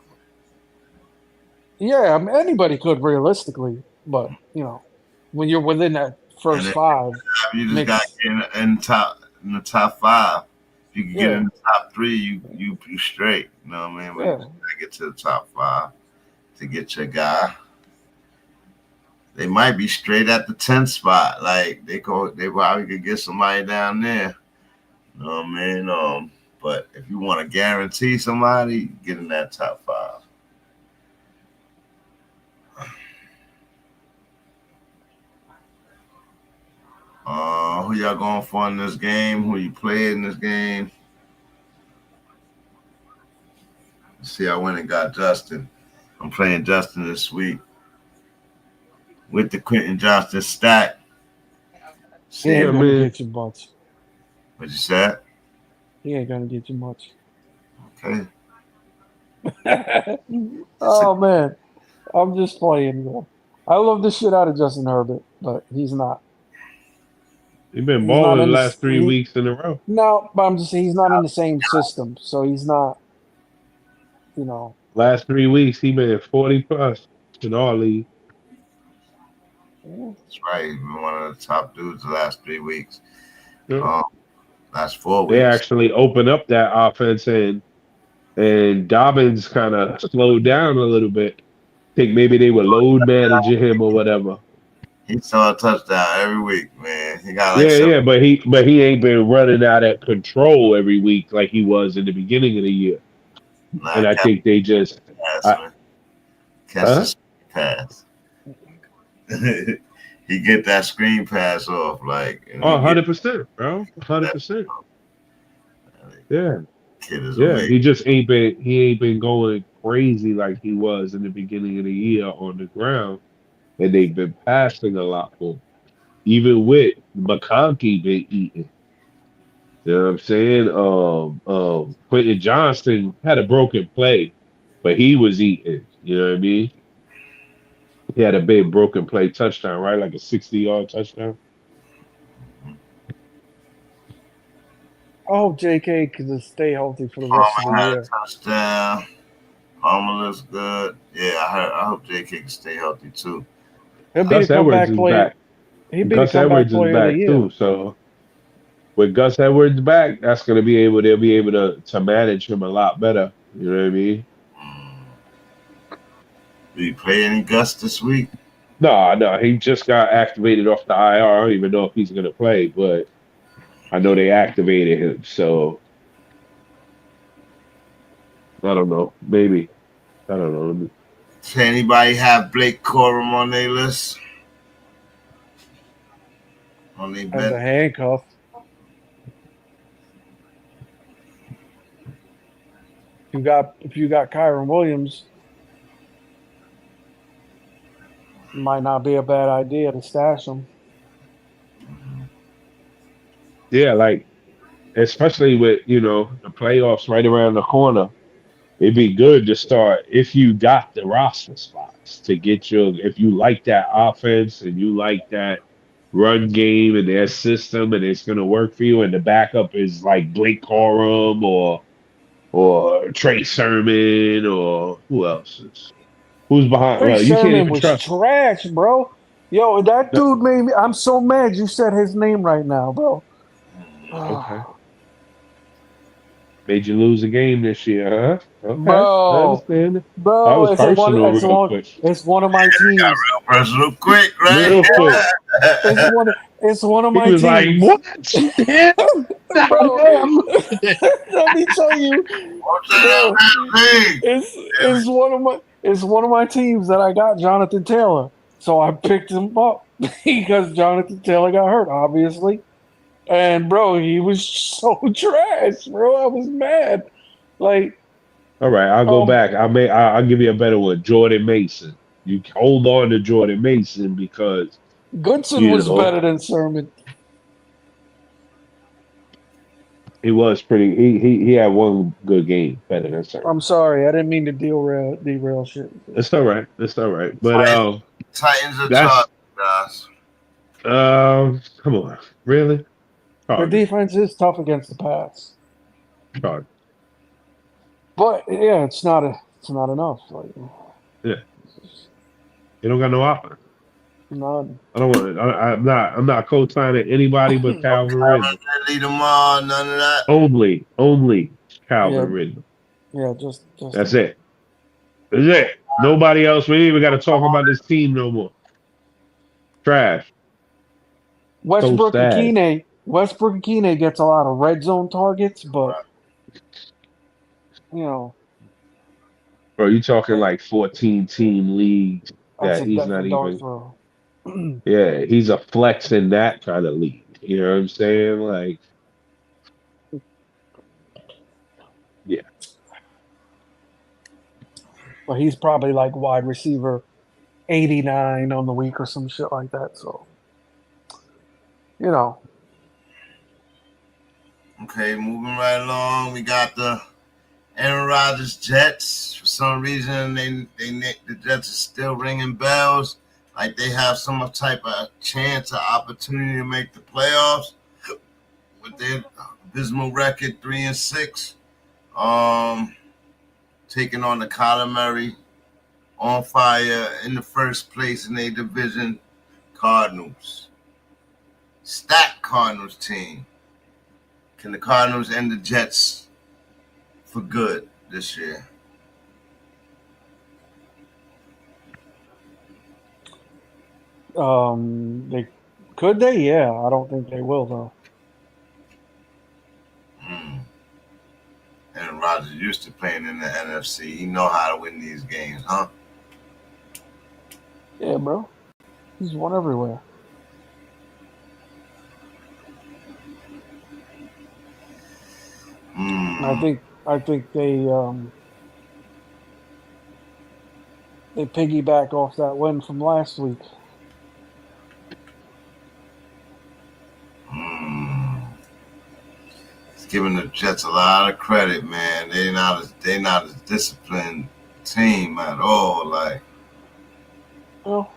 Yeah, I mean, anybody could realistically, but when you're within that first 5, you just got in the top 5. If you can get in the top 3, you straight. You know what I mean? But you gotta get to the top 5 to get your guy. They might be straight at the 10th spot. Like they probably could get somebody down there. You know what I mean? But if you want to guarantee somebody, get in that top 5. Who y'all going for in this game? Who you play in this game? Let's see, I went and got Justin. I'm playing Justin this week with the Quentin Johnston stack. He ain't gonna get you much. What you said? He ain't gonna get you much. Okay. Oh man, I'm just playing. Man. I love the shit out of Justin Herbert, but he's not. He's been balling the last 3 weeks in a row. No, but I'm just saying he's not in the same system, so he's not. Last 3 weeks, he been 40+ in our league. That's right. He's been one of the top dudes the last 3 weeks. Yeah. Last 4 weeks. They actually opened up that offense, and Dobbins kind of slowed down a little bit. I think maybe they were load managing him or whatever. He saw a touchdown every week, man. He got but he ain't been running out of control every week like he was in the beginning of the year. And I think they just catch the pass. he get that screen pass off, like. Oh, 100%, bro. 100%. Yeah. Kid is Yeah. amazing. He ain't been going crazy like he was in the beginning of the year on the ground. And they've been passing a lot more. Even with McConkey been eating. You know what I'm saying? Quentin Johnston had a broken play, but he was eating. You know what I mean? He had a big broken play touchdown, right? Like a 60-yard touchdown. I hope JK can just stay healthy for the rest of the Palmer had a year. touchdown. Palmer looks good. Yeah, I hope JK can stay healthy too. He'll be the Gus Edwards comeback is player. back. He'd be Gus the comeback Edwards is player of the back year. too. So with Gus Edwards back, that's gonna be able. They'll be able to manage him a lot better. You know what I mean? Did he play any Gus this week? No, he just got activated off the IR. I don't even know if he's gonna play, but I know they activated him. So I don't know. Maybe. I don't know. Does anybody have Blake Corum on their list? On their As a bench? handcuff. If you got Kyron Williams, it might not be a bad idea to stash him. Yeah, like especially with the playoffs right around the corner. It'd be good to start if you got the roster spots to get if you like that offense and you like that run game and their system and it's gonna work for you and the backup is like Blake Corum or Trey Sermon or who else is who's behind Trey well you can't Sermon even was trust trash, bro. Yo, that dude made me. I'm so mad you said his name right now, bro. okay. Made you lose a game this year, huh? Okay. I Bro, understand it. That bro, was personal real quick. it's one of my teams. Real personal quick, right? Real quick. It's one of my He was like, teams. what? Bro, let me tell you, bro, it's one of my teams that I got Jonathan Taylor. So I picked him up because Jonathan Taylor got hurt, obviously. And bro, he was so trash, bro. I was mad. Like, All right, I'll go back. I'll give you a better one. Jordan Mason. You hold on to Jordan Mason because Goodson was better than Sermon. he was pretty. He had one good game better than Sermon. I'm sorry, I didn't mean to derail shit. It's all right. It's all right. But Titans are that's tough, guys. come on, really? Their defense is tough against the pass. Hard. But yeah, it's not enough. Like, Yeah, they don't got no offense. None. I don't want it. I'm not co-signing anybody but Calvin Ridley. Lead them all, none of that. Only Calvin Ridley. Yeah, just that's it. That's it. Nobody else. We ain't even got to talk about this team no more. Trash. Westbrook Akine gets a lot of red zone targets, but bro, you talking like 14-team leagues that he's not even. Yeah, he's a flex in that kind of league. You know what I'm saying? Like, yeah. But he's probably like wide receiver 89 on the week or some shit like that. So, Okay, moving right along. We got the Aaron Rodgers Jets. For some reason, the Jets are still ringing bells. Like they have some type of chance or opportunity to make the playoffs with their abysmal record 3-6. Taking on the Kyler Murray on fire in the first place in their division, Cardinals. Stacked Cardinals team. Can the Cardinals end the Jets for good this year? They? Yeah, I don't think they will though. Aaron Rodgers used to playing in the NFC. He know how to win these games, huh? Yeah, bro. He's won everywhere. And I think they piggyback off that win from last week. It's giving the Jets a lot of credit, man. They not a disciplined team at all. Like Well,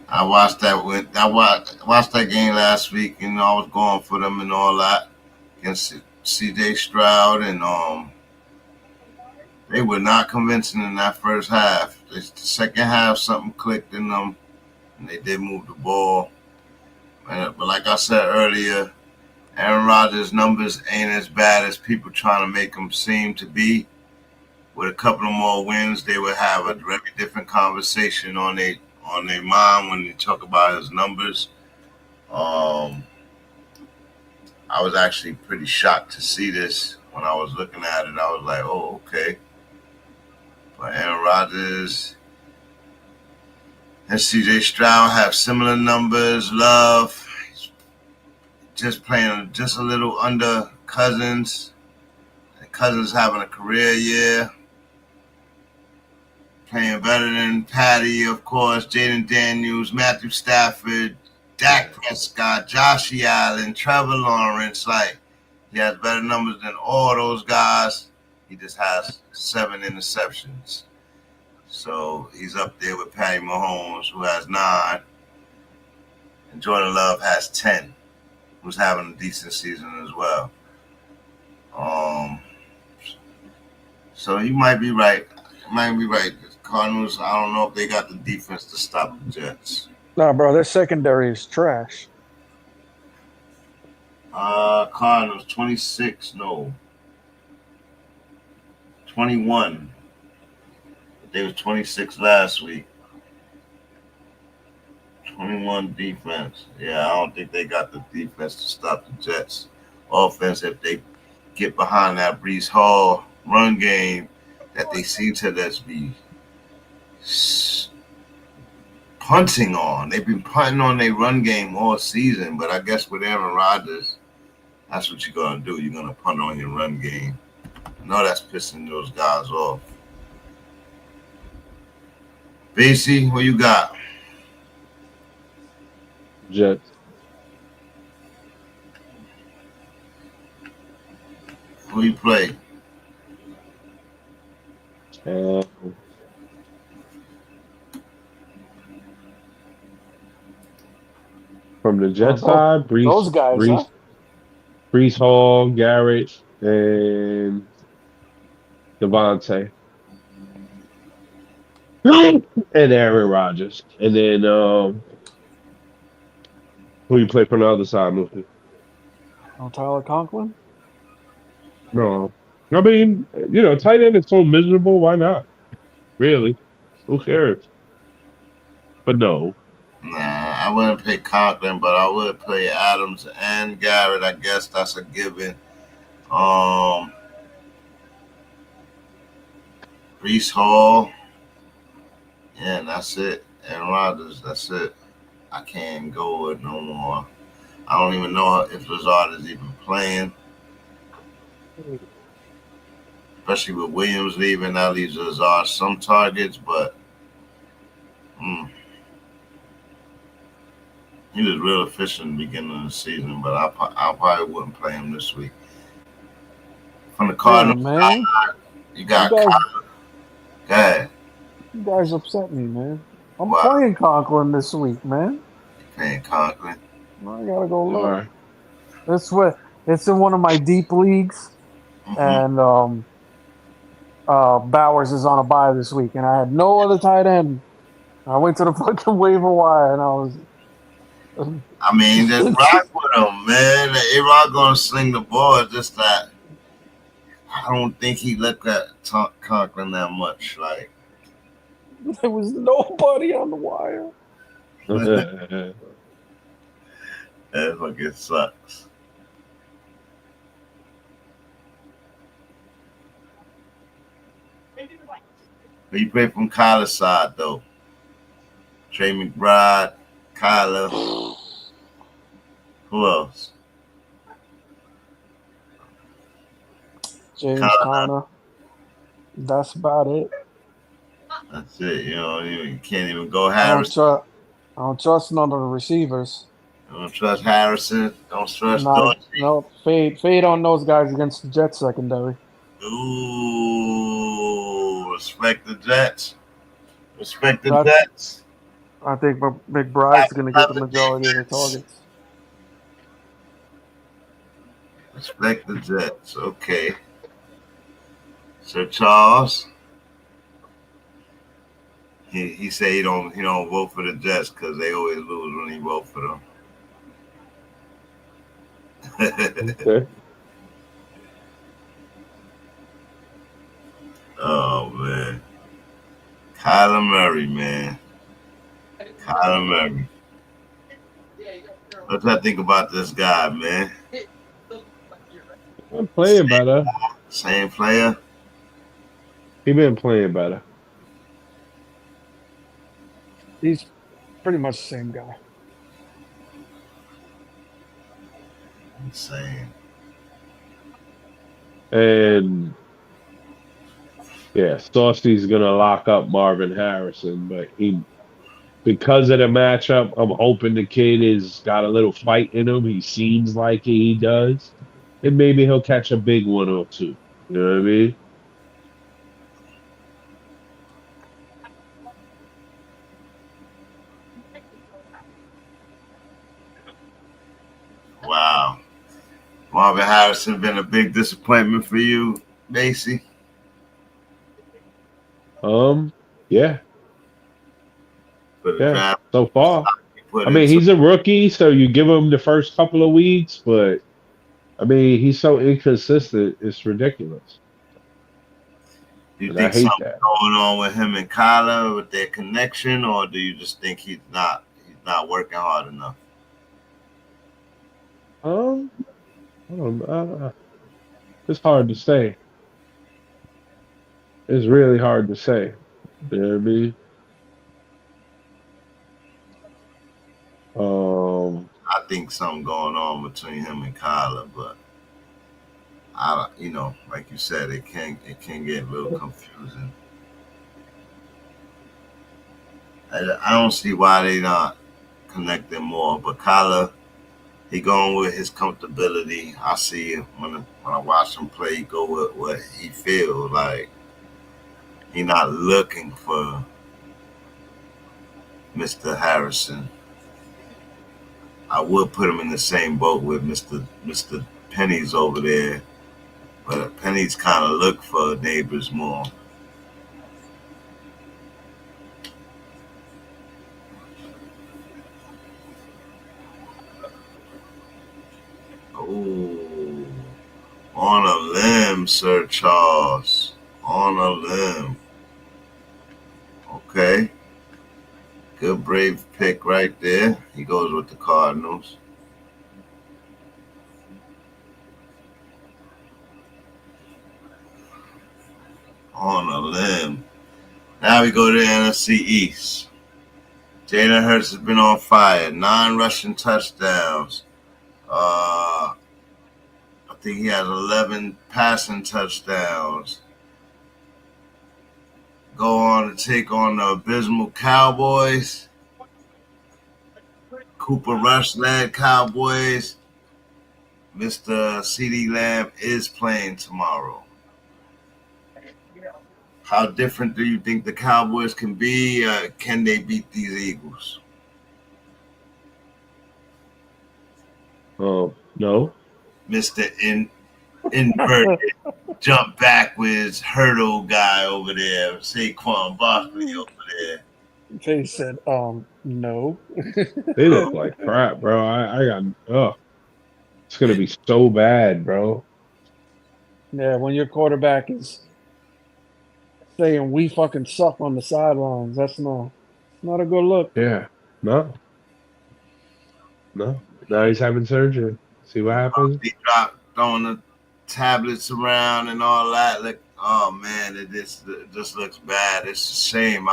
I watched that game last week, and I was going for them and all that against C.J. Stroud, and they were not convincing in that first half. The second half, something clicked in them, and they did move the ball. But like I said earlier, Aaron Rodgers' numbers ain't as bad as people trying to make them seem to be. With a couple of more wins, they would have a very different conversation on their mind when they talk about his numbers. I was actually pretty shocked to see this when I was looking at it. I was like, oh, okay. But Aaron Rodgers and C.J. Stroud have similar numbers. Love just playing just a little under Cousins. And Cousins having a career year. Playing better than Patty, of course, Jaden Daniels, Matthew Stafford, Dak Prescott, Josh Allen, Trevor Lawrence. Like, he has better numbers than all those guys. He just has 7 interceptions. So he's up there with Patty Mahomes, who has 9. And Jordan Love has 10, who's having a decent season as well. So you might be right. The Cardinals, I don't know if they got the defense to stop the Jets. nah, bro, their secondary is trash. Cardinals 26, no. 21. They was 26 last week. 21 defense. Yeah, I don't think they got the defense to stop the Jets. Offense, if they get behind that Breece Hall run game that they seem to just be punting on. They've been punting on their run game all season, but I guess with Aaron Rodgers, that's what you're going to do. You're going to punt on your run game. I know that's pissing those guys off. BC, what you got? Jets. Who you play? From the Jets side, those guys, Breece Hall, Garrett, and Devontae. And Aaron Rodgers. And then who you play from the other side, Luffy? Oh, Tyler Conklin? No. I mean, tight end is so miserable. Why not? Really? Who cares? But no. Nah, I wouldn't play Conklin, but I would play Adams and Garrett. I guess that's a given. Breece Hall. Yeah, and that's it. Aaron Rodgers, that's it. I can't go with no more. I don't even know if Lazard is even playing. Especially with Williams leaving, that leaves Lazard some targets, but he was real efficient in the beginning of the season, but I probably wouldn't play him this week. From the Cardinals, man. You got Conklin. Go ahead. You guys upset me, man. I'm playing Conklin this week, man. You're playing Conklin? I gotta go look. It's in one of my deep leagues, and Bowers is on a bye this week, and I had no other tight end. I went to the fucking waiver wire, and I was. I mean, just rock with him, man. A-Rod gonna sling the ball. It's just that I don't think he looked at Conklin that much. Like there was nobody on the wire. That fucking sucks. But you play from Kyler's side, though. Trey McBride, Kyler. Who else? James Conner. That's about it. That's it. You can't even go I Harrison. don't trust none of the receivers. Don't trust Harrison. Don't trust No, fade on those guys against the Jets secondary. Ooh, respect the Jets. Respect the Jets. I think McBride's going to get the majority of the targets. Respect the Jets. Okay. Sir Charles. He said he don't vote for the Jets because they always lose when he vote for them. Okay. Oh man, Kyler Murray, man. Kyler Murray. What do I think about this guy, man? I'm playing better. Same player. He been playing better. He's pretty much the same guy. Insane. And yeah, Saucy's gonna lock up Marvin Harrison, but because of the matchup, I'm hoping the kid has got a little fight in him. He seems like he does. And maybe he'll catch a big one or two. You know what I mean? Wow. Marvin Harrison been a big disappointment for you, Macy? Yeah. Yeah, so far. I mean, he's a rookie, so you give him the first couple of weeks, but I mean, he's so inconsistent, it's ridiculous. Do you think something's going on with him and Kyler with their connection, or do you just think he's not working hard enough? I don't know. It's hard to say. It's really hard to say. You know what I mean? I think something going on between him and Kyler, but like you said, it can get a little confusing. I don't see why they not connecting more, but Kyler, he going with his comfortability. I see it when I watch him play, he go with what he feels like. He not looking for Mr. Harrison. I would put him in the same boat with Mr. Pennies over there, but Pennies kind of look for neighbors more. Oh, on a limb, Sir Charles. On a limb. Okay. Good brave pick right there. He goes with the Cardinals. On a limb. Now we go to the NFC East. Jalen Hurts has been on fire. 9 rushing touchdowns. I think he has 11 passing touchdowns. Go on to take on the abysmal Cowboys. Cooper Rush-led Cowboys. Mr. CeeDee Lamb is playing tomorrow. How different do you think the Cowboys can be? Can they beat these Eagles? No. Mr. Inverted jump backwards hurdle guy over there, Saquon Barkley over there. They said, no. They look like crap, bro. It's gonna be so bad, bro. Yeah, when your quarterback is saying we fucking suck on the sidelines, that's not a good look. Yeah, no. Now he's having surgery. See what happens. He dropped throwing the tablets around and all that. Oh man, it just looks bad. It's a shame.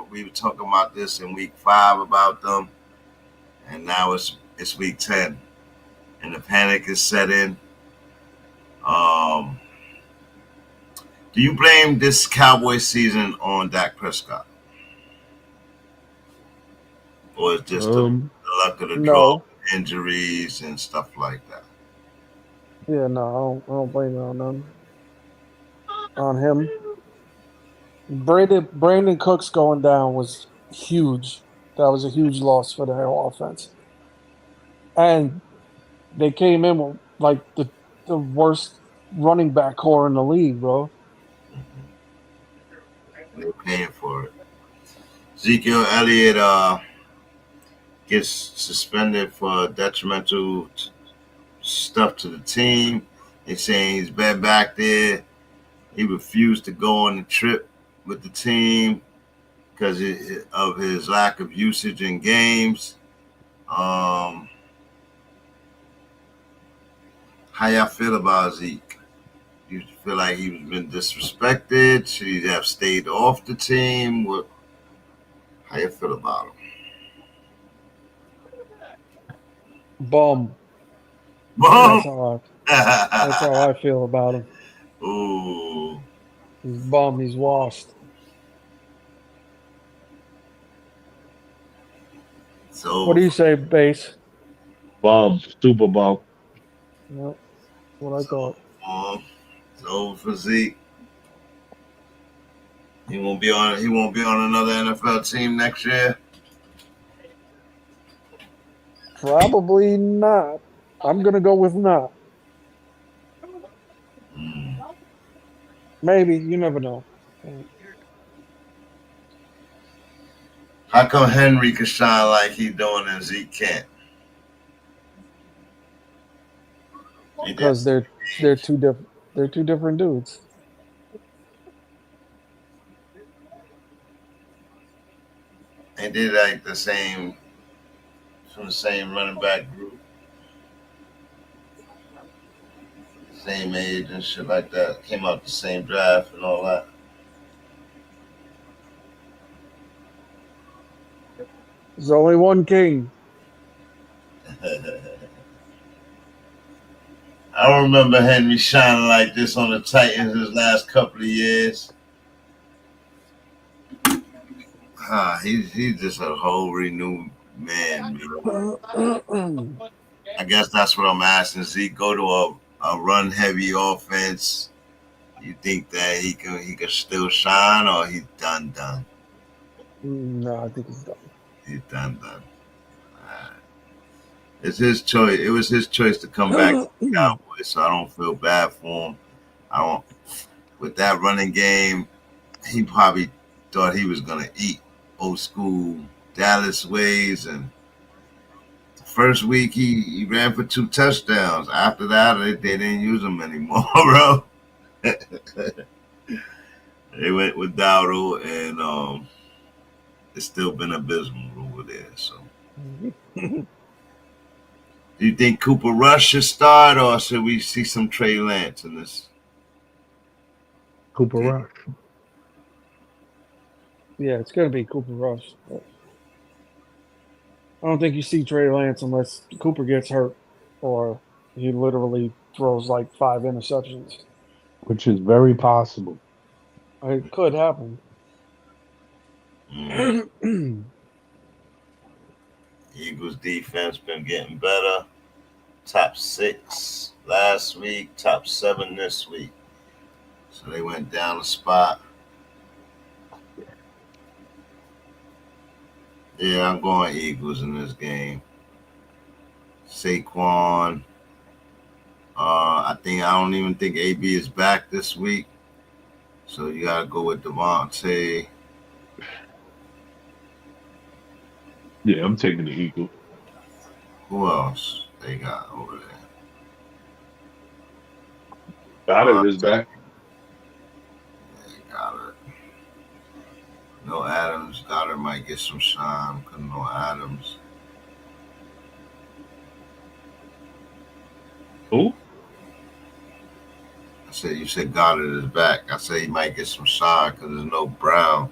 We were talking about this in week 5 about them, and now it's week 10, and the panic is set in. Do you blame this Cowboy season on Dak Prescott, or is just the luck of the draw, No. injuries and stuff like that? Yeah, no, I don't blame it on them. On him. Brandon Cooks going down was huge. That was a huge loss for their offense. And they came in with like the worst running back core in the league, bro. They're paying for it. Ezekiel Elliott gets suspended for detrimental stuff to the team. They're saying he's been back there. He refused to go on the trip with the team because of his lack of usage in games. How y'all feel about Zeke? Do you feel like he's been disrespected? Should he have stayed off the team? How you feel about him? Bum. Boom! That's how I feel about him. Ooh. He's bum. He's washed. So What do you say, Base? Bum, super bum. Yep. What I thought. It's over for Zeke. He won't be on another NFL team next year. Probably not. I'm gonna go with not. Maybe. You never know. How come Henry can shine like he doing and Zeke can't? Because they're two different. They're two different dudes. They did like the same from the same running back group, same age and shit like that. Came out the same draft and all that. There's only one king. I don't remember Henry shining like this on the Titans his last couple of years. He's just a whole renewed man. I guess that's what I'm asking. Zeke go to a run heavy offense. You think that he can still shine, or he's done? No, I think he's done. He's done. It's his choice. It was his choice to come back to the Cowboys, so I don't feel bad for him. With that running game, he probably thought he was gonna eat old school Dallas ways, and the first week he ran for 2 touchdowns. After that, they didn't use him anymore, bro. They went with Daboll, and it's still been abysmal over there. So, do you think Cooper Rush should start, or should we see some Trey Lance in this? Cooper Rush. Yeah, it's gonna be Cooper Rush. I don't think you see Trey Lance unless Cooper gets hurt or he literally throws like 5 interceptions. Which is very possible. It could happen. Eagles defense been getting better. Top 6 last week, top 7 this week. So they went down a spot. Yeah, I'm going Eagles in this game. Saquon. I don't even think AB is back this week. So you gotta go with Devontae. Yeah, I'm taking the Eagles. Who else they got over there? Goddard is back. Yeah, Goddard. No Adams. Goddard might get some shine. Couldn't no Adams. Who? You said Goddard is back. I said he might get some shine because there's no Brown.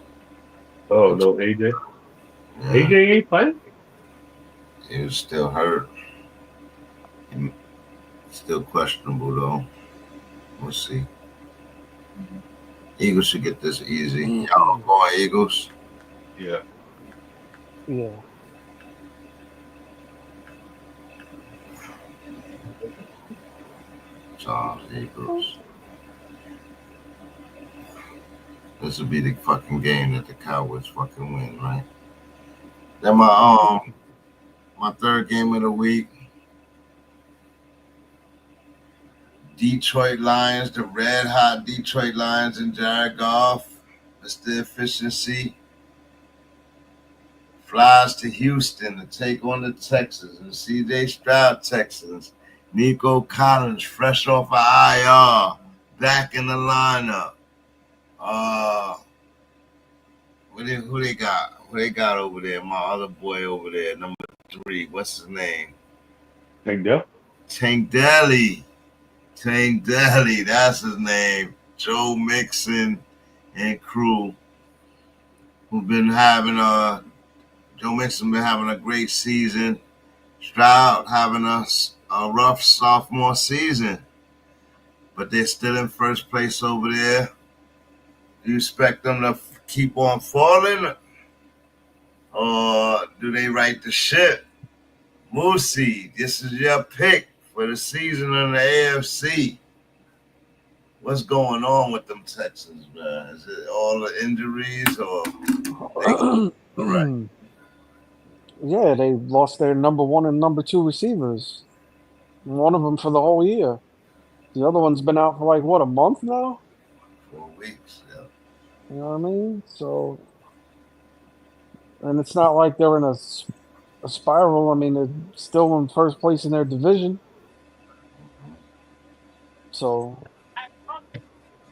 Oh, no, AJ. Yeah, AJ ain't playing. he was still hurt. Still questionable though. We'll see. Eagles should get this easy. Y'all going Eagles? Yeah. Yeah. Charles Eagles. This will be the fucking game that the Cowboys fucking win, right? Then my third game of the week. Detroit Lions, the red hot Detroit Lions and Jared Goff. Mr. Efficiency flies to Houston to take on the Texans and CJ Stroud Texans. Nico Collins, fresh off of IR, back in the lineup. Who they got? Who they got over there? My other boy over there, number 3. What's his name? Tank Dell? Tank Daly, that's his name. Joe Mixon and crew, who've been having Joe Mixon been having a great season. Stroud having a rough sophomore season, but they're still in first place over there. Do you expect them to keep on falling, or do they right the ship? Moosey, this is your pick for the season in the AFC. What's going on with them Texans, man? Is it all the injuries or? Right. Yeah, they lost their number 1 and number 2 receivers. One of them for the whole year. The other one's been out for like, what, a month now? 4 weeks, yeah. You know what I mean? So, and it's not like they're in a spiral. I mean, they're still in first place in their division. So,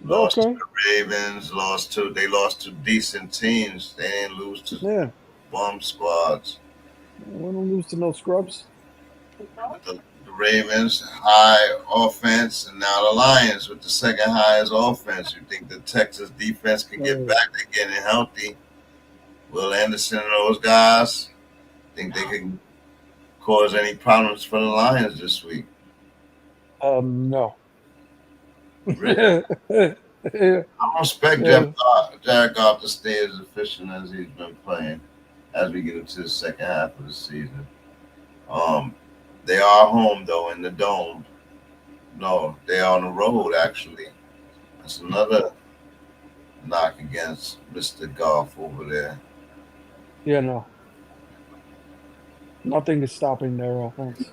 Lost okay. to the Ravens, they lost to decent teams. They didn't lose to bum squads. We don't lose to no scrubs. The Ravens, high offense, and now the Lions with the second highest offense. You think the Texas defense can get back? They're getting healthy. Will Anderson and those guys think they can cause any problems for the Lions this week? No. Really? I don't expect Jared Goff to stay as efficient as he's been playing as we get into the second half of the season. They are home, though, in the Dome. No, they are on the road, actually. That's another knock against Mr. Goff over there. Yeah, no. Nothing is stopping their offense.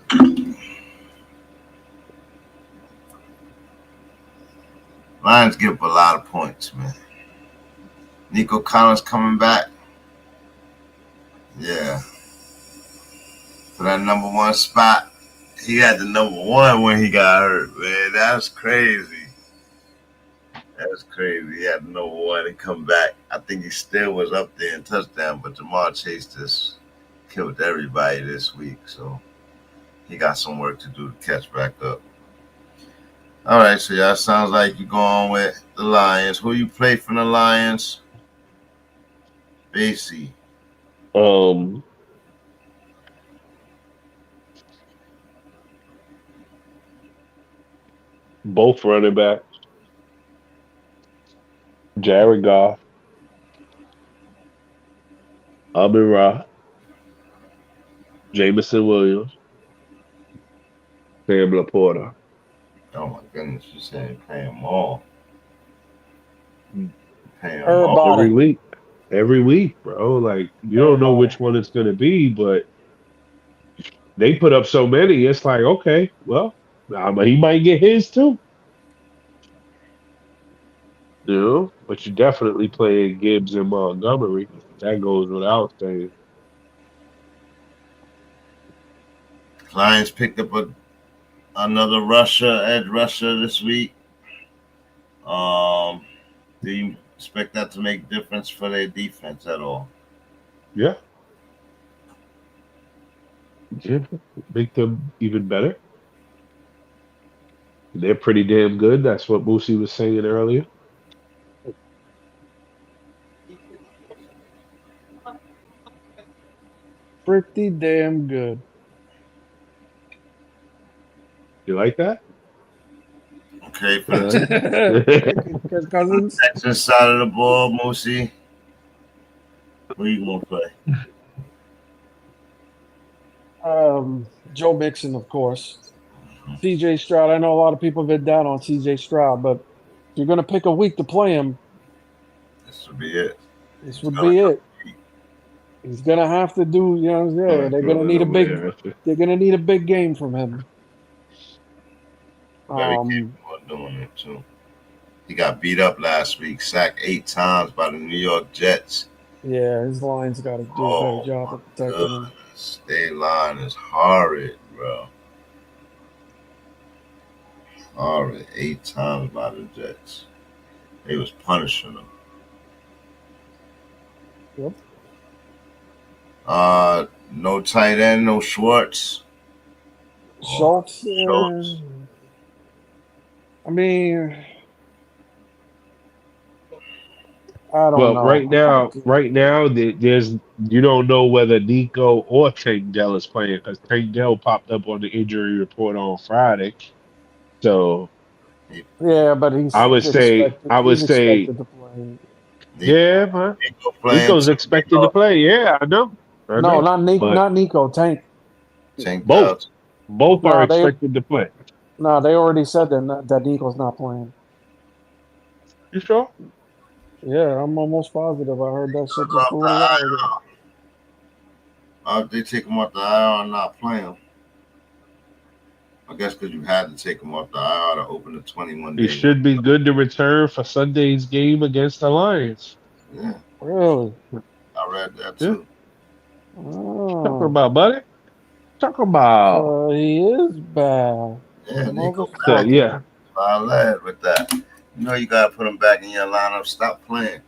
Lions give up a lot of points, man. Nico Collins coming back. Yeah. For that number 1 spot. He had the number 1 when he got hurt, man. That's crazy. That's crazy. He had the number 1 and come back. I think he still was up there in touchdown, but Jamar Chase just killed everybody this week, so he got some work to do to catch back up. All right, so y'all sounds like you're going with the Lions. Who you play for the Lions? Basie. Both running backs. Jared Goff. Amon-Ra. Jameson Williams. Sam Laporta. Oh my goodness, you saying pay them all. Pay them Everybody. all. Every week, bro. Like, you don't know which one it's going to be, but they put up so many. It's like, okay, well, he might get his too. You know, but you definitely playing Gibbs and Montgomery. That goes without saying. Lions picked up another edge rusher this week. Do you expect that to make a difference for their defense at all? Yeah. Yeah, make them even better. They're pretty damn good. That's what Boosie was saying earlier. Pretty damn good. You like that? Okay, for the Cousins. Texans side of the ball, Moosey. Who you gonna play? Joe Mixon, of course. C.J. Stroud. I know a lot of people have been down on C.J. Stroud, but if you're going to pick a week to play him, This would be it. this would be it. He's going to have to do. You know, yeah, they're going to need a big. They're going to need a big game from him. Very capable of doing it too. He got beat up last week, sacked 8 times by the New York Jets. Yeah, his line's got to do a better job of protecting him. Their line is horrid, bro. Horrid. 8 times by the Jets. They was punishing them. Yep. No tight end, no Schwartz. Schultz. I mean, I don't know. Right now, there's you don't know whether Nico or Tank Dell is playing because Tank Dell popped up on the injury report on Friday. So yeah, but he's. I would say. Expected to play. Yeah, man. Nico's expected to play. Yeah, I know. No, not Nico. Not Nico. Tank. Both. Both are expected to play. No, they already said that Nico's not playing. You sure? Yeah, I'm almost positive. I heard that shit just a little while ago. They take him off the IR and not play him. I guess because you had to take him off the IR to open the 21 days. He should be good to return for Sunday's game against the Lions. Yeah. Really? I read that too. Yeah. Oh. Talk about, buddy. Talk about. He is bad. Yeah, Nico. Yeah. I led with that. You know you gotta put him back in your lineup. Stop playing.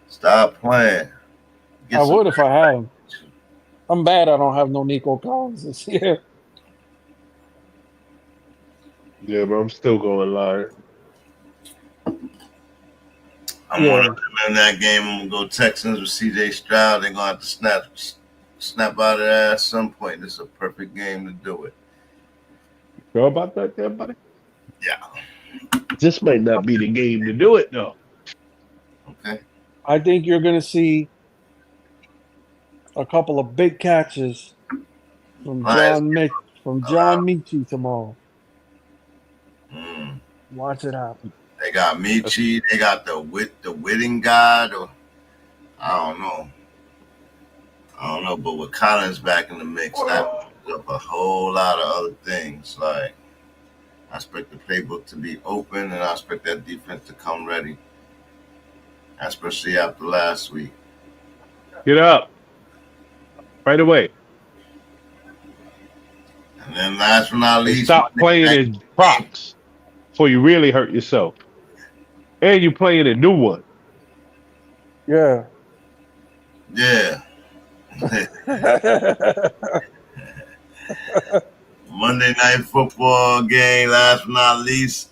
Stop playing. I would if I had him. I'm bad I don't have no Nico Collins this year. Yeah, but I'm still going live. I'm one of them in that game. I'm gonna go Texans with C.J. Stroud. They're gonna have to snap out of that at some point. This is a perfect game to do it. You sure about that, there, buddy? Yeah. This might not be the game to do it, though. Okay. I think you're gonna see a couple of big catches from John Michie tomorrow. Watch it happen. They got Michie. They got the Whitting guy. I don't know. But with Collins back in the mix, that opens up a whole lot of other things. Like I expect the playbook to be open, and I expect that defense to come ready, especially after last week. Get up right away. And then last but not least, stop playing in props before you really hurt yourself. And you playing a new one. Yeah. Yeah. Monday Night Football game, last but not least.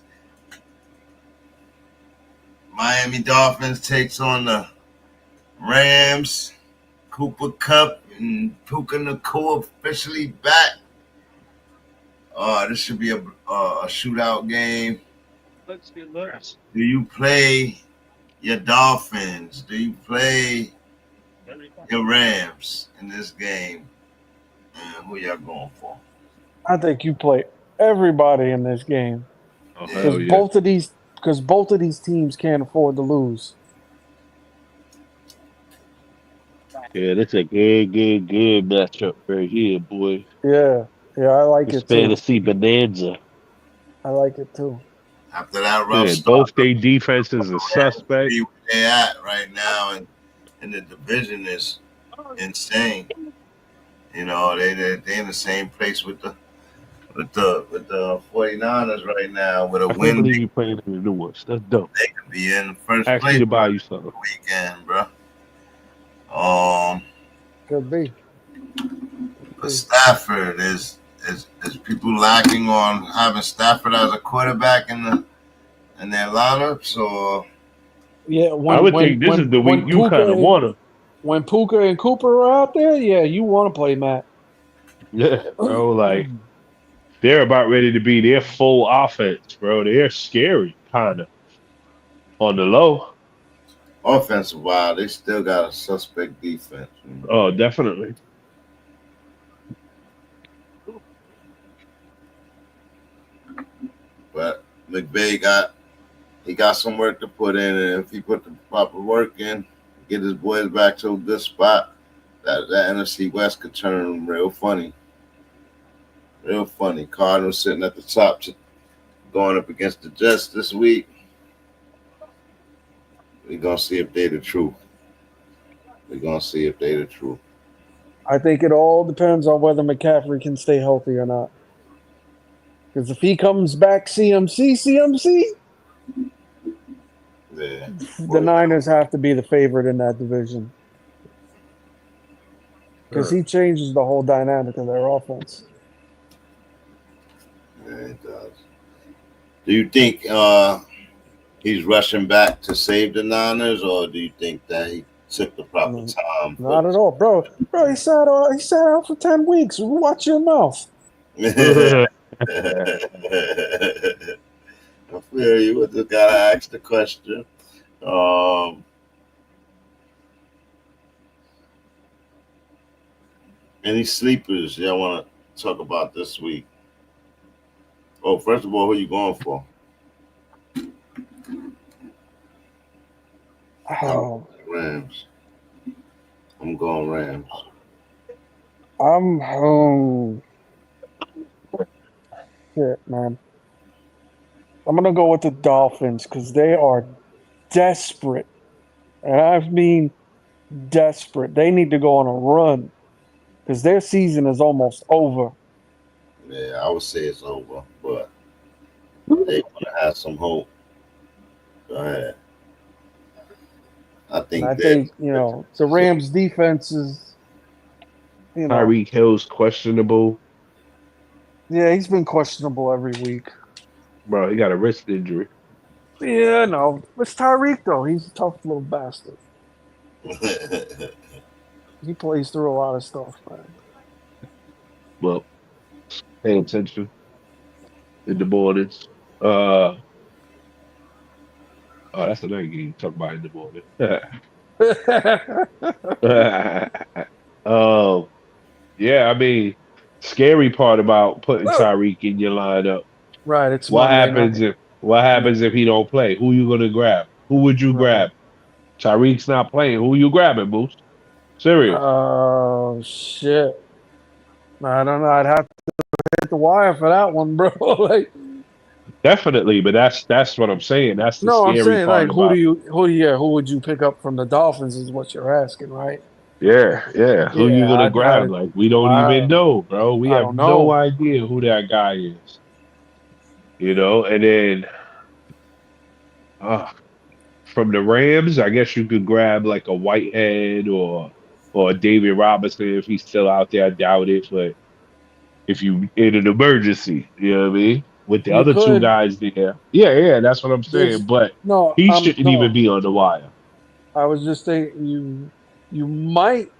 Miami Dolphins takes on the Rams. Cooper Kupp and Puka Nacua officially back. This should be a shootout game. Let's get lost. Do you play your Dolphins? Do you play your Rams in this game? And who y'all going for? I think you play everybody in this game. Because both of these teams can't afford to lose. Yeah, that's a good matchup right here, boy. Yeah, I like it too. Fantasy bonanza. I like it too. After that rough start, both their defenses are suspect. Where they at right now in the division is insane. You know, they in the same place with the 49ers right now with a win. I can't believe you playing in the new ones. That's dope. They could be in first Ask place me to buy you something. Weekend, bro. Could be. But Stafford is is people lacking on having Stafford as a quarterback in their lineups, or Yeah, I would think this is the week you kind of want to. When Puka and Cooper are out there, yeah, you want to play Matt. Yeah, bro. Like they're about ready to be their full offense, bro. They're scary, kind of on the low. offensive wise, they still got a suspect defense. Oh, definitely. But McVay got some work to put in, and if he put the proper work in, get his boys back to a good spot, that NFC West could turn real funny. Real funny. Cardinals sitting at the top, going up against the Jets this week. We're gonna see if they're the truth. I think it all depends on whether McCaffrey can stay healthy or not. Because if he comes back CMC, Yeah. the Niners have to be the favorite in that division. Because he changes the whole dynamic of their offense. Yeah, it does. Do you think he's rushing back to save the Niners, or do you think that he took the proper time? Not at all, bro. Bro, he sat out for 10 weeks. Watch your mouth. I feel you. We just gotta ask the question. Any sleepers y'all want to talk about this week? Oh, first of all, who you going for? Oh, Rams. I'm going Rams. I'm home. Shit, man. I'm going to go with the Dolphins because they are desperate. And I mean desperate. They need to go on a run because their season is almost over. Yeah, I would say it's over, but they want to have some hope. Go ahead. I think, the Rams defense is, Tyreek Hill's questionable. Yeah, he's been questionable every week. Bro, he got a wrist injury. Yeah, no. It's Tyreek, though. He's a tough little bastard. He plays through a lot of stuff, man. Well, pay attention in the mornings. Oh, that's another game to talk about in the morning. Yeah, I mean, scary part about putting Tyreek in your lineup. Right, it's what happens if he don't play? Who you gonna grab? Who would you grab? Tyreek's not playing. Who you grabbing, Moose? Serious? Oh shit! I don't know. I'd have to hit the wire for that one, bro. Definitely, but that's what I'm saying. That's the scary I'm saying, part. Who would you pick up from the Dolphins? Is what you're asking, right? Yeah. Who you gonna grab? We don't even know, bro. We have no idea who that guy is. And then from the Rams, I guess you could grab like a Whitehead or David Robinson if he's still out there. I doubt it, but if you in an emergency, you know what I mean? With the other two guys there. Yeah, that's what I'm saying. But he shouldn't even be on the wire. I was just thinking you might.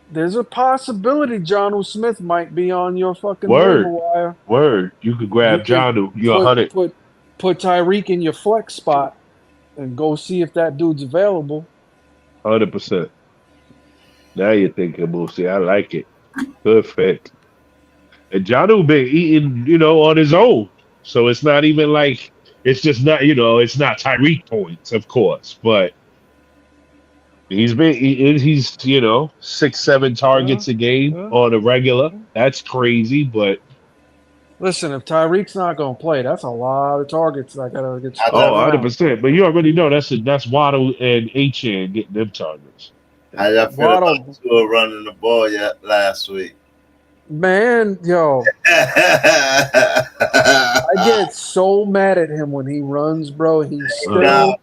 There's a possibility Jonnu Smith might be on your fucking waiver wire. Word. You could grab Jonnu. You're 100. Put Tyreek in your flex spot and go see if that dude's available. 100%. Now you're thinking, Moosey. I like it. Perfect. And Jonnu been eating, on his own. So it's not even like it's just not, it's not Tyreek points, of course, but he's been eating. He's 6-7 targets a game on a regular. That's crazy, but listen, if Tyreek's not going to play, that's a lot of targets that gotta get. 100%. But you already know that's Waddle and Achane getting them targets. How y'all feel about Tua running the ball last week? Man, yo, I get so mad at him when he runs, bro. He's still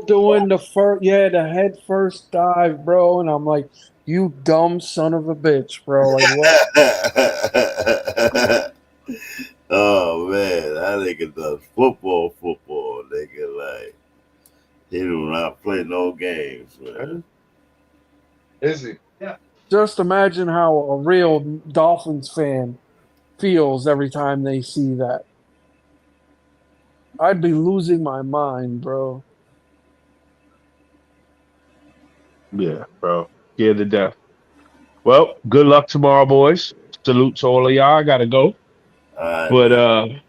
doing the head first dive, bro. And I'm like, You dumb son of a bitch, bro. Like what? Oh man, that nigga does football, nigga. Like he do not play no games, man. Is he? Yeah. Just imagine how a real Dolphins fan feels every time they see that. I'd be losing my mind, bro. Yeah, bro. Scared to death. Well, good luck tomorrow, boys. Salute to all of y'all. I gotta go. All right, But man.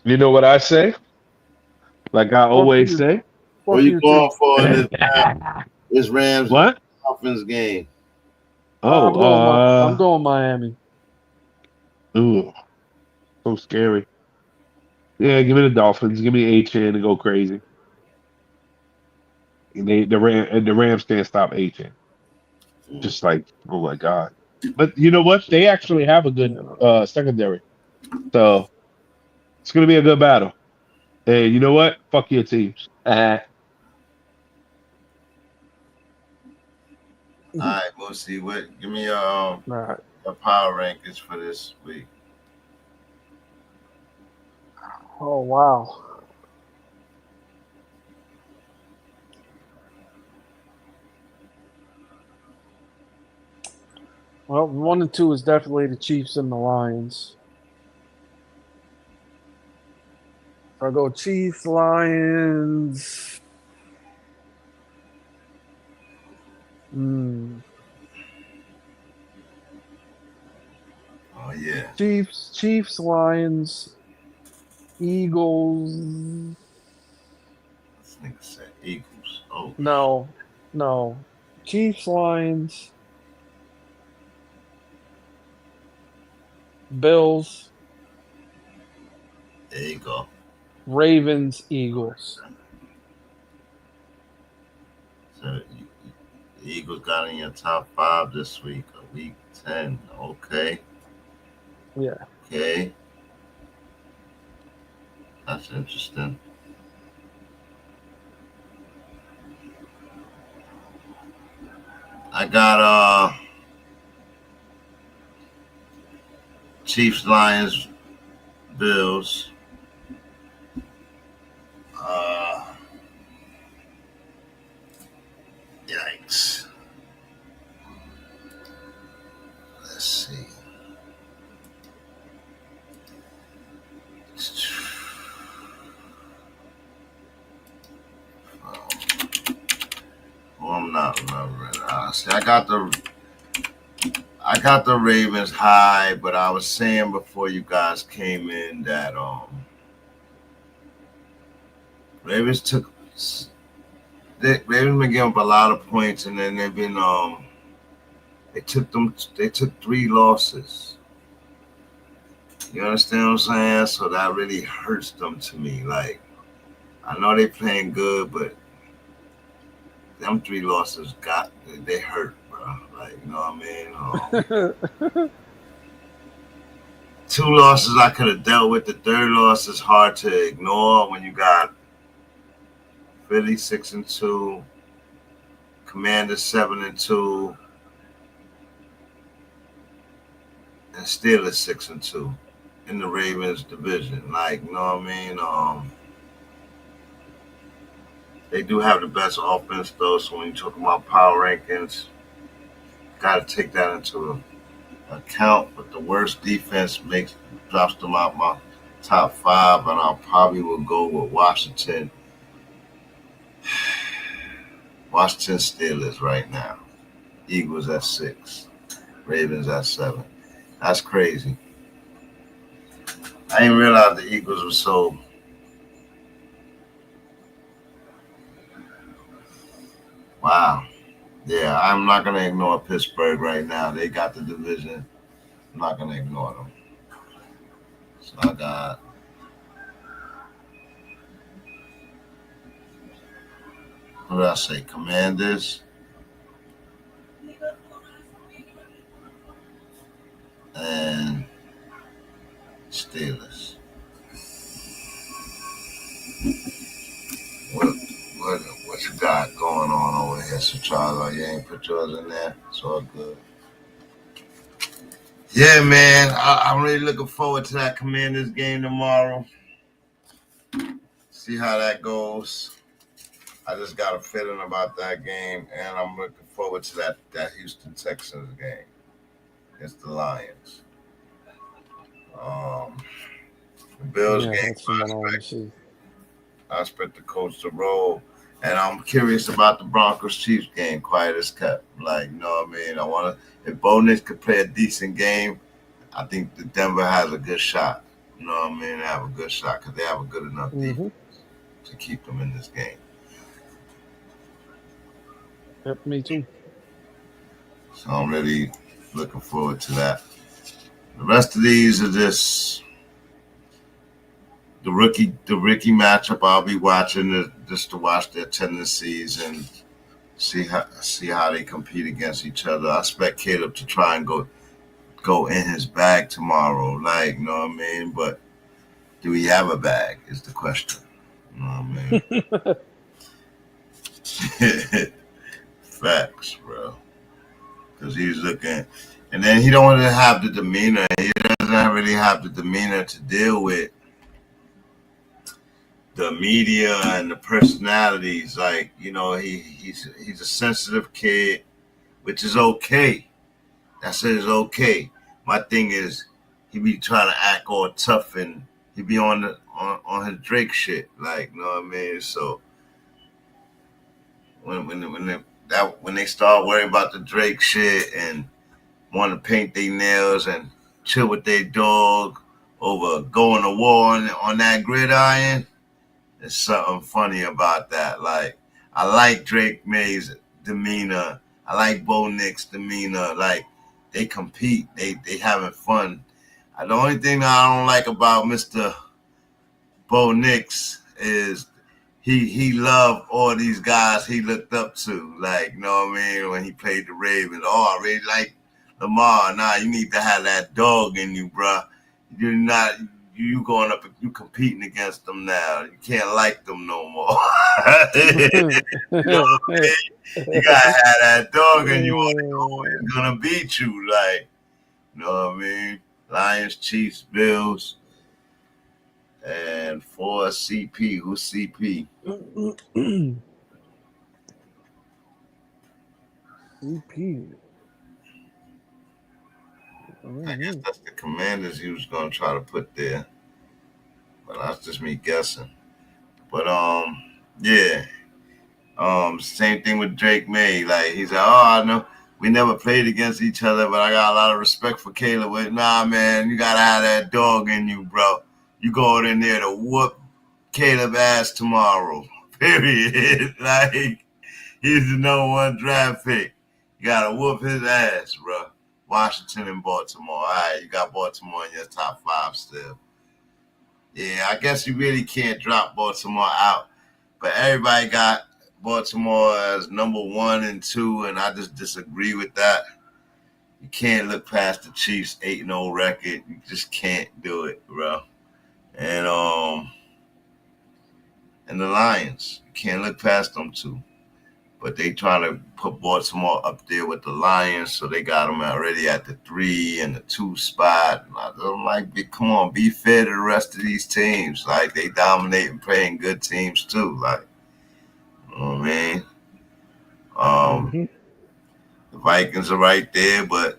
you know what I say? Like I Fuck always you. say. What Fuck you you going too. for in this Rams What? Dolphins game? I'm going Miami. Ooh, so scary. Yeah, give me the Dolphins. Give me A-Chan to go crazy. And the Rams can't stop A-Chan. Just like, oh my God. But you know what? They actually have a good secondary. So it's gonna be a good battle. Hey, you know what? Fuck your teams. All right, we'll see. What? Give me All right. your power rankings for this week. Oh wow. Well, 1 and 2 is definitely the Chiefs and the Lions. If I go Chiefs, Lions. Oh yeah. Chiefs, Lions, Eagles. This nigga said Eagles. Oh No. Chiefs, Lions, Bills, there you go. Ravens, Eagles. So the Eagles got in your top 5 this week. Week 10. Okay. Yeah. Okay. That's interesting. I got Chiefs, Lions, Bills. Yikes. Let's see. Oh, I'm not remembering. See, I got the Ravens high, but I was saying before you guys came in that Ravens Ravens been giving up a lot of points, and then they've been they took 3 losses. You understand what I'm saying? So that really hurts them to me. Like, I know they playing good, but them 3 losses they hurt, bro. Like, you know what I mean? 2 losses I could have dealt with. The 3rd loss is hard to ignore when you got Philly 6-2, Commanders 7-2, and Steelers 6-2 in the Ravens division. Like, you know what I mean? They do have the best offense, though, so when you talk about power rankings, got to take that into account. But the worst defense drops them out my top 5, and I probably will go with Washington. Washington Steelers right now. Eagles at 6. Ravens at 7. That's crazy. I didn't realize the Eagles were so. Wow. Yeah, I'm not going to ignore Pittsburgh right now. They got the division. I'm not going to ignore them. So I got. What did I say? Commanders. And Steelers. What you got going on over here? So Charles, you ain't put yours in there. It's all good. Yeah, man. I'm really looking forward to that Commanders game tomorrow. See how that goes. I just got a feeling about that game, and I'm looking forward to that Houston Texans game against the Lions. The Bills game, that's the one I want to see. I expect the coach to roll. And I'm curious about the Broncos-Chiefs game, quiet as kept. Like, you know what I mean? If Bo Nix could play a decent game, I think the Denver has a good shot. You know what I mean? They have a good shot because they have a good enough defense to keep them in this game. Yep, me too. So I'm really looking forward to that. The rest of these are just the rookie matchup. I'll be watching just to watch their tendencies and see how they compete against each other. I expect Caleb to try and go in his bag tomorrow, like, you know what I mean? But do we have a bag is the question. You know what I mean? Facts, bro. Because he's looking, and then he don't really have the demeanor. He doesn't really have the demeanor to deal with the media and the personalities. Like, you know, he's a sensitive kid, which is okay. That said, it's okay. My thing is, he be trying to act all tough and he be on his Drake shit, like, you know what I mean? So when they start worrying about the Drake shit and want to paint their nails and chill with their dog over going to war on that gridiron, there's something funny about that. Like, I like Drake May's demeanor. I like Bo Nix' demeanor. Like, they compete. They having fun. The only thing that I don't like about Mr. Bo Nix is he loved all these guys he looked up to. Like, you know what I mean? When he played the Ravens, I really like Lamar. Nah, you need to have that dog in you, bruh. You're not. You going up, you competing against them now. You can't like them no more. You know what I mean? You gotta have that dog in you, or it's gonna beat you. Like, you know what I mean? Lions, Chiefs, Bills, and for CP. Who's CP? CP. I guess that's the Commanders he was gonna try to put there, but that's just me guessing. But yeah, same thing with Drake May. Like, he's like, I know we never played against each other, but I got a lot of respect for Caleb. But nah, man, you gotta have that dog in you, bro. You going in there to whoop Caleb ass tomorrow. Period. Like, he's the #1 draft pick. You gotta whoop his ass, bro. Washington and Baltimore. All right, you got Baltimore in your top 5 still. Yeah, I guess you really can't drop Baltimore out. But everybody got Baltimore as #1 and 2, and I just disagree with that. You can't look past the Chiefs' 8-0 record. You just can't do it, bro. And the Lions. You can't look past them two. But they trying to put Baltimore up there with the Lions, so they got them already at the 3 and the 2 spot. I'm like, come on, be fair to the rest of these teams. Like, they dominate and playing good teams too. Like, you know what I mean? The Vikings are right there, but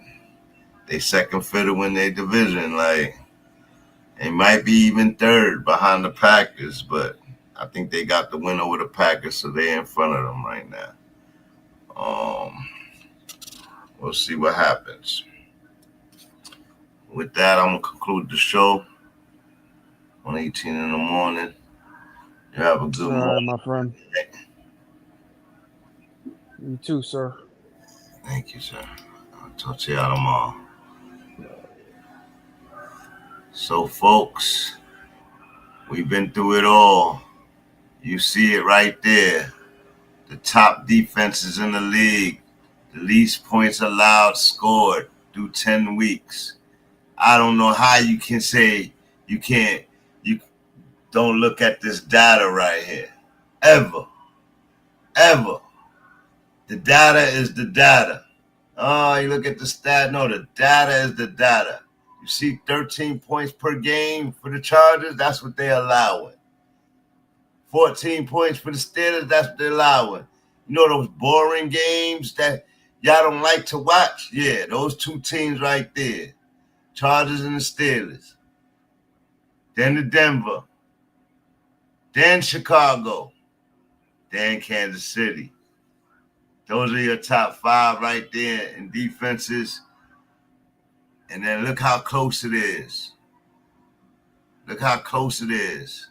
they second fiddle in their division. Like, they might be even third behind the Packers, but I think they got the win over the Packers, so they're in front of them right now. We'll see what happens. With that, I'm going to conclude the show. 1:18 in the morning. You have a good morning, my friend. You too, sir. Thank you, sir. I'll talk to y'all tomorrow. So, folks, we've been through it all. You see it right there. The top defenses in the league. The least points allowed scored through 10 weeks. I don't know how you can say you don't look at this data right here. Ever. The data is the data. Oh, you look at the stat. No, the data is the data. You see 13 points per game for the Chargers, that's what they're allowing. 14 points for the Steelers, that's what they're allowing. You know those boring games that y'all don't like to watch? Yeah, those two teams right there. Chargers and the Steelers. Then the Denver. Then Chicago. Then Kansas City. Those are your top 5 right there in defenses. And then look how close it is. Look how close it is.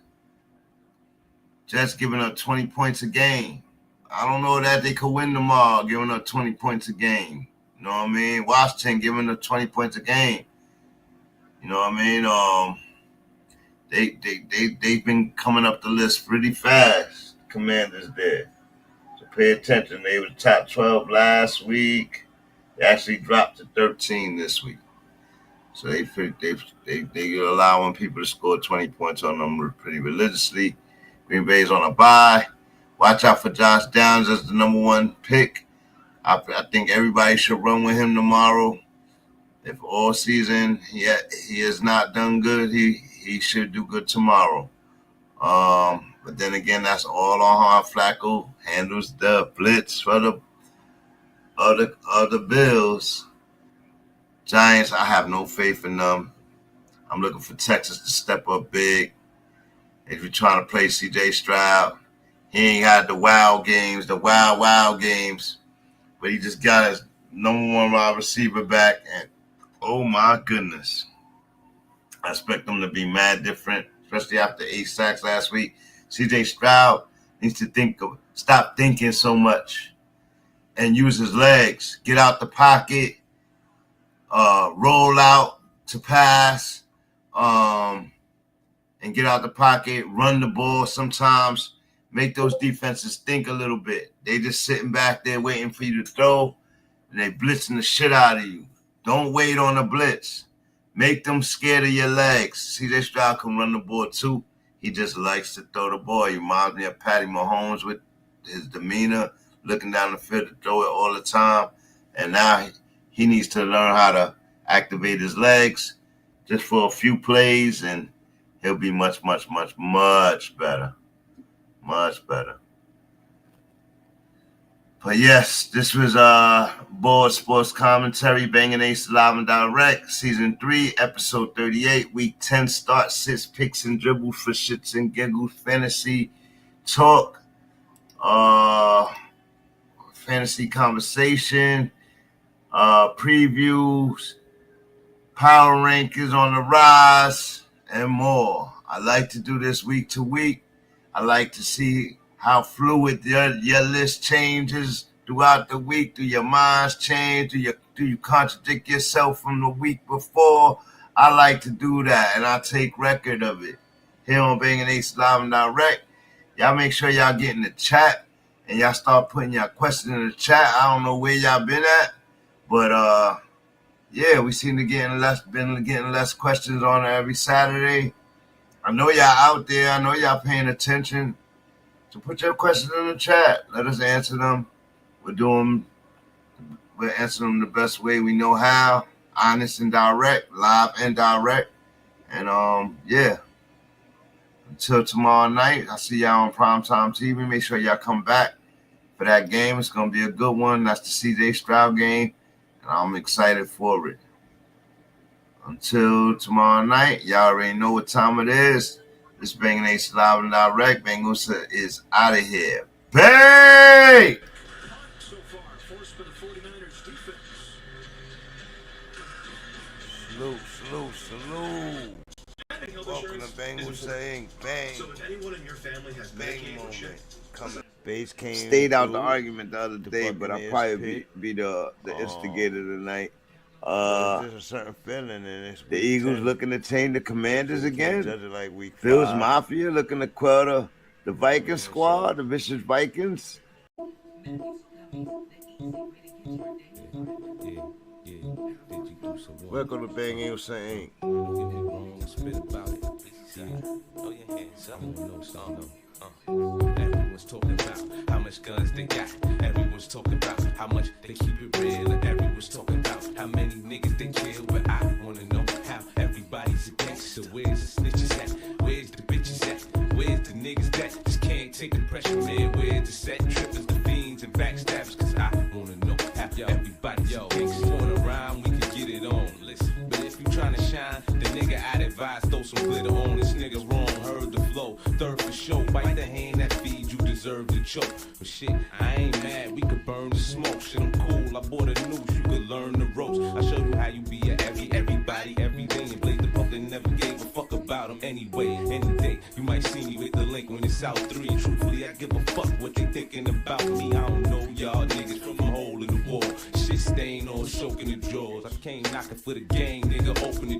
Jets giving up 20 points a game. I don't know that they could win tomorrow giving up 20 points a game. You know what I mean? Washington giving up 20 points a game. You know what I mean? They've been coming up the list pretty fast. Commanders there. So pay attention. They were top 12 last week. They actually dropped to 13 this week. So they're allowing people to score 20 points on them pretty religiously. Green Bay's on a bye. Watch out for Josh Downs as the number 1 pick. I think everybody should run with him tomorrow. If all season he has not done good, he should do good tomorrow. But then again, that's all on how Flacco handles the blitz for the other Bills. Giants, I have no faith in them. I'm looking for Texas to step up big. If you're trying to play C.J. Stroud, he ain't had the wild games, but he just got his number 1 wide receiver back, and oh my goodness. I expect them to be mad different, especially after 8 sacks last week. C.J. Stroud needs to stop thinking so much and use his legs. Get out the pocket, roll out to pass, and get out the pocket, run the ball sometimes, make those defenses think a little bit. They just sitting back there waiting for you to throw, and they blitzing the shit out of you. Don't wait on the blitz. Make them scared of your legs. C.J. Stroud can run the ball too. He just likes to throw the ball. He reminds me of Patty Mahomes with his demeanor, looking down the field to throw it all the time. And now he needs to learn how to activate his legs just for a few plays, and he'll be much, much, much, much better. Much better. But yes, this was B.A.L.D Sports Commentary, BANGnACES Live and Direct, Season 3, Episode 38, Week 10 start, 6 picks and dribbles for shits and giggles, fantasy talk, fantasy conversation, previews, power rankings on the rise, and more. I like to do this week to week. I like to see how fluid your list changes throughout the week. Do your minds change? Do you contradict yourself from the week before? I like to do that, and I take record of it. Here on BANGnACES Live and Direct, y'all make sure y'all get in the chat, and y'all start putting your questions in the chat. I don't know where y'all been at, but yeah, we seem to getting less questions on every Saturday. I know y'all out there. I know y'all paying attention. So put your questions in the chat. Let us answer them. We're answering them the best way we know how. Honest and direct, live and direct. And yeah. Until tomorrow night, I'll see y'all on Primetime TV. Make sure y'all come back for that game. It's gonna be a good one. That's the C.J. Stroud game. And I'm excited for it. Until tomorrow night, y'all already know what time it is. This BANGnACES Live and Direct. BANGnACES is out of here. Bang! So far, forced for the 49ers defense. Salute. Welcome to BANGnACES. Bang. So if anyone in your family has Bang medicated shit, coming. Stayed out the argument the other day, but I'll probably be the instigator tonight. There's a certain feeling in this. The Eagles looking to chain the Commanders again. Bills Mafia looking to quell the Viking squad, the vicious Vikings. Welcome to BANGnACES. Spit about it. Oh, yeah, hands up. No, Everyone's talking about how much guns they got. Everyone's talking about how much they keep it real. And everyone's talking about how many niggas they kill. But I wanna know how everybody's a gangster. Where's the snitches at? Where's the bitches at? Where's the niggas that just can't take the pressure, man? Where's the set trippers, the fiends, and backstabbers? Cause I wanna know how everybody's a gangster. Wanna rhyme, we can get it on. Listen, but if you tryna shine, the nigga I'd advise throw some glitter on. This nigga wrong, heard the flow. Third for show, bite the hand that feeds you, deserve to choke. But shit, I ain't mad, we could burn the smoke. Shit, I'm cool, I bought a noose, you could learn the ropes. I show you how you be a everybody, every day. And Blade the punk that never gave a fuck about them anyway. Any day, you might see me with the link when it's out 3. Truthfully, I give a fuck what they thinking about me. I don't know y'all niggas from a hole in the wall. Shit stain all soaking the drawers. I came knocking for the gang, nigga, open the